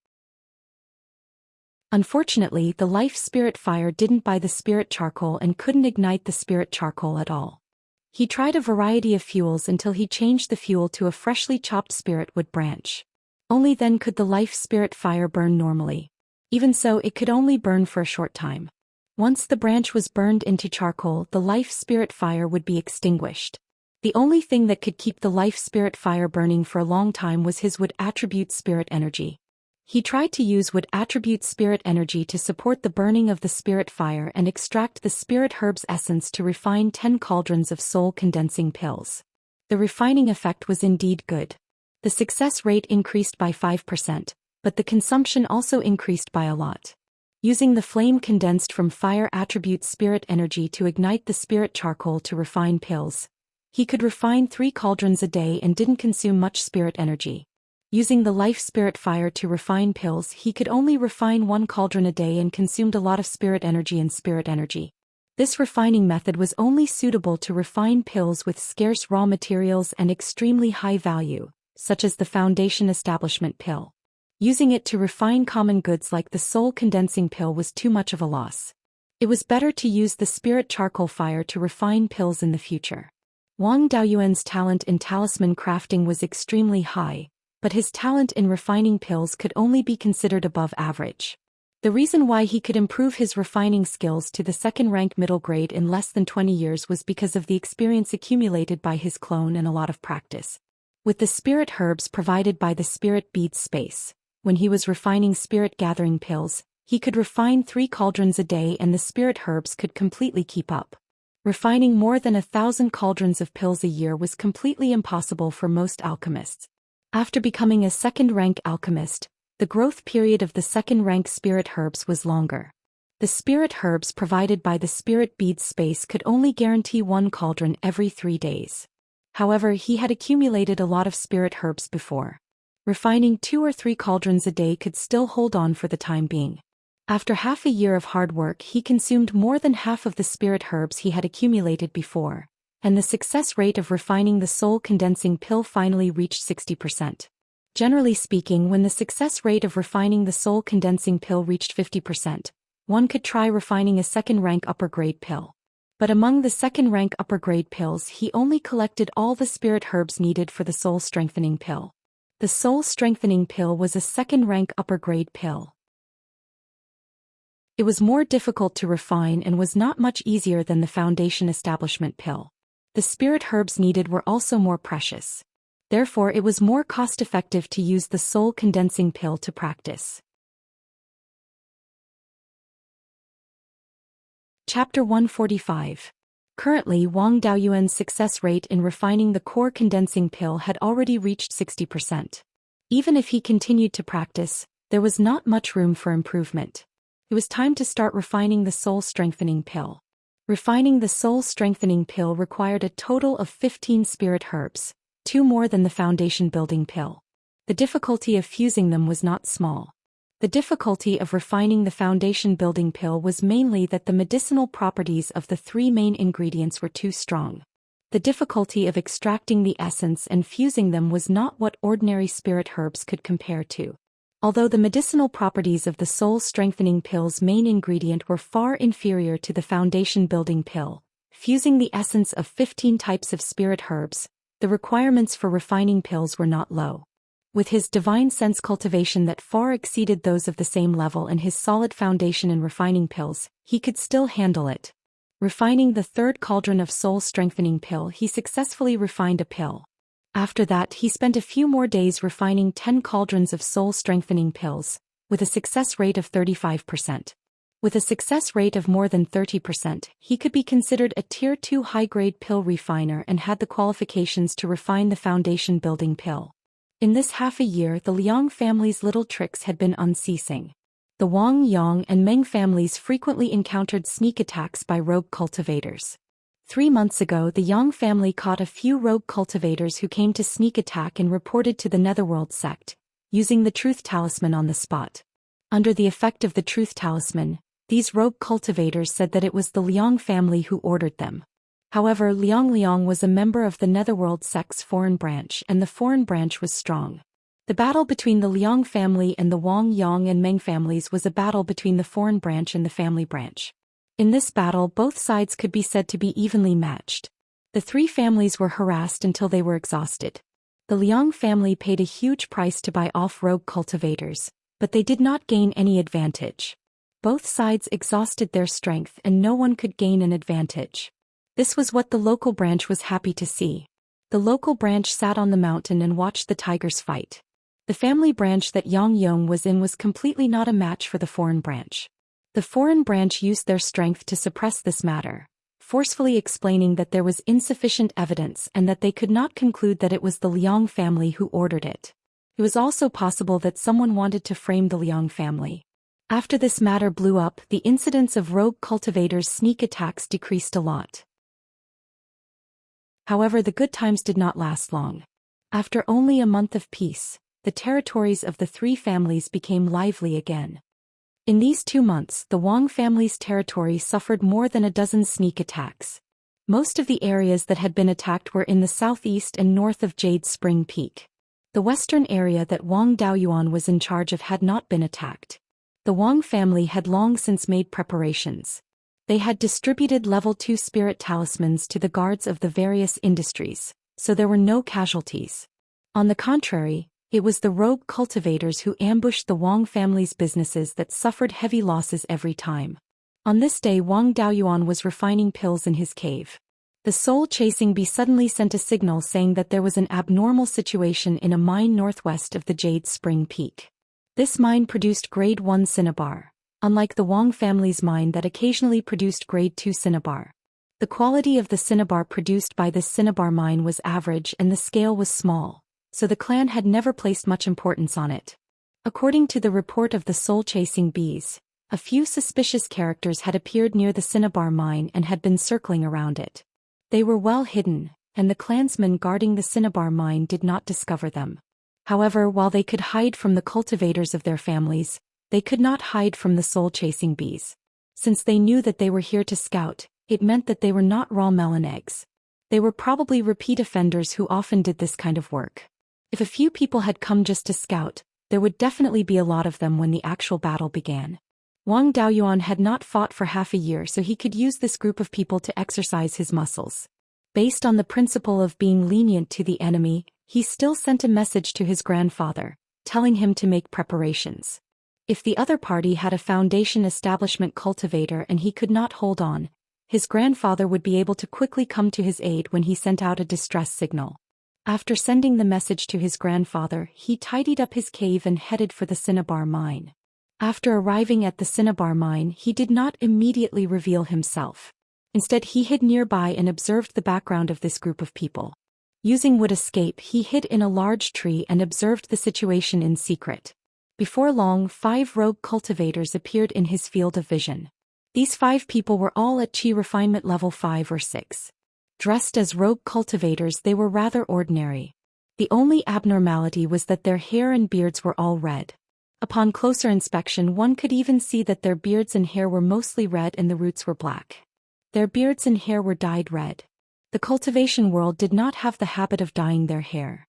Unfortunately, the life spirit fire didn't buy the spirit charcoal and couldn't ignite the spirit charcoal at all. He tried a variety of fuels until he changed the fuel to a freshly chopped spirit wood branch. Only then could the life spirit fire burn normally. Even so, it could only burn for a short time. Once the branch was burned into charcoal, the life spirit fire would be extinguished. The only thing that could keep the life spirit fire burning for a long time was his wood attribute spirit energy. He tried to use wood attribute spirit energy to support the burning of the spirit fire and extract the spirit herbs essence to refine 10 cauldrons of soul condensing pills. The refining effect was indeed good. The success rate increased by 5%, but the consumption also increased by a lot. Using the flame condensed from fire attribute spirit energy to ignite the spirit charcoal to refine pills, he could refine 3 cauldrons a day and didn't consume much spirit energy. Using the life spirit fire to refine pills, he could only refine 1 cauldron a day and consumed a lot of spirit energy and spirit energy. This refining method was only suitable to refine pills with scarce raw materials and extremely high value, such as the Foundation Establishment Pill. Using it to refine common goods like the Soul Condensing Pill was too much of a loss. It was better to use the Spirit Charcoal Fire to refine pills in the future. Wang Daoyuan's talent in talisman crafting was extremely high, but his talent in refining pills could only be considered above average. The reason why he could improve his refining skills to the second-rank middle grade in less than 20 years was because of the experience accumulated by his clone and a lot of practice. With the spirit herbs provided by the spirit beads space, when he was refining spirit gathering pills, he could refine 3 cauldrons a day and the spirit herbs could completely keep up. Refining more than 1,000 cauldrons of pills a year was completely impossible for most alchemists. After becoming a second-rank alchemist, the growth period of the second-rank spirit herbs was longer. The spirit herbs provided by the spirit bead space could only guarantee 1 cauldron every 3 days. However, he had accumulated a lot of spirit herbs before. Refining 2 or 3 cauldrons a day could still hold on for the time being. After half a year of hard work, he consumed more than half of the spirit herbs he had accumulated before, and the success rate of refining the soul condensing pill finally reached 60%. Generally speaking, when the success rate of refining the soul condensing pill reached 50%, one could try refining a second-rank upper-grade pill. But among the second-rank upper-grade pills, he only collected all the spirit herbs needed for the soul-strengthening pill. The soul-strengthening pill was a second-rank upper-grade pill. It was more difficult to refine and was not much easier than the Foundation Establishment Pill. The spirit herbs needed were also more precious. Therefore, it was more cost-effective to use the soul condensing pill to practice. Chapter 145. Currently, Wang Daoyuan's success rate in refining the core condensing pill had already reached 60%. Even if he continued to practice, there was not much room for improvement. It was time to start refining the soul-strengthening pill. Refining the soul-strengthening pill required a total of 15 spirit herbs, 2 more than the foundation-building pill. The difficulty of fusing them was not small. The difficulty of refining the foundation-building pill was mainly that the medicinal properties of the 3 main ingredients were too strong. The difficulty of extracting the essence and fusing them was not what ordinary spirit herbs could compare to. Although the medicinal properties of the soul-strengthening pill's main ingredient were far inferior to the foundation-building pill, fusing the essence of 15 types of spirit herbs, the requirements for refining pills were not low. With his divine sense cultivation that far exceeded those of the same level and his solid foundation in refining pills, he could still handle it. Refining the 3rd cauldron of soul-strengthening pill, he successfully refined a pill. After that, he spent a few more days refining 10 cauldrons of soul-strengthening pills, with a success rate of 35%. With a success rate of more than 30%, he could be considered a Tier 2 high-grade pill refiner and had the qualifications to refine the foundation-building pill. In this half a year, the Liang family's little tricks had been unceasing. The Wang, Yang, and Meng families frequently encountered sneak attacks by rogue cultivators. 3 months ago, the Yang family caught a few rogue cultivators who came to sneak attack and reported to the Netherworld sect, using the Truth Talisman on the spot. Under the effect of the Truth Talisman, these rogue cultivators said that it was the Liang family who ordered them. However, Liang was a member of the Netherworld sect's foreign branch and the foreign branch was strong. The battle between the Liang family and the Wang, Yang, and Meng families was a battle between the foreign branch and the family branch. In this battle, both sides could be said to be evenly matched. The 3 families were harassed until they were exhausted. The Liang family paid a huge price to buy off rogue cultivators, but they did not gain any advantage. Both sides exhausted their strength and no one could gain an advantage. This was what the local branch was happy to see. The local branch sat on the mountain and watched the tigers fight. The family branch that Yang Yong was in was completely not a match for the foreign branch. The foreign branch used their strength to suppress this matter, forcefully explaining that there was insufficient evidence and that they could not conclude that it was the Liang family who ordered it. It was also possible that someone wanted to frame the Liang family. After this matter blew up, the incidence of rogue cultivators' sneak attacks decreased a lot. However, the good times did not last long. After only a month of peace, the territories of the 3 families became lively again. In these 2 months, the Wang family's territory suffered more than a dozen sneak attacks. Most of the areas that had been attacked were in the southeast and north of Jade Spring Peak. The western area that Wang Daoyuan was in charge of had not been attacked. The Wang family had long since made preparations. They had distributed level 2 spirit talismans to the guards of the various industries, so there were no casualties. On the contrary, it was the rogue cultivators who ambushed the Wang family's businesses that suffered heavy losses every time. On this day, Wang Daoyuan was refining pills in his cave. The soul-chasing bee suddenly sent a signal saying that there was an abnormal situation in a mine northwest of the Jade Spring Peak. This mine produced grade 1 cinnabar, unlike the Wang family's mine that occasionally produced grade 2 cinnabar. The quality of the cinnabar produced by this cinnabar mine was average and the scale was small, so the clan had never placed much importance on it. According to the report of the soul-chasing bees, a few suspicious characters had appeared near the cinnabar mine and had been circling around it. They were well hidden, and the clansmen guarding the cinnabar mine did not discover them. However, while they could hide from the cultivators of their families, they could not hide from the soul-chasing bees. Since they knew that they were here to scout, it meant that they were not raw melon eggs. They were probably repeat offenders who often did this kind of work. If a few people had come just to scout, there would definitely be a lot of them when the actual battle began. Wang Daoyuan had not fought for half a year, so he could use this group of people to exercise his muscles. Based on the principle of being lenient to the enemy, he still sent a message to his grandfather, telling him to make preparations. If the other party had a foundation establishment cultivator and he could not hold on, his grandfather would be able to quickly come to his aid when he sent out a distress signal. After sending the message to his grandfather, he tidied up his cave and headed for the cinnabar mine. After arriving at the cinnabar mine, he did not immediately reveal himself. Instead, he hid nearby and observed the background of this group of people. Using wood escape, he hid in a large tree and observed the situation in secret. Before long, 5 rogue cultivators appeared in his field of vision. These 5 people were all at Qi refinement level 5 or 6. Dressed as rogue cultivators, they were rather ordinary. The only abnormality was that their hair and beards were all red. Upon closer inspection, one could even see that their beards and hair were mostly red and the roots were black. Their beards and hair were dyed red. The cultivation world did not have the habit of dyeing their hair.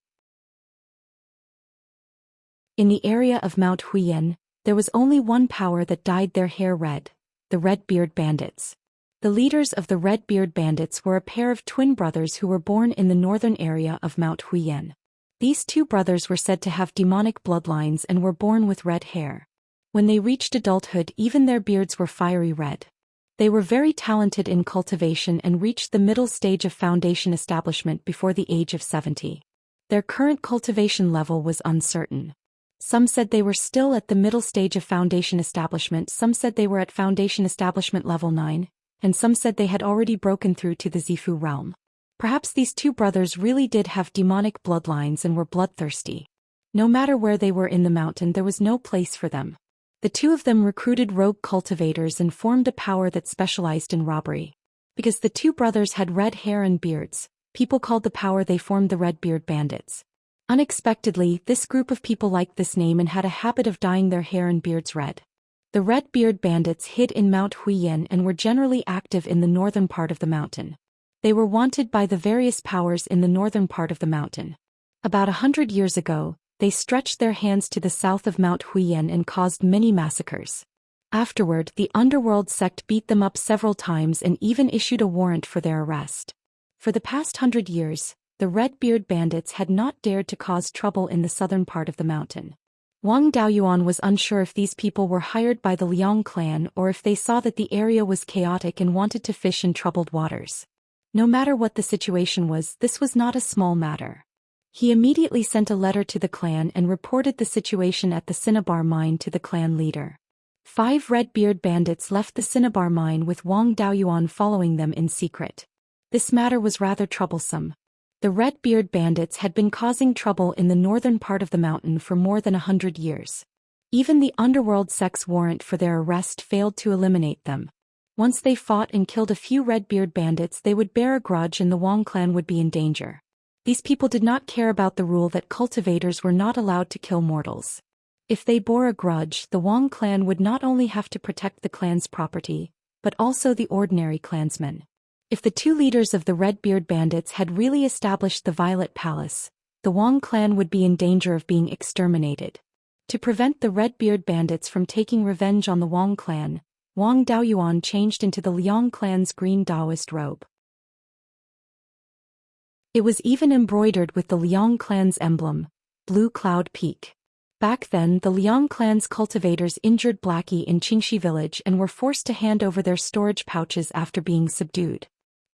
In the area of Mount Huiyan, there was only one power that dyed their hair red: the Red Beard Bandits. The leaders of the Red Beard Bandits were a pair of twin brothers who were born in the northern area of Mount Huiyan. These 2 brothers were said to have demonic bloodlines and were born with red hair. When they reached adulthood, even their beards were fiery red. They were very talented in cultivation and reached the middle stage of foundation establishment before the age of 70. Their current cultivation level was uncertain. Some said they were still at the middle stage of foundation establishment, some said they were at foundation establishment level 9, and some said they had already broken through to the Zifu realm. Perhaps these 2 brothers really did have demonic bloodlines and were bloodthirsty. No matter where they were in the mountain, there was no place for them. The 2 of them recruited rogue cultivators and formed a power that specialized in robbery. Because the 2 brothers had red hair and beards, people called the power they formed the Red Beard Bandits. Unexpectedly, this group of people liked this name and had a habit of dyeing their hair and beards red. The Red Beard Bandits hid in Mount Huiyan and were generally active in the northern part of the mountain. They were wanted by the various powers in the northern part of the mountain. About 100 years ago, they stretched their hands to the south of Mount Huiyan and caused many massacres. Afterward, the underworld sect beat them up several times and even issued a warrant for their arrest. For the past 100 years, the Red Beard Bandits had not dared to cause trouble in the southern part of the mountain. Wang Daoyuan was unsure if these people were hired by the Liang clan or if they saw that the area was chaotic and wanted to fish in troubled waters. No matter what the situation was, this was not a small matter. He immediately sent a letter to the clan and reported the situation at the cinnabar mine to the clan leader. 5 Red Beard Bandits left the cinnabar mine with Wang Daoyuan following them in secret. This matter was rather troublesome. The Red Beard Bandits had been causing trouble in the northern part of the mountain for more than 100 years. Even the underworld sect's warrant for their arrest failed to eliminate them. Once they fought and killed a few Red Beard Bandits, they would bear a grudge and the Wang clan would be in danger. These people did not care about the rule that cultivators were not allowed to kill mortals. If they bore a grudge, the Wang clan would not only have to protect the clan's property, but also the ordinary clansmen. If the 2 leaders of the Red Beard Bandits had really established the Violet Palace, the Wang clan would be in danger of being exterminated. To prevent the Red-Beard bandits from taking revenge on the Wang clan, Wang Daoyuan changed into the Liang clan's green Taoist robe. It was even embroidered with the Liang clan's emblem, Blue Cloud Peak. Back then, the Liang clan's cultivators injured Blackie in Qingxi village and were forced to hand over their storage pouches after being subdued.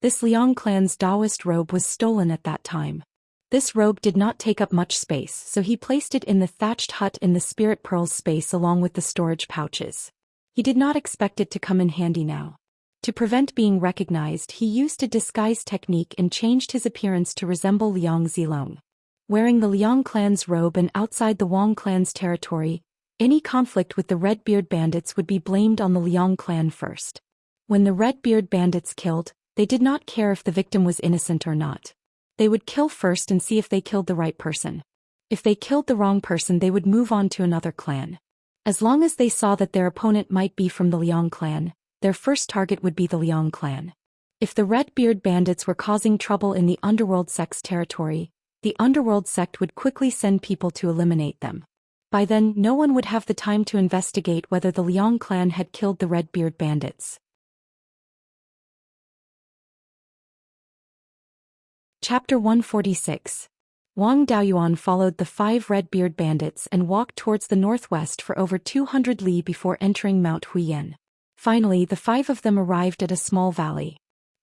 This Liang clan's Taoist robe was stolen at that time. This robe did not take up much space, so he placed it in the thatched hut in the Spirit Pearls space along with the storage pouches. He did not expect it to come in handy now. To prevent being recognized, he used a disguise technique and changed his appearance to resemble Liang Zilong. Wearing the Liang clan's robe and outside the Wang clan's territory, any conflict with the Red-Beard bandits would be blamed on the Liang clan first. When the Red-Beard bandits killed, they did not care if the victim was innocent or not. They would kill first and see if they killed the right person. If they killed the wrong person, they would move on to another clan. As long as they saw that their opponent might be from the Liang clan, their first target would be the Liang clan. If the Red-Beard bandits were causing trouble in the Underworld sect's territory, the Underworld sect would quickly send people to eliminate them. By then, no one would have the time to investigate whether the Liang clan had killed the Red-Beard bandits. Chapter 146. Wang Daoyuan followed the 5 Red-Beard bandits and walked towards the northwest for over 200 li before entering Mount Huiyan. Finally, the 5 of them arrived at a small valley.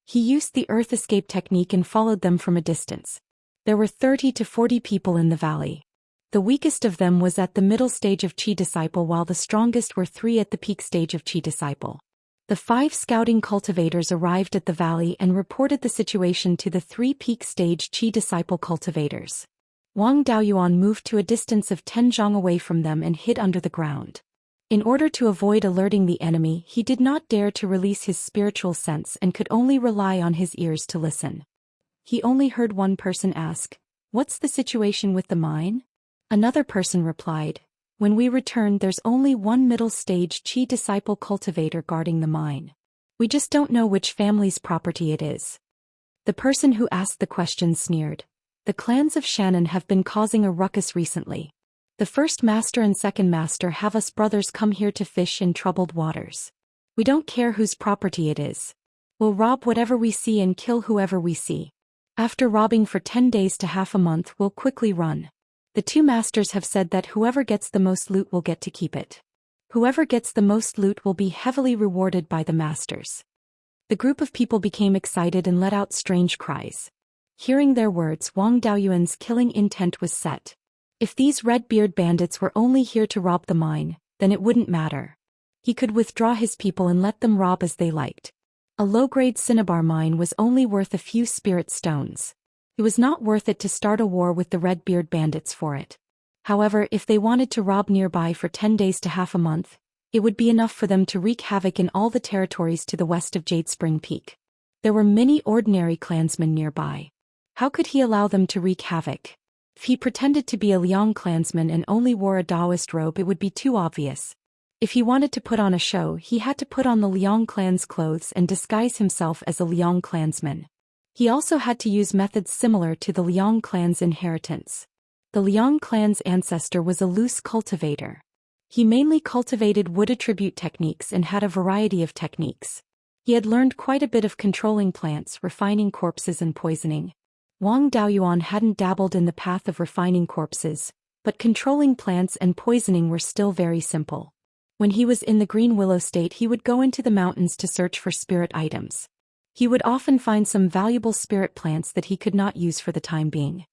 He used the earth escape technique and followed them from a distance. There were 30 to 40 people in the valley. The weakest of them was at the middle stage of Qi Disciple while the strongest were 3 at the peak stage of Qi Disciple. The 5 scouting cultivators arrived at the valley and reported the situation to the 3 peak stage Qi Disciple cultivators. Wang Daoyuan moved to a distance of 10 zhang away from them and hid under the ground. In order to avoid alerting the enemy, he did not dare to release his spiritual sense and could only rely on his ears to listen. He only heard one person ask, "What's the situation with the mine?" Another person replied, "When we return, there's only one middle stage Qi Disciple cultivator guarding the mine. We just don't know which family's property it is." The person who asked the question sneered, "The clans of Shannon have been causing a ruckus recently. The first master and second master have us brothers come here to fish in troubled waters. We don't care whose property it is. We'll rob whatever we see and kill whoever we see. After robbing for 10 days to half a month, we'll quickly run. The 2 masters have said that whoever gets the most loot will get to keep it. Whoever gets the most loot will be heavily rewarded by the masters." The group of people became excited and let out strange cries. Hearing their words, Wang Daoyuan's killing intent was set. If these Red-Beard bandits were only here to rob the mine, then it wouldn't matter. He could withdraw his people and let them rob as they liked. A low-grade cinnabar mine was only worth a few spirit stones. It was not worth it to start a war with the Red-Beard bandits for it. However, if they wanted to rob nearby for 10 days to half a month, it would be enough for them to wreak havoc in all the territories to the west of Jade Spring Peak. There were many ordinary clansmen nearby. How could he allow them to wreak havoc? If he pretended to be a Liang clansman and only wore a Taoist robe, it would be too obvious. If he wanted to put on a show, he had to put on the Liang clan's clothes and disguise himself as a Liang clansman. He also had to use methods similar to the Liang clan's inheritance. The Liang clan's ancestor was a loose cultivator. He mainly cultivated wood attribute techniques and had a variety of techniques. He had learned quite a bit of controlling plants, refining corpses and poisoning. Wang Daoyuan hadn't dabbled in the path of refining corpses, but controlling plants and poisoning were still very simple. When he was in the Green Willow State, he would go into the mountains to search for spirit items. He would often find some valuable spirit plants that he could not use for the time being.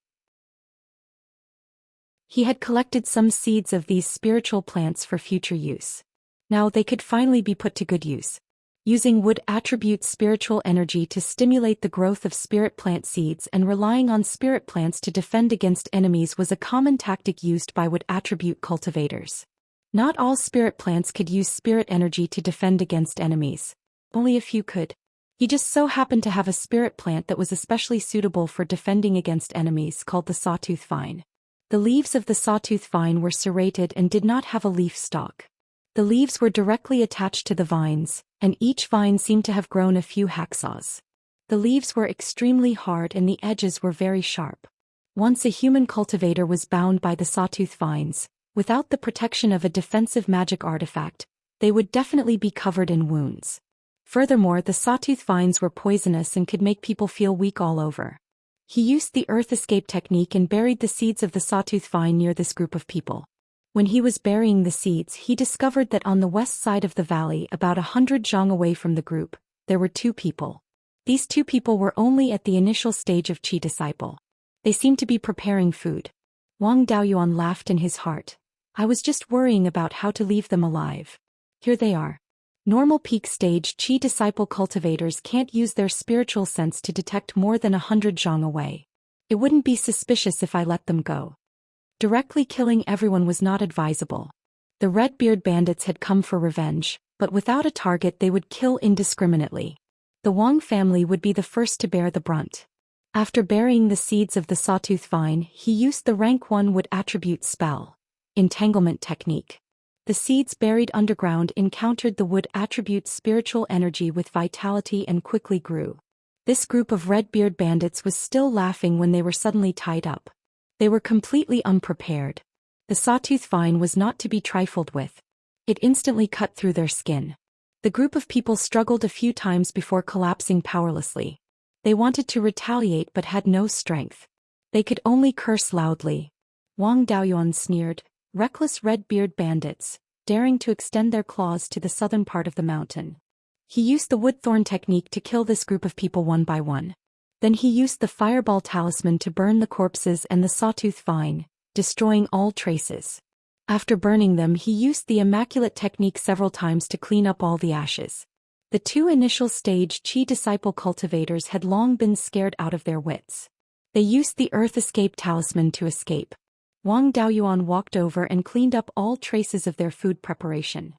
He had collected some seeds of these spiritual plants for future use. Now they could finally be put to good use. Using wood attribute spiritual energy to stimulate the growth of spirit plant seeds and relying on spirit plants to defend against enemies was a common tactic used by wood attribute cultivators. Not all spirit plants could use spirit energy to defend against enemies. Only a few could. He just so happened to have a spirit plant that was especially suitable for defending against enemies, called the sawtooth vine. The leaves of the sawtooth vine were serrated and did not have a leaf stalk. The leaves were directly attached to the vines, and each vine seemed to have grown a few hacksaws. The leaves were extremely hard and the edges were very sharp. Once a human cultivator was bound by the sawtooth vines, without the protection of a defensive magic artifact, they would definitely be covered in wounds. Furthermore, the sawtooth vines were poisonous and could make people feel weak all over. He used the earth escape technique and buried the seeds of the sawtooth vine near this group of people. When he was burying the seeds, he discovered that on the west side of the valley, about 100 zhang away from the group, there were 2 people. These 2 people were only at the initial stage of Qi disciple. They seemed to be preparing food. Wang Daoyuan laughed in his heart. I was just worrying about how to leave them alive. Here they are. Normal peak stage Qi disciple cultivators can't use their spiritual sense to detect more than 100 zhang away. It wouldn't be suspicious if I let them go. Directly killing everyone was not advisable. The Red-Beard bandits had come for revenge, but without a target they would kill indiscriminately. The Wang family would be the first to bear the brunt. After burying the seeds of the sawtooth vine, he used the rank 1 wood attribute spell, entanglement technique. The seeds buried underground encountered the wood attribute's spiritual energy with vitality and quickly grew. This group of Red-Beard bandits was still laughing when they were suddenly tied up. They were completely unprepared. The sawtooth vine was not to be trifled with. It instantly cut through their skin. The group of people struggled a few times before collapsing powerlessly. They wanted to retaliate but had no strength. They could only curse loudly. Wang Daoyuan sneered, reckless Red-Beard bandits, daring to extend their claws to the southern part of the mountain. He used the wood-thorn technique to kill this group of people one by one. Then he used the fireball talisman to burn the corpses and the sawtooth vine, destroying all traces. After burning them, he used the immaculate technique several times to clean up all the ashes. The 2 initial stage Qi disciple cultivators had long been scared out of their wits. They used the earth escape talisman to escape. Wang Daoyuan walked over and cleaned up all traces of their food preparation.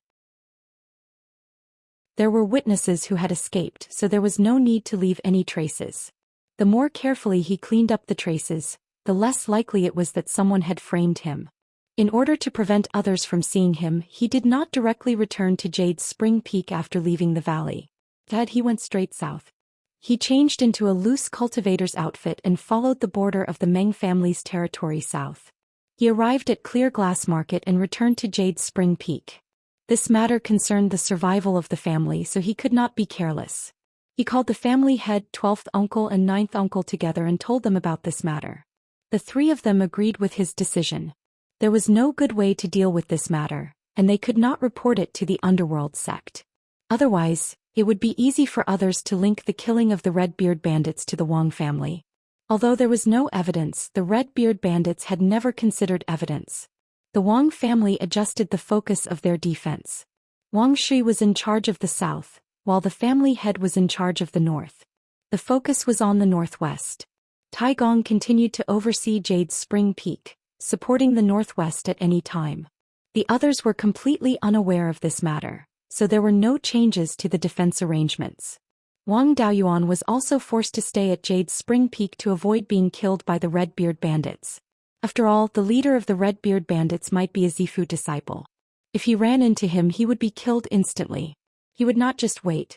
There were witnesses who had escaped, so there was no need to leave any traces. The more carefully he cleaned up the traces, the less likely it was that someone had framed him. In order to prevent others from seeing him, he did not directly return to Jade's Spring Peak after leaving the valley. Instead, he went straight south. He changed into a loose cultivator's outfit and followed the border of the Meng family's territory south. He arrived at Clear Glass Market and returned to Jade's Spring Peak. This matter concerned the survival of the family, so he could not be careless. He called the family head, 12th uncle and 9th uncle together and told them about this matter. The 3 of them agreed with his decision. There was no good way to deal with this matter, and they could not report it to the underworld sect. Otherwise, it would be easy for others to link the killing of the Red-Beard bandits to the Wang family. Although there was no evidence, the Red-Beard bandits had never considered evidence. The Wang family adjusted the focus of their defense. Wang Shi was in charge of the south, while the family head was in charge of the north. The focus was on the northwest. Tai Gong continued to oversee Jade's Spring Peak, supporting the northwest at any time. The others were completely unaware of this matter, so there were no changes to the defense arrangements. Wang Daoyuan was also forced to stay at Jade's Spring Peak to avoid being killed by the Red-Beard bandits. After all, the leader of the Red-Beard bandits might be a Zifu disciple. If he ran into him, he would be killed instantly. He would not just wait.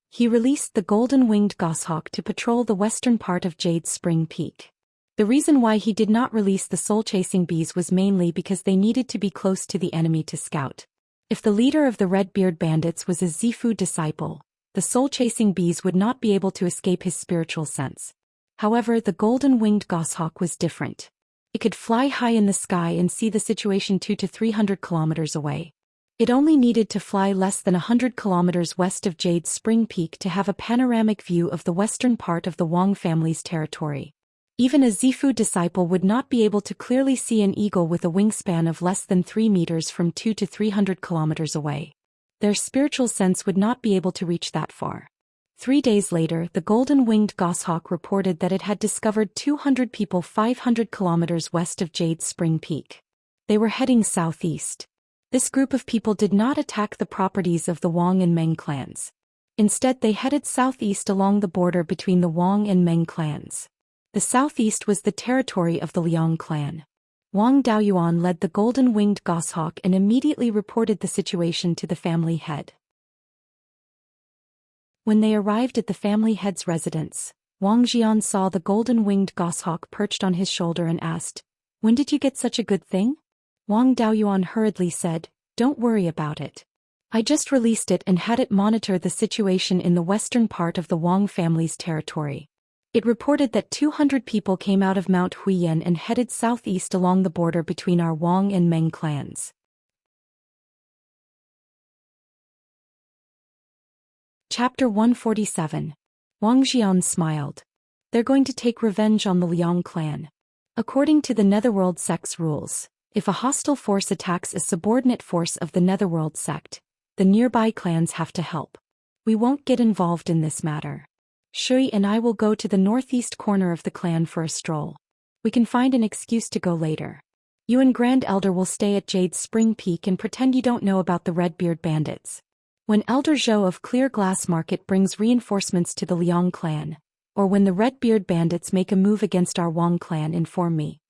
He released the golden-winged goshawk to patrol the western part of Jade's Spring Peak. The reason why he did not release the soul-chasing bees was mainly because they needed to be close to the enemy to scout. If the leader of the Red-Beard bandits was a Zifu disciple, the soul-chasing bees would not be able to escape his spiritual sense. However, the golden-winged goshawk was different. It could fly high in the sky and see the situation 200 to 300 kilometers away. It only needed to fly less than 100 kilometers west of Jade's Spring Peak to have a panoramic view of the western part of the Wang family's territory. Even a Zifu disciple would not be able to clearly see an eagle with a wingspan of less than 3 meters from 200 to 300 kilometers away. Their spiritual sense would not be able to reach that far. 3 days later, the golden-winged goshawk reported that it had discovered 200 people 500 kilometers west of Jade's Spring Peak. They were heading southeast. This group of people did not attack the properties of the Wang and Meng clans. Instead, they headed southeast along the border between the Wang and Meng clans. The southeast was the territory of the Liang clan. Wang Daoyuan led the golden-winged goshawk and immediately reported the situation to the family head. When they arrived at the family head's residence, Wang Xian saw the golden-winged goshawk perched on his shoulder and asked, "When did you get such a good thing?" Wang Daoyuan hurriedly said, "Don't worry about it. I just released it and had it monitor the situation in the western part of the Wang family's territory. It reported that 200 people came out of Mount Huiyan and headed southeast along the border between our Wang and Meng clans." Chapter 147. Wang Xian smiled. They're going to take revenge on the Liang clan. According to the Netherworld sect's rules, if a hostile force attacks a subordinate force of the Netherworld sect, the nearby clans have to help. We won't get involved in this matter. Shui and I will go to the northeast corner of the clan for a stroll. We can find an excuse to go later. You and Grand Elder will stay at Jade's Spring Peak and pretend you don't know about the Redbeard bandits. When Elder Zhou of Clear Glass Market brings reinforcements to the Liang clan, or when the Redbeard bandits make a move against our Wang clan, inform me.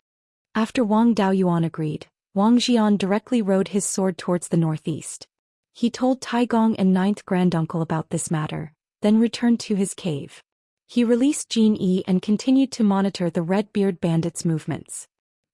After Wang Daoyuan agreed, Wang Xian directly rode his sword towards the northeast. He told Taigong and Ninth Granduncle about this matter, then returned to his cave. He released Jin Yi and continued to monitor the Redbeard bandits' movements.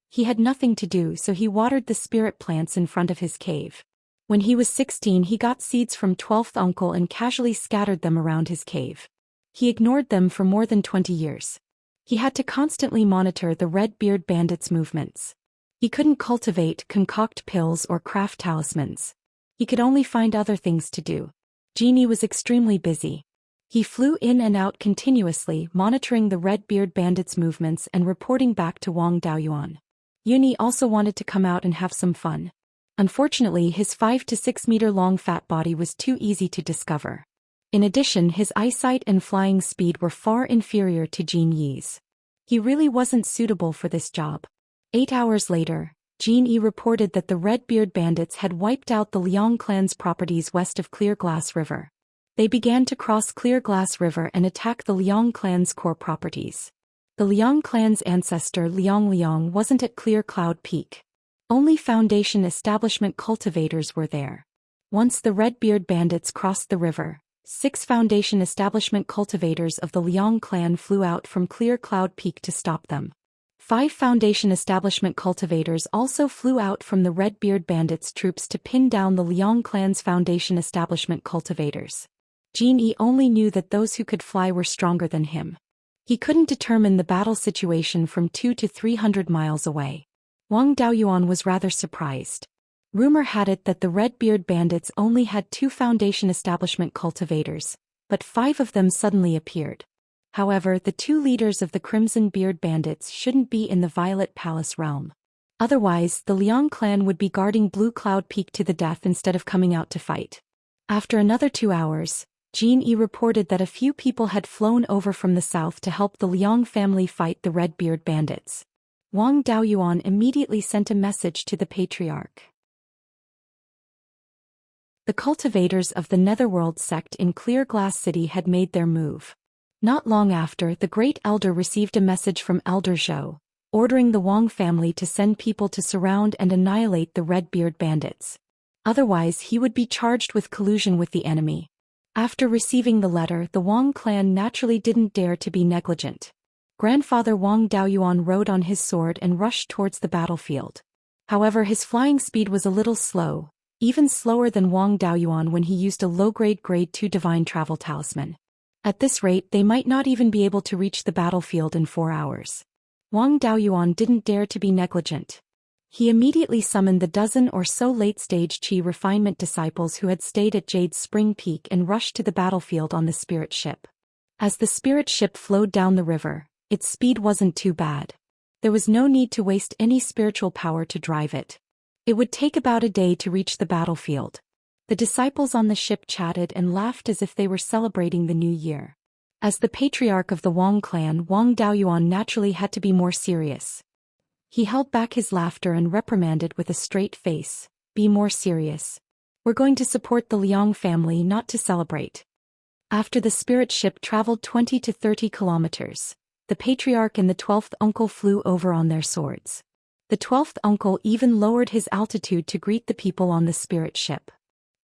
He had nothing to do, so he watered the spirit plants in front of his cave. When he was 16, he got seeds from 12th uncle and casually scattered them around his cave. He ignored them for more than 20 years. He had to constantly monitor the Redbeard bandits' movements. He couldn't cultivate, concoct pills or craft talismans. He could only find other things to do. Genie was extremely busy. He flew in and out continuously, monitoring the Redbeard bandits' movements and reporting back to Wang Daoyuan. Yuni also wanted to come out and have some fun. Unfortunately, his 5 to 6 meter long fat body was too easy to discover. In addition, his eyesight and flying speed were far inferior to Jin Yi's. He really wasn't suitable for this job. 8 hours later, Jin Yi reported that the Redbeard bandits had wiped out the Liang clan's properties west of Clear Glass River. They began to cross Clear Glass River and attack the Liang clan's core properties. The Liang clan's ancestor Liang wasn't at Clear Cloud Peak. Only Foundation establishment cultivators were there. Once the Redbeard bandits crossed the river, 6 Foundation establishment cultivators of the Liang clan flew out from Clear Cloud Peak to stop them. 5 Foundation establishment cultivators also flew out from the Redbeard bandits' troops to pin down the Liang clan's Foundation establishment cultivators. Jin Yi only knew that those who could fly were stronger than him. He couldn't determine the battle situation from 200 to 300 miles away. Wang Daoyuan was rather surprised. Rumor had it that the Redbeard bandits only had 2 Foundation establishment cultivators, but 5 of them suddenly appeared. However, the 2 leaders of the Crimson Beard bandits shouldn't be in the Violet Palace realm. Otherwise, the Liang clan would be guarding Blue Cloud Peak to the death instead of coming out to fight. After another 2 hours, Jin Yi reported that a few people had flown over from the south to help the Liang family fight the Redbeard bandits. Wang Daoyuan immediately sent a message to the Patriarch. The cultivators of the Netherworld sect in Clear Glass City had made their move. Not long after, the Great Elder received a message from Elder Zhou, ordering the Wang family to send people to surround and annihilate the Redbeard bandits. Otherwise, he would be charged with collusion with the enemy. After receiving the letter, the Wang clan naturally didn't dare to be negligent. Grandfather Wang Daoyuan rode on his sword and rushed towards the battlefield. However, his flying speed was a little slow, even slower than Wang Daoyuan when he used a low-grade Grade 2 Divine Travel Talisman. At this rate, they might not even be able to reach the battlefield in 4 hours. Wang Daoyuan didn't dare to be negligent. He immediately summoned the dozen or so late-stage Qi refinement disciples who had stayed at Jade's Spring Peak and rushed to the battlefield on the spirit ship. As the spirit ship flowed down the river, its speed wasn't too bad. There was no need to waste any spiritual power to drive it. It would take about a day to reach the battlefield. The disciples on the ship chatted and laughed as if they were celebrating the new year. As the patriarch of the Wang clan, Wang Daoyuan naturally had to be more serious. He held back his laughter and reprimanded with a straight face, "Be more serious. We're going to support the Liang family, not to celebrate." After the spirit ship traveled 20 to 30 kilometers, the patriarch and the 12th uncle flew over on their swords. The 12th uncle even lowered his altitude to greet the people on the spirit ship.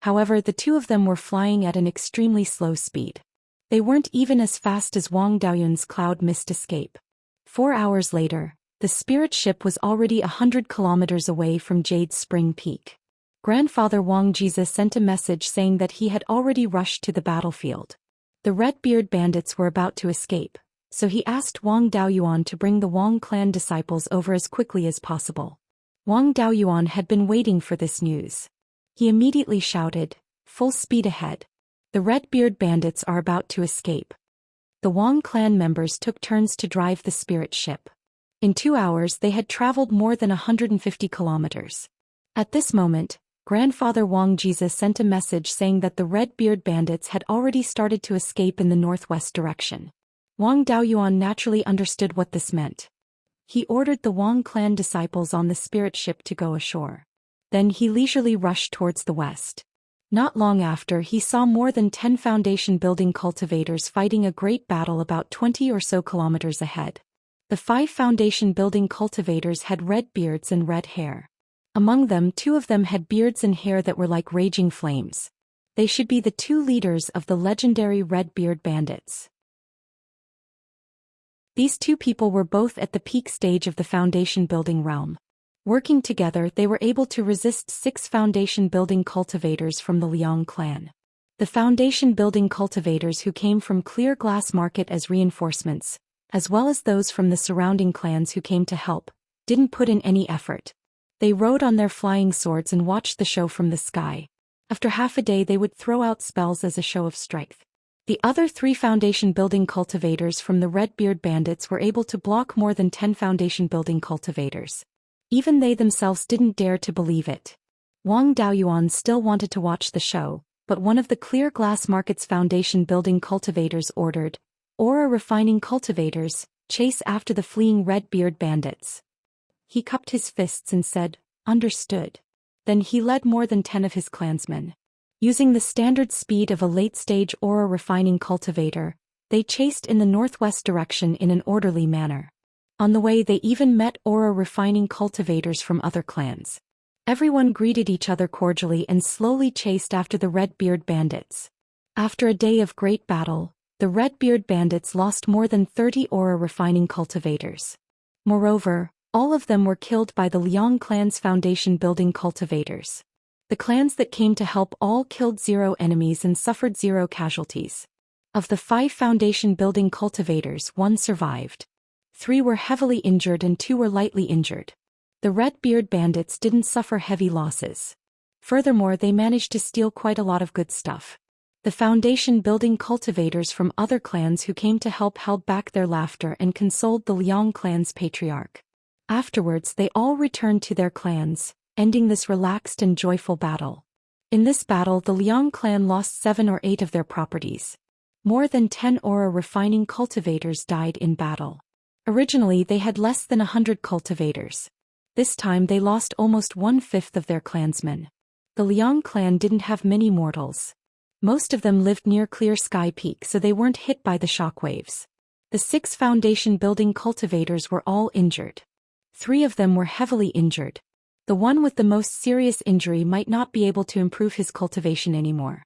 However, the 2 of them were flying at an extremely slow speed. They weren't even as fast as Wang Daoyuan's cloud mist escape. 4 hours later, the spirit ship was already 100 kilometers away from Jade's Spring Peak. Grandfather Wang Jizi sent a message saying that he had already rushed to the battlefield. The Red-Beard bandits were about to escape, so he asked Wang Daoyuan to bring the Wang clan disciples over as quickly as possible. Wang Daoyuan had been waiting for this news. He immediately shouted, "Full speed ahead. The Red-Beard bandits are about to escape." The Wang clan members took turns to drive the spirit ship. In 2 hours they had traveled more than 150 kilometers. At this moment, Grandfather Wang Jizi sent a message saying that the Red-Beard bandits had already started to escape in the northwest direction. Wang Daoyuan naturally understood what this meant. He ordered the Wang clan disciples on the spirit ship to go ashore. Then he leisurely rushed towards the west. Not long after, he saw more than 10 foundation-building cultivators fighting a great battle about 20 or so kilometers ahead. The 5 foundation-building cultivators had red beards and red hair. Among them, 2 of them had beards and hair that were like raging flames. They should be the 2 leaders of the legendary Red-Beard bandits. These 2 people were both at the peak stage of the foundation-building realm. Working together, they were able to resist 6 foundation-building cultivators from the Liang clan. The foundation-building cultivators who came from Clear Glass Market as reinforcements, as well as those from the surrounding clans who came to help, didn't put in any effort. They rode on their flying swords and watched the show from the sky. After half a day they would throw out spells as a show of strength. The other 3 foundation-building cultivators from the Red-Beard bandits were able to block more than 10 foundation-building cultivators. Even they themselves didn't dare to believe it. Wang Daoyuan still wanted to watch the show, but one of the Clear Glass Market's foundation-building cultivators ordered, "Aura refining cultivators, chase after the fleeing Red-Beard bandits." He cupped his fists and said, "Understood." Then he led more than 10 of his clansmen. Using the standard speed of a late-stage aura refining cultivator, they chased in the northwest direction in an orderly manner. On the way they even met aura refining cultivators from other clans. Everyone greeted each other cordially and slowly chased after the Red-Beard bandits. After a day of great battle, the Red-Beard bandits lost more than 30 aura refining cultivators. Moreover, all of them were killed by the Liang clan's foundation-building cultivators. The clans that came to help all killed 0 enemies and suffered 0 casualties. Of the 5 foundation-building cultivators, 1 survived. 3 were heavily injured and 2 were lightly injured. The Red-Beard bandits didn't suffer heavy losses. Furthermore, they managed to steal quite a lot of good stuff. The foundation-building cultivators from other clans who came to help held back their laughter and consoled the Liang clan's patriarch. Afterwards they all returned to their clans, ending this relaxed and joyful battle. In this battle the Liang clan lost 7 or 8 of their properties. More than 10 aura refining cultivators died in battle. Originally they had less than 100 cultivators. This time they lost almost 1/5 of their clansmen. The Liang clan didn't have many mortals. Most of them lived near Clear Sky Peak, so they weren't hit by the shockwaves. The 6 foundation-building cultivators were all injured. 3 of them were heavily injured. The one with the most serious injury might not be able to improve his cultivation anymore.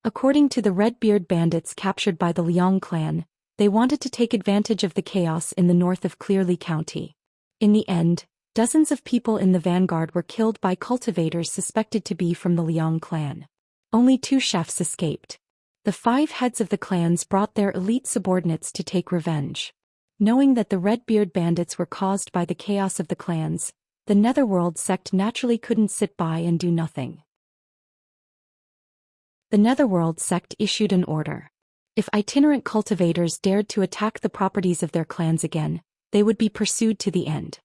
According to the Red-Beard bandits captured by the Liang clan, they wanted to take advantage of the chaos in the north of Clearly County. In the end, dozens of people in the vanguard were killed by cultivators suspected to be from the Liang clan. Only 2 chefs escaped. The 5 heads of the clans brought their elite subordinates to take revenge. Knowing that the Red-Beard bandits were caused by the chaos of the clans, the Netherworld sect naturally couldn't sit by and do nothing. The Netherworld sect issued an order. If itinerant cultivators dared to attack the properties of their clans again, they would be pursued to the end.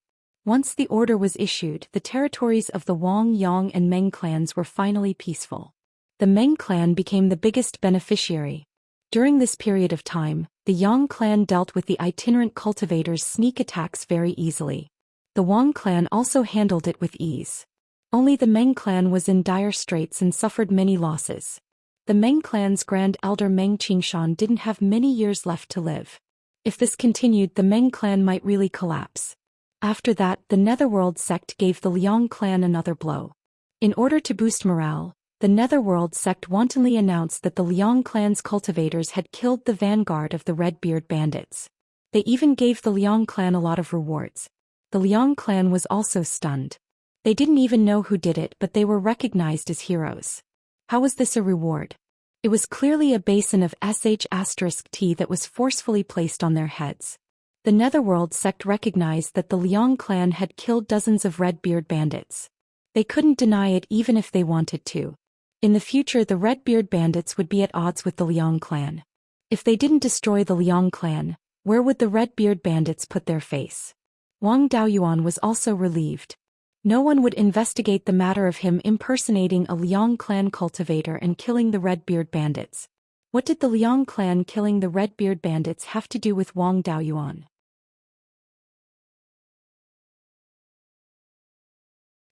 Once the order was issued, the territories of the Wang, Yang and Meng clans were finally peaceful. The Meng clan became the biggest beneficiary. During this period of time, the Yang clan dealt with the itinerant cultivators' sneak attacks very easily. The Wang clan also handled it with ease. Only the Meng clan was in dire straits and suffered many losses. The Meng clan's grand elder Meng Qingshan didn't have many years left to live. If this continued, the Meng clan might really collapse. After that, the Netherworld sect gave the Liang clan another blow. In order to boost morale, The Netherworld sect wantonly announced that the Liang clan's cultivators had killed the vanguard of the Redbeard bandits. They even gave the Liang clan a lot of rewards. The Liang clan was also stunned. They didn't even know who did it, but they were recognized as heroes. How was this a reward? It was clearly a basin of sh*t that was forcefully placed on their heads. The Netherworld sect recognized that the Liang clan had killed dozens of Redbeard bandits. They couldn't deny it even if they wanted to. In the future, the Redbeard bandits would be at odds with the Liang clan. If they didn't destroy the Liang clan, where would the Redbeard bandits put their face? Wang Daoyuan was also relieved. No one would investigate the matter of him impersonating a Liang clan cultivator and killing the Redbeard bandits. What did the Liang clan killing the Redbeard bandits have to do with Wang Daoyuan?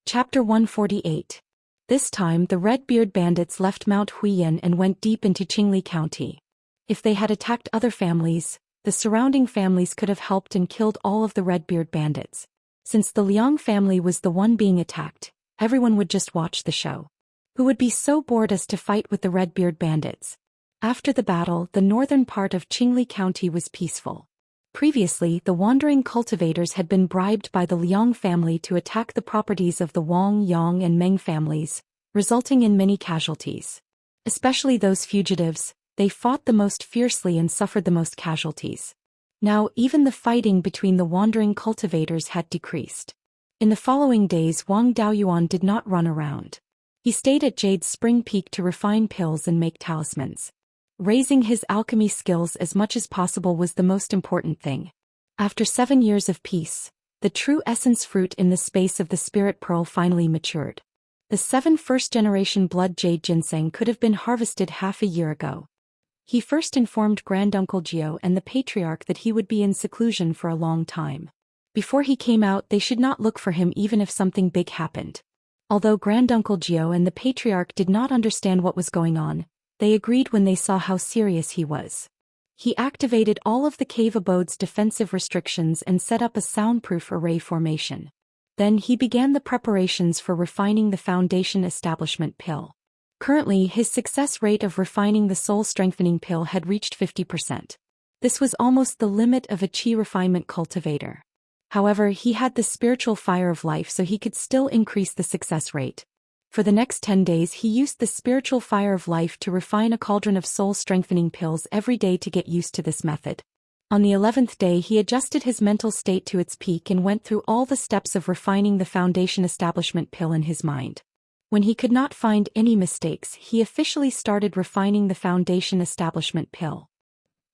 Chapter 148. This time the Redbeard bandits left Mount Huiyan and went deep into Qingli County. If they had attacked other families, the surrounding families could have helped and killed all of the Redbeard bandits. Since the Liang family was the one being attacked, everyone would just watch the show. Who would be so bored as to fight with the Redbeard bandits? After the battle, the northern part of Qingli County was peaceful. Previously, the wandering cultivators had been bribed by the Liang family to attack the properties of the Wang, Yang and Meng families, resulting in many casualties. Especially those fugitives, they fought the most fiercely and suffered the most casualties. Now, even the fighting between the wandering cultivators had decreased. In the following days, Wang Daoyuan did not run around. He stayed at Jade's Spring Peak to refine pills and make talismans. Raising his alchemy skills as much as possible was the most important thing. After 7 years of peace, the true essence fruit in the space of the spirit pearl finally matured. The 7 first-generation blood jade ginseng could have been harvested half a year ago. He first informed Granduncle Jiao and the Patriarch that he would be in seclusion for a long time. Before he came out, they should not look for him even if something big happened. Although Granduncle Jiao and the Patriarch did not understand what was going on, they agreed when they saw how serious he was. He activated all of the cave abode's defensive restrictions and set up a soundproof array formation. Then he began the preparations for refining the foundation establishment pill. Currently, his success rate of refining the soul-strengthening pill had reached 50%. This was almost the limit of a qi refinement cultivator. However, he had the spiritual fire of life, so he could still increase the success rate. For the next 10 days, he used the spiritual fire of life to refine a cauldron of soul-strengthening pills every day to get used to this method. On the 11th day, he adjusted his mental state to its peak and went through all the steps of refining the foundation establishment pill in his mind. When he could not find any mistakes, he officially started refining the foundation establishment pill.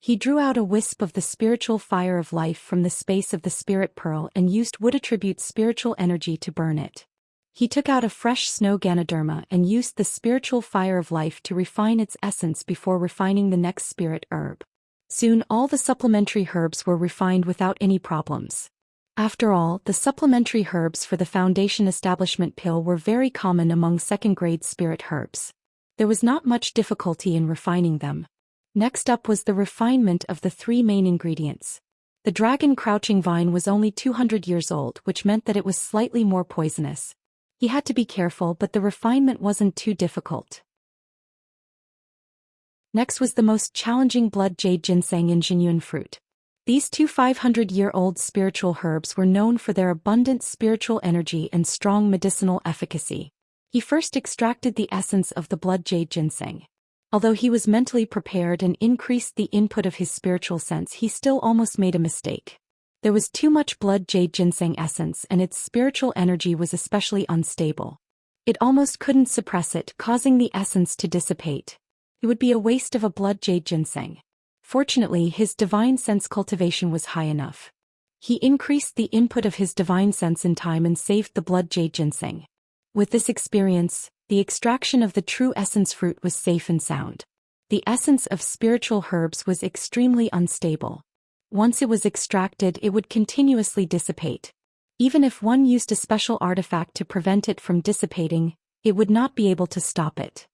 He drew out a wisp of the spiritual fire of life from the space of the spirit pearl and used wood attribute spiritual energy to burn it. He took out a fresh snow Ganoderma and used the spiritual fire of life to refine its essence before refining the next spirit herb. Soon all the supplementary herbs were refined without any problems. After all, the supplementary herbs for the foundation establishment pill were very common among second-grade spirit herbs. There was not much difficulty in refining them. Next up was the refinement of the 3 main ingredients. The dragon crouching vine was only 200 years old, which meant that it was slightly more poisonous. He had to be careful, but the refinement wasn't too difficult. Next was the most challenging blood jade ginseng and jinyun fruit. These 2 500-year-old spiritual herbs were known for their abundant spiritual energy and strong medicinal efficacy. He first extracted the essence of the blood jade ginseng. Although he was mentally prepared and increased the input of his spiritual sense, he still almost made a mistake. There was too much blood jade ginseng essence and its spiritual energy was especially unstable. It almost couldn't suppress it, causing the essence to dissipate. It would be a waste of a blood jade ginseng. Fortunately, his divine sense cultivation was high enough. He increased the input of his divine sense in time and saved the blood jade ginseng. With this experience, the extraction of the true essence fruit was safe and sound. The essence of spiritual herbs was extremely unstable. Once it was extracted, it would continuously dissipate. Even if one used a special artifact to prevent it from dissipating, it would not be able to stop it.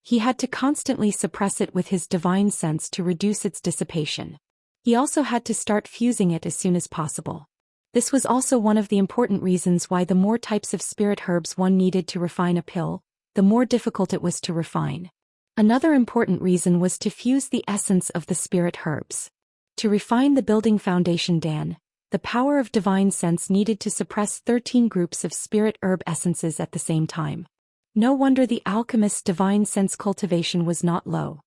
He had to constantly suppress it with his divine sense to reduce its dissipation. He also had to start fusing it as soon as possible. This was also one of the important reasons why the more types of spirit herbs one needed to refine a pill, the more difficult it was to refine. Another important reason was to fuse the essence of the spirit herbs. To refine the building foundation Dan, the power of divine sense needed to suppress 13 groups of spirit herb essences at the same time. No wonder the alchemist's divine sense cultivation was not low.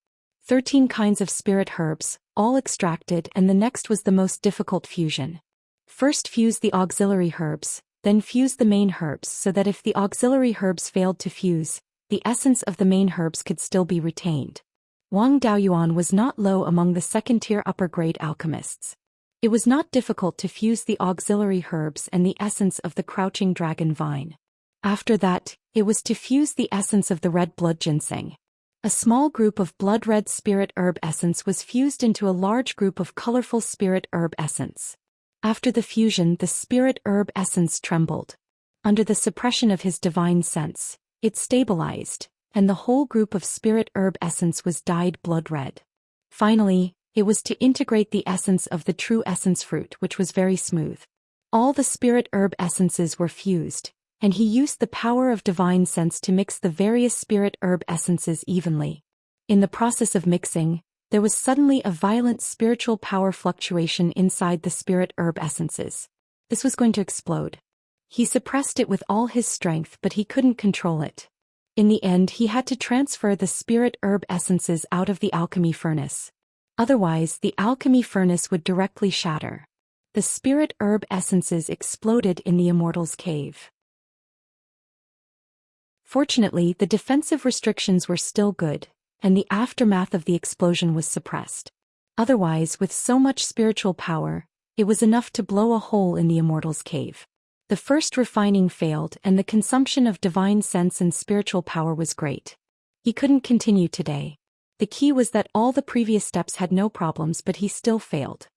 13 kinds of spirit herbs, all extracted, and the next was the most difficult fusion. First fuse the auxiliary herbs, then fuse the main herbs so that if the auxiliary herbs failed to fuse, the essence of the main herbs could still be retained. Wang Daoyuan was not low among the second-tier upper-grade alchemists. It was not difficult to fuse the auxiliary herbs and the essence of the crouching dragon vine. After that, it was to fuse the essence of the red blood ginseng. A small group of blood-red spirit herb essence was fused into a large group of colorful spirit herb essence. After the fusion, the spirit herb essence trembled. Under the suppression of his divine sense, it stabilized, and the whole group of spirit herb essence was dyed blood red. Finally, it was to integrate the essence of the true essence fruit, which was very smooth. All the spirit herb essences were fused, and he used the power of divine sense to mix the various spirit herb essences evenly. In the process of mixing, there was suddenly a violent spiritual power fluctuation inside the spirit herb essences. This was going to explode. He suppressed it with all his strength, but he couldn't control it. In the end, he had to transfer the spirit herb essences out of the alchemy furnace. Otherwise, the alchemy furnace would directly shatter. The spirit herb essences exploded in the Immortal's cave. Fortunately, the defensive restrictions were still good, and the aftermath of the explosion was suppressed. Otherwise, with so much spiritual power, it was enough to blow a hole in the Immortal's cave. The first refining failed, and the consumption of divine sense and spiritual power was great. He couldn't continue today. The key was that all the previous steps had no problems, but he still failed.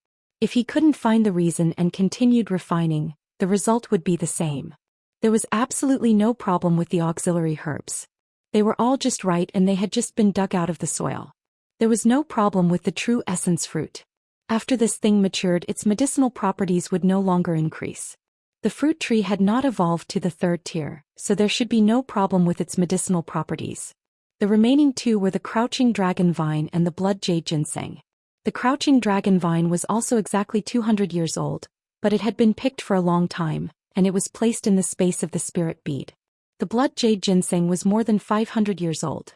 If he couldn't find the reason and continued refining, the result would be the same. There was absolutely no problem with the auxiliary herbs. They were all just right, and they had just been dug out of the soil. There was no problem with the true essence fruit. After this thing matured, its medicinal properties would no longer increase. The fruit tree had not evolved to the third tier, so there should be no problem with its medicinal properties. The remaining two were the crouching dragon vine and the blood jade ginseng. The crouching dragon vine was also exactly 200 years old, but it had been picked for a long time, and it was placed in the space of the spirit bead. The blood jade ginseng was more than 500 years old.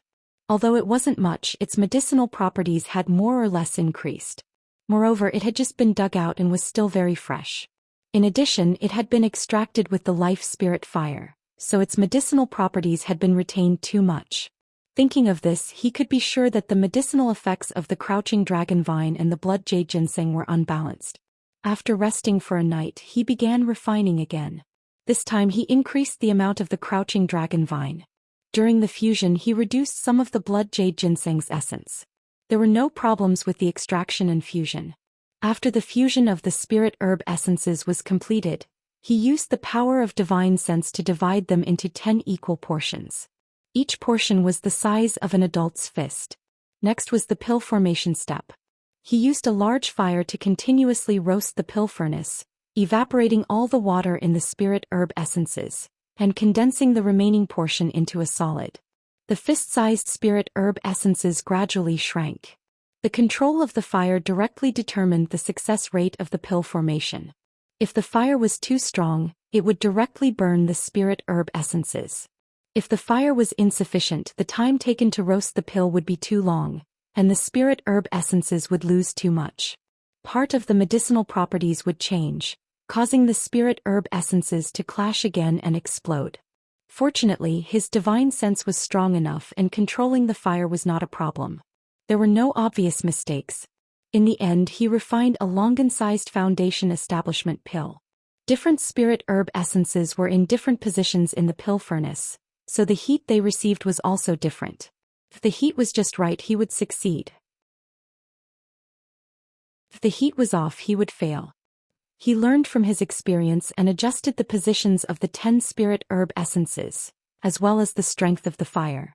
Although it wasn't much, its medicinal properties had more or less increased. Moreover, it had just been dug out and was still very fresh. In addition, it had been extracted with the life spirit fire, so its medicinal properties had been retained too much. Thinking of this, he could be sure that the medicinal effects of the crouching dragon vine and the blood jade ginseng were unbalanced. After resting for a night, he began refining again. This time he increased the amount of the crouching dragon vine. During the fusion, he reduced some of the blood jade ginseng's essence. There were no problems with the extraction and fusion. After the fusion of the spirit herb essences was completed, he used the power of divine sense to divide them into 10 equal portions. Each portion was the size of an adult's fist. Next was the pill formation step. He used a large fire to continuously roast the pill furnace, evaporating all the water in the spirit herb essences, and condensing the remaining portion into a solid. The fist-sized spirit herb essences gradually shrank. The control of the fire directly determined the success rate of the pill formation. If the fire was too strong, it would directly burn the spirit herb essences. If the fire was insufficient, the time taken to roast the pill would be too long, and the spirit herb essences would lose too much. Part of the medicinal properties would change, causing the spirit herb essences to clash again and explode. Fortunately, his divine sense was strong enough, and controlling the fire was not a problem. There were no obvious mistakes. In the end, he refined a Longan-sized foundation establishment pill. Different spirit herb essences were in different positions in the pill furnace, so the heat they received was also different. If the heat was just right, he would succeed. If the heat was off, he would fail. He learned from his experience and adjusted the positions of the 10 spirit herb essences, as well as the strength of the fire.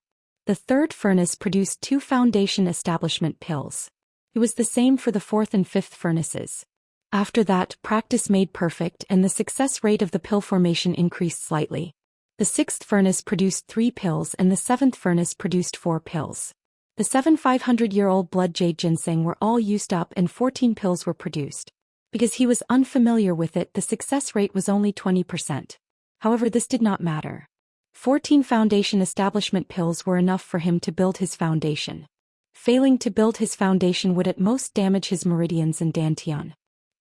The third furnace produced 2 foundation establishment pills. It was the same for the fourth and fifth furnaces. After that, practice made perfect, and the success rate of the pill formation increased slightly. The sixth furnace produced 3 pills and the seventh furnace produced 4 pills. The 7 500-year-old blood jade ginseng were all used up and 14 pills were produced. Because he was unfamiliar with it, the success rate was only 20%. However, this did not matter. 14 foundation establishment pills were enough for him to build his foundation. Failing to build his foundation would at most damage his meridians and dantian.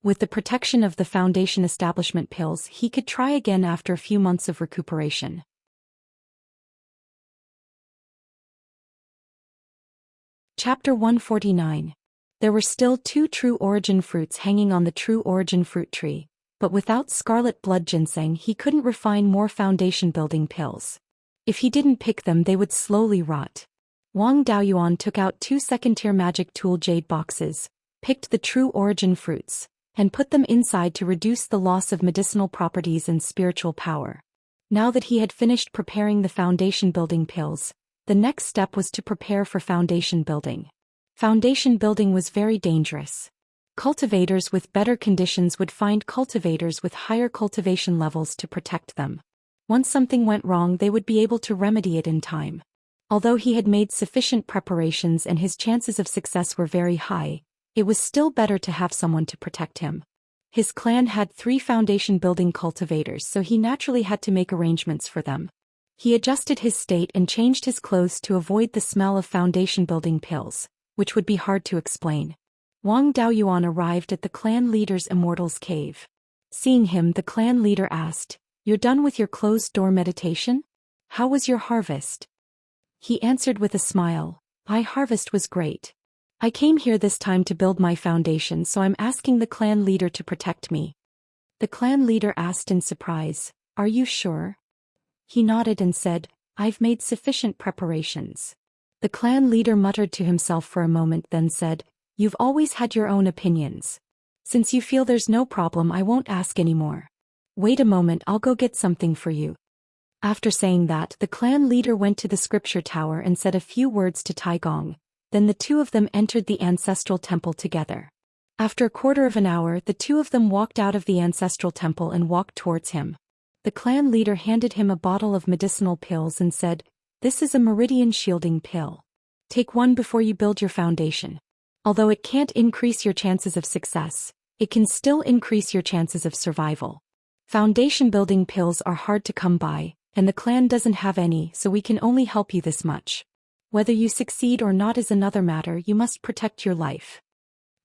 With the protection of the foundation establishment pills, he could try again after a few months of recuperation. Chapter 149. There were still 2 true origin fruits hanging on the true origin fruit tree, but without scarlet blood ginseng he couldn't refine more foundation building pills. If he didn't pick them, they would slowly rot. Wang Daoyuan took out 2 second-tier magic tool jade boxes, picked the true origin fruits, and put them inside to reduce the loss of medicinal properties and spiritual power. Now that he had finished preparing the foundation building pills, the next step was to prepare for foundation building. Foundation building was very dangerous. Cultivators with better conditions would find cultivators with higher cultivation levels to protect them. Once something went wrong, they would be able to remedy it in time. Although he had made sufficient preparations and his chances of success were very high, it was still better to have someone to protect him. His clan had 3 foundation building cultivators, so he naturally had to make arrangements for them. He adjusted his state and changed his clothes to avoid the smell of foundation building pills, which would be hard to explain. Wang Daoyuan arrived at the clan leader's Immortal's cave. Seeing him, the clan leader asked, "You're done with your closed-door meditation? How was your harvest?" He answered with a smile, "My harvest was great. I came here this time to build my foundation, so I'm asking the clan leader to protect me." The clan leader asked in surprise, "Are you sure?" He nodded and said, "I've made sufficient preparations." The clan leader muttered to himself for a moment, then said, "You've always had your own opinions. Since you feel there's no problem, I won't ask anymore. Wait a moment, I'll go get something for you." After saying that, the clan leader went to the scripture tower and said a few words to Taigong. Then the 2 of them entered the ancestral temple together. After a quarter of an hour, the 2 of them walked out of the ancestral temple and walked towards him. The clan leader handed him a bottle of medicinal pills and said, "This is a meridian shielding pill. Take one before you build your foundation. Although it can't increase your chances of success, it can still increase your chances of survival. Foundation building pills are hard to come by, and the clan doesn't have any, so we can only help you this much. Whether you succeed or not is another matter. You must protect your life."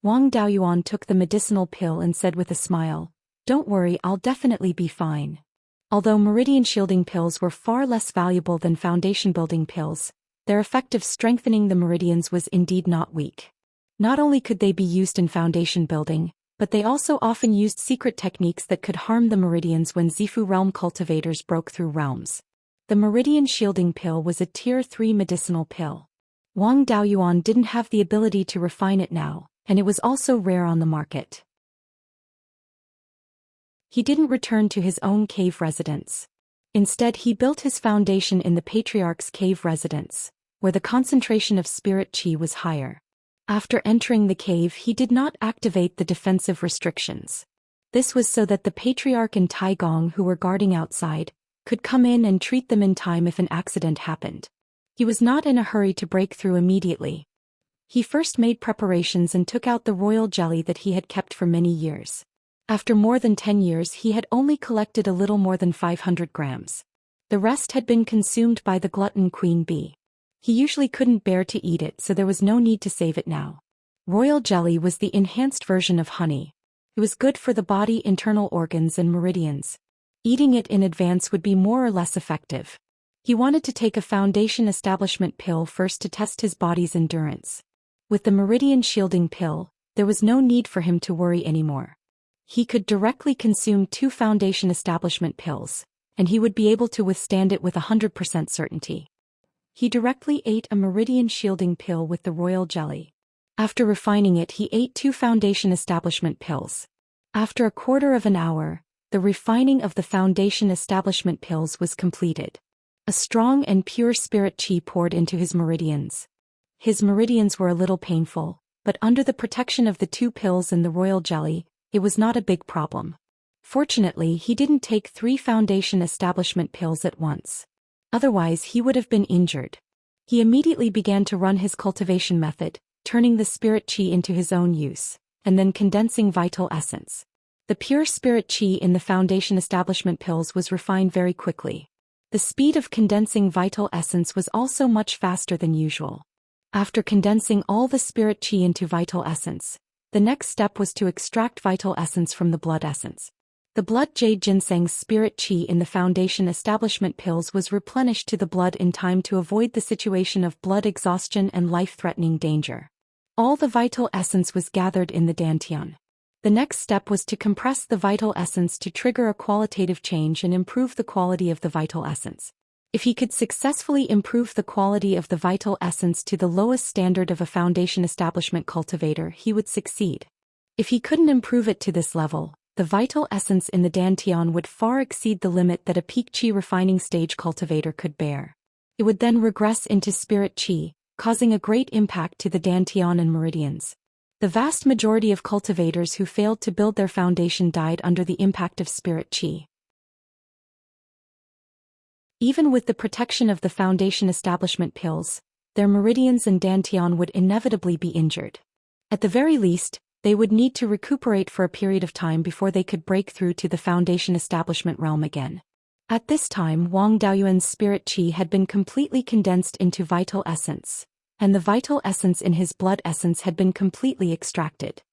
Wang Daoyuan took the medicinal pill and said with a smile, "Don't worry, I'll definitely be fine." Although meridian shielding pills were far less valuable than foundation building pills, their effect of strengthening the meridians was indeed not weak. Not only could they be used in foundation building, but they also often used secret techniques that could harm the meridians when Zifu realm cultivators broke through realms. The meridian shielding pill was a tier 3 medicinal pill. Wang Daoyuan didn't have the ability to refine it now, and it was also rare on the market. He didn't return to his own cave residence. Instead, he built his foundation in the Patriarch's cave residence, where the concentration of spirit qi was higher. After entering the cave, he did not activate the defensive restrictions. This was so that the Patriarch and Taigong, who were guarding outside, could come in and treat them in time if an accident happened. He was not in a hurry to break through immediately. He first made preparations and took out the royal jelly that he had kept for many years. After more than 10 years, he had only collected a little more than 500 grams. The rest had been consumed by the glutton queen bee. He usually couldn't bear to eat it, so there was no need to save it now. Royal jelly was the enhanced version of honey. It was good for the body, internal organs, and meridians. Eating it in advance would be more or less effective. He wanted to take a foundation establishment pill first to test his body's endurance. With the meridian shielding pill, there was no need for him to worry anymore. He could directly consume 2 foundation establishment pills, and he would be able to withstand it with 100% certainty. He directly ate a meridian shielding pill with the royal jelly. After refining it, he ate 2 foundation establishment pills. After a quarter of an hour, the refining of the foundation establishment pills was completed. A strong and pure spirit qi poured into his meridians. His meridians were a little painful, but under the protection of the 2 pills and the royal jelly, it was not a big problem. Fortunately, he didn't take 3 foundation establishment pills at once. Otherwise, he would have been injured. He immediately began to run his cultivation method, turning the spirit qi into his own use, and then condensing vital essence. The pure spirit qi in the foundation establishment pills was refined very quickly. The speed of condensing vital essence was also much faster than usual. After condensing all the spirit qi into vital essence, the next step was to extract vital essence from the blood essence. The blood jade ginseng spirit qi in the foundation establishment pills was replenished to the blood in time to avoid the situation of blood exhaustion and life-threatening danger. All the vital essence was gathered in the dantian. The next step was to compress the vital essence to trigger a qualitative change and improve the quality of the vital essence. If he could successfully improve the quality of the vital essence to the lowest standard of a foundation establishment cultivator, he would succeed. If he couldn't improve it to this level, the vital essence in the dantian would far exceed the limit that a peak qi refining stage cultivator could bear. It would then regress into spirit qi, causing a great impact to the dantian and meridians. The vast majority of cultivators who failed to build their foundation died under the impact of spirit qi. Even with the protection of the foundation establishment pills, their meridians and dantian would inevitably be injured. At the very least, they would need to recuperate for a period of time before they could break through to the foundation establishment realm again. At this time, Wang Daoyuan's spirit qi had been completely condensed into vital essence, and the vital essence in his blood essence had been completely extracted.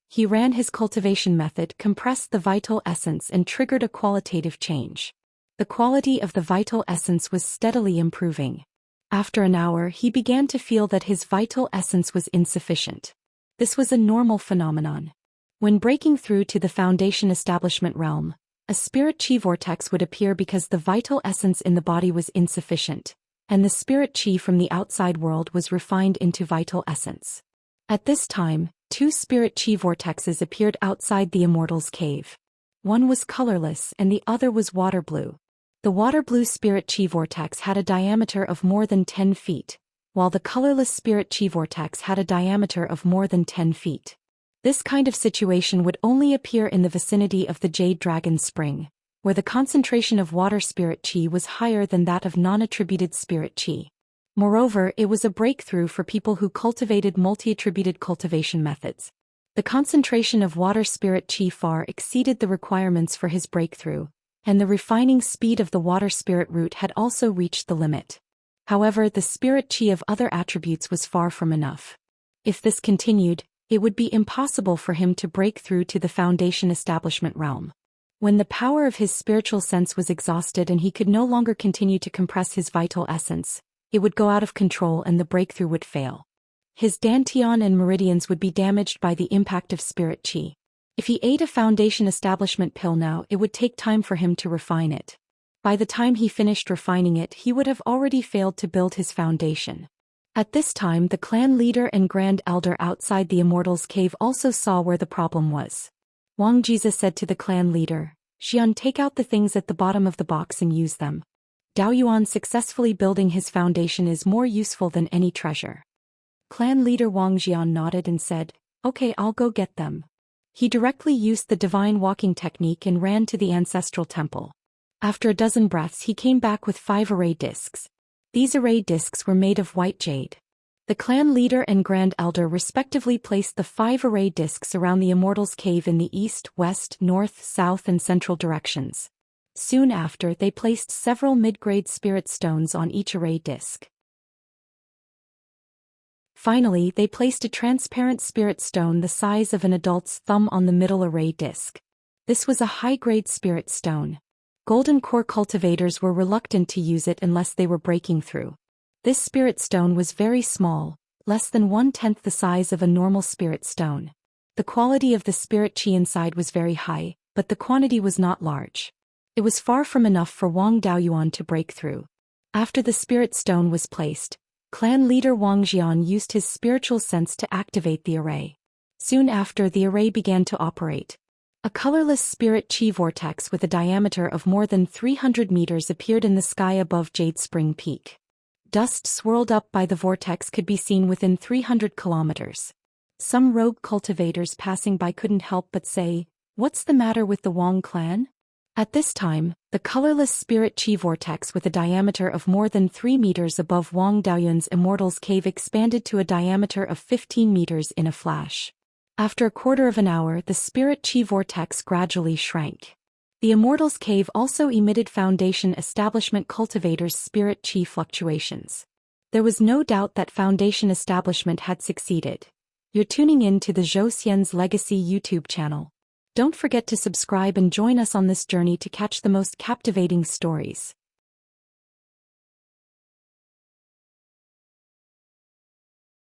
He ran his cultivation method, compressed the vital essence and triggered a qualitative change. The quality of the vital essence was steadily improving. After an hour, he began to feel that his vital essence was insufficient. This was a normal phenomenon. When breaking through to the foundation establishment realm, a spirit qi vortex would appear because the vital essence in the body was insufficient, and the spirit qi from the outside world was refined into vital essence. At this time, 2 spirit qi vortexes appeared outside the Immortal's cave. One was colorless and the other was water blue. The water blue spirit qi vortex had a diameter of more than 10 feet, while the colorless spirit qi vortex had a diameter of more than 10 feet. This kind of situation would only appear in the vicinity of the Jade Dragon Spring, where the concentration of water spirit qi was higher than that of non-attributed spirit qi. Moreover, it was a breakthrough for people who cultivated multi-attributed cultivation methods. The concentration of water spirit qi far exceeded the requirements for his breakthrough, and the refining speed of the water spirit root had also reached the limit. However, the spirit qi of other attributes was far from enough. If this continued, it would be impossible for him to break through to the foundation establishment realm. When the power of his spiritual sense was exhausted and he could no longer continue to compress his vital essence, it would go out of control and the breakthrough would fail. His dantian and meridians would be damaged by the impact of spirit qi. If he ate a foundation establishment pill now, it would take time for him to refine it. By the time he finished refining it, he would have already failed to build his foundation. At this time, the clan leader and grand elder outside the Immortal's cave also saw where the problem was. Wang Jizi said to the clan leader, "Xian, take out the things at the bottom of the box and use them. Daoyuan successfully building his foundation is more useful than any treasure." Clan leader Wang Jian nodded and said, "Okay, I'll go get them." He directly used the divine walking technique and ran to the ancestral temple. After a dozen breaths, he came back with 5 array discs. These array discs were made of white jade. The clan leader and grand elder respectively placed the 5 array discs around the Immortal's cave in the east, west, north, south and central directions. Soon after, they placed several mid-grade spirit stones on each array disc. Finally, they placed a transparent spirit stone the size of an adult's thumb on the middle array disc. This was a high-grade spirit stone. Golden core cultivators were reluctant to use it unless they were breaking through. This spirit stone was very small, less than 1/10 the size of a normal spirit stone. The quality of the spirit qi inside was very high, but the quantity was not large. It was far from enough for Wang Daoyuan to break through. After the spirit stone was placed, clan leader Wang Jian used his spiritual sense to activate the array. Soon after, the array began to operate. A colorless spirit qi vortex with a diameter of more than 300 meters appeared in the sky above Jade Spring Peak. Dust swirled up by the vortex could be seen within 300 kilometers. Some rogue cultivators passing by couldn't help but say, What's the matter with the Wang clan? At this time, the colorless spirit chi vortex with a diameter of more than 3 meters above Wang Daoyuan's Immortal's cave expanded to a diameter of 15 meters in a flash. After a quarter of an hour, the spirit chi vortex gradually shrank. The Immortal's cave also emitted Foundation Establishment cultivators' spirit chi fluctuations. There was no doubt that Foundation Establishment had succeeded. You're tuning in to the Zhou Xian's Legacy YouTube channel. Don't forget to subscribe and join us on this journey to catch the most captivating stories.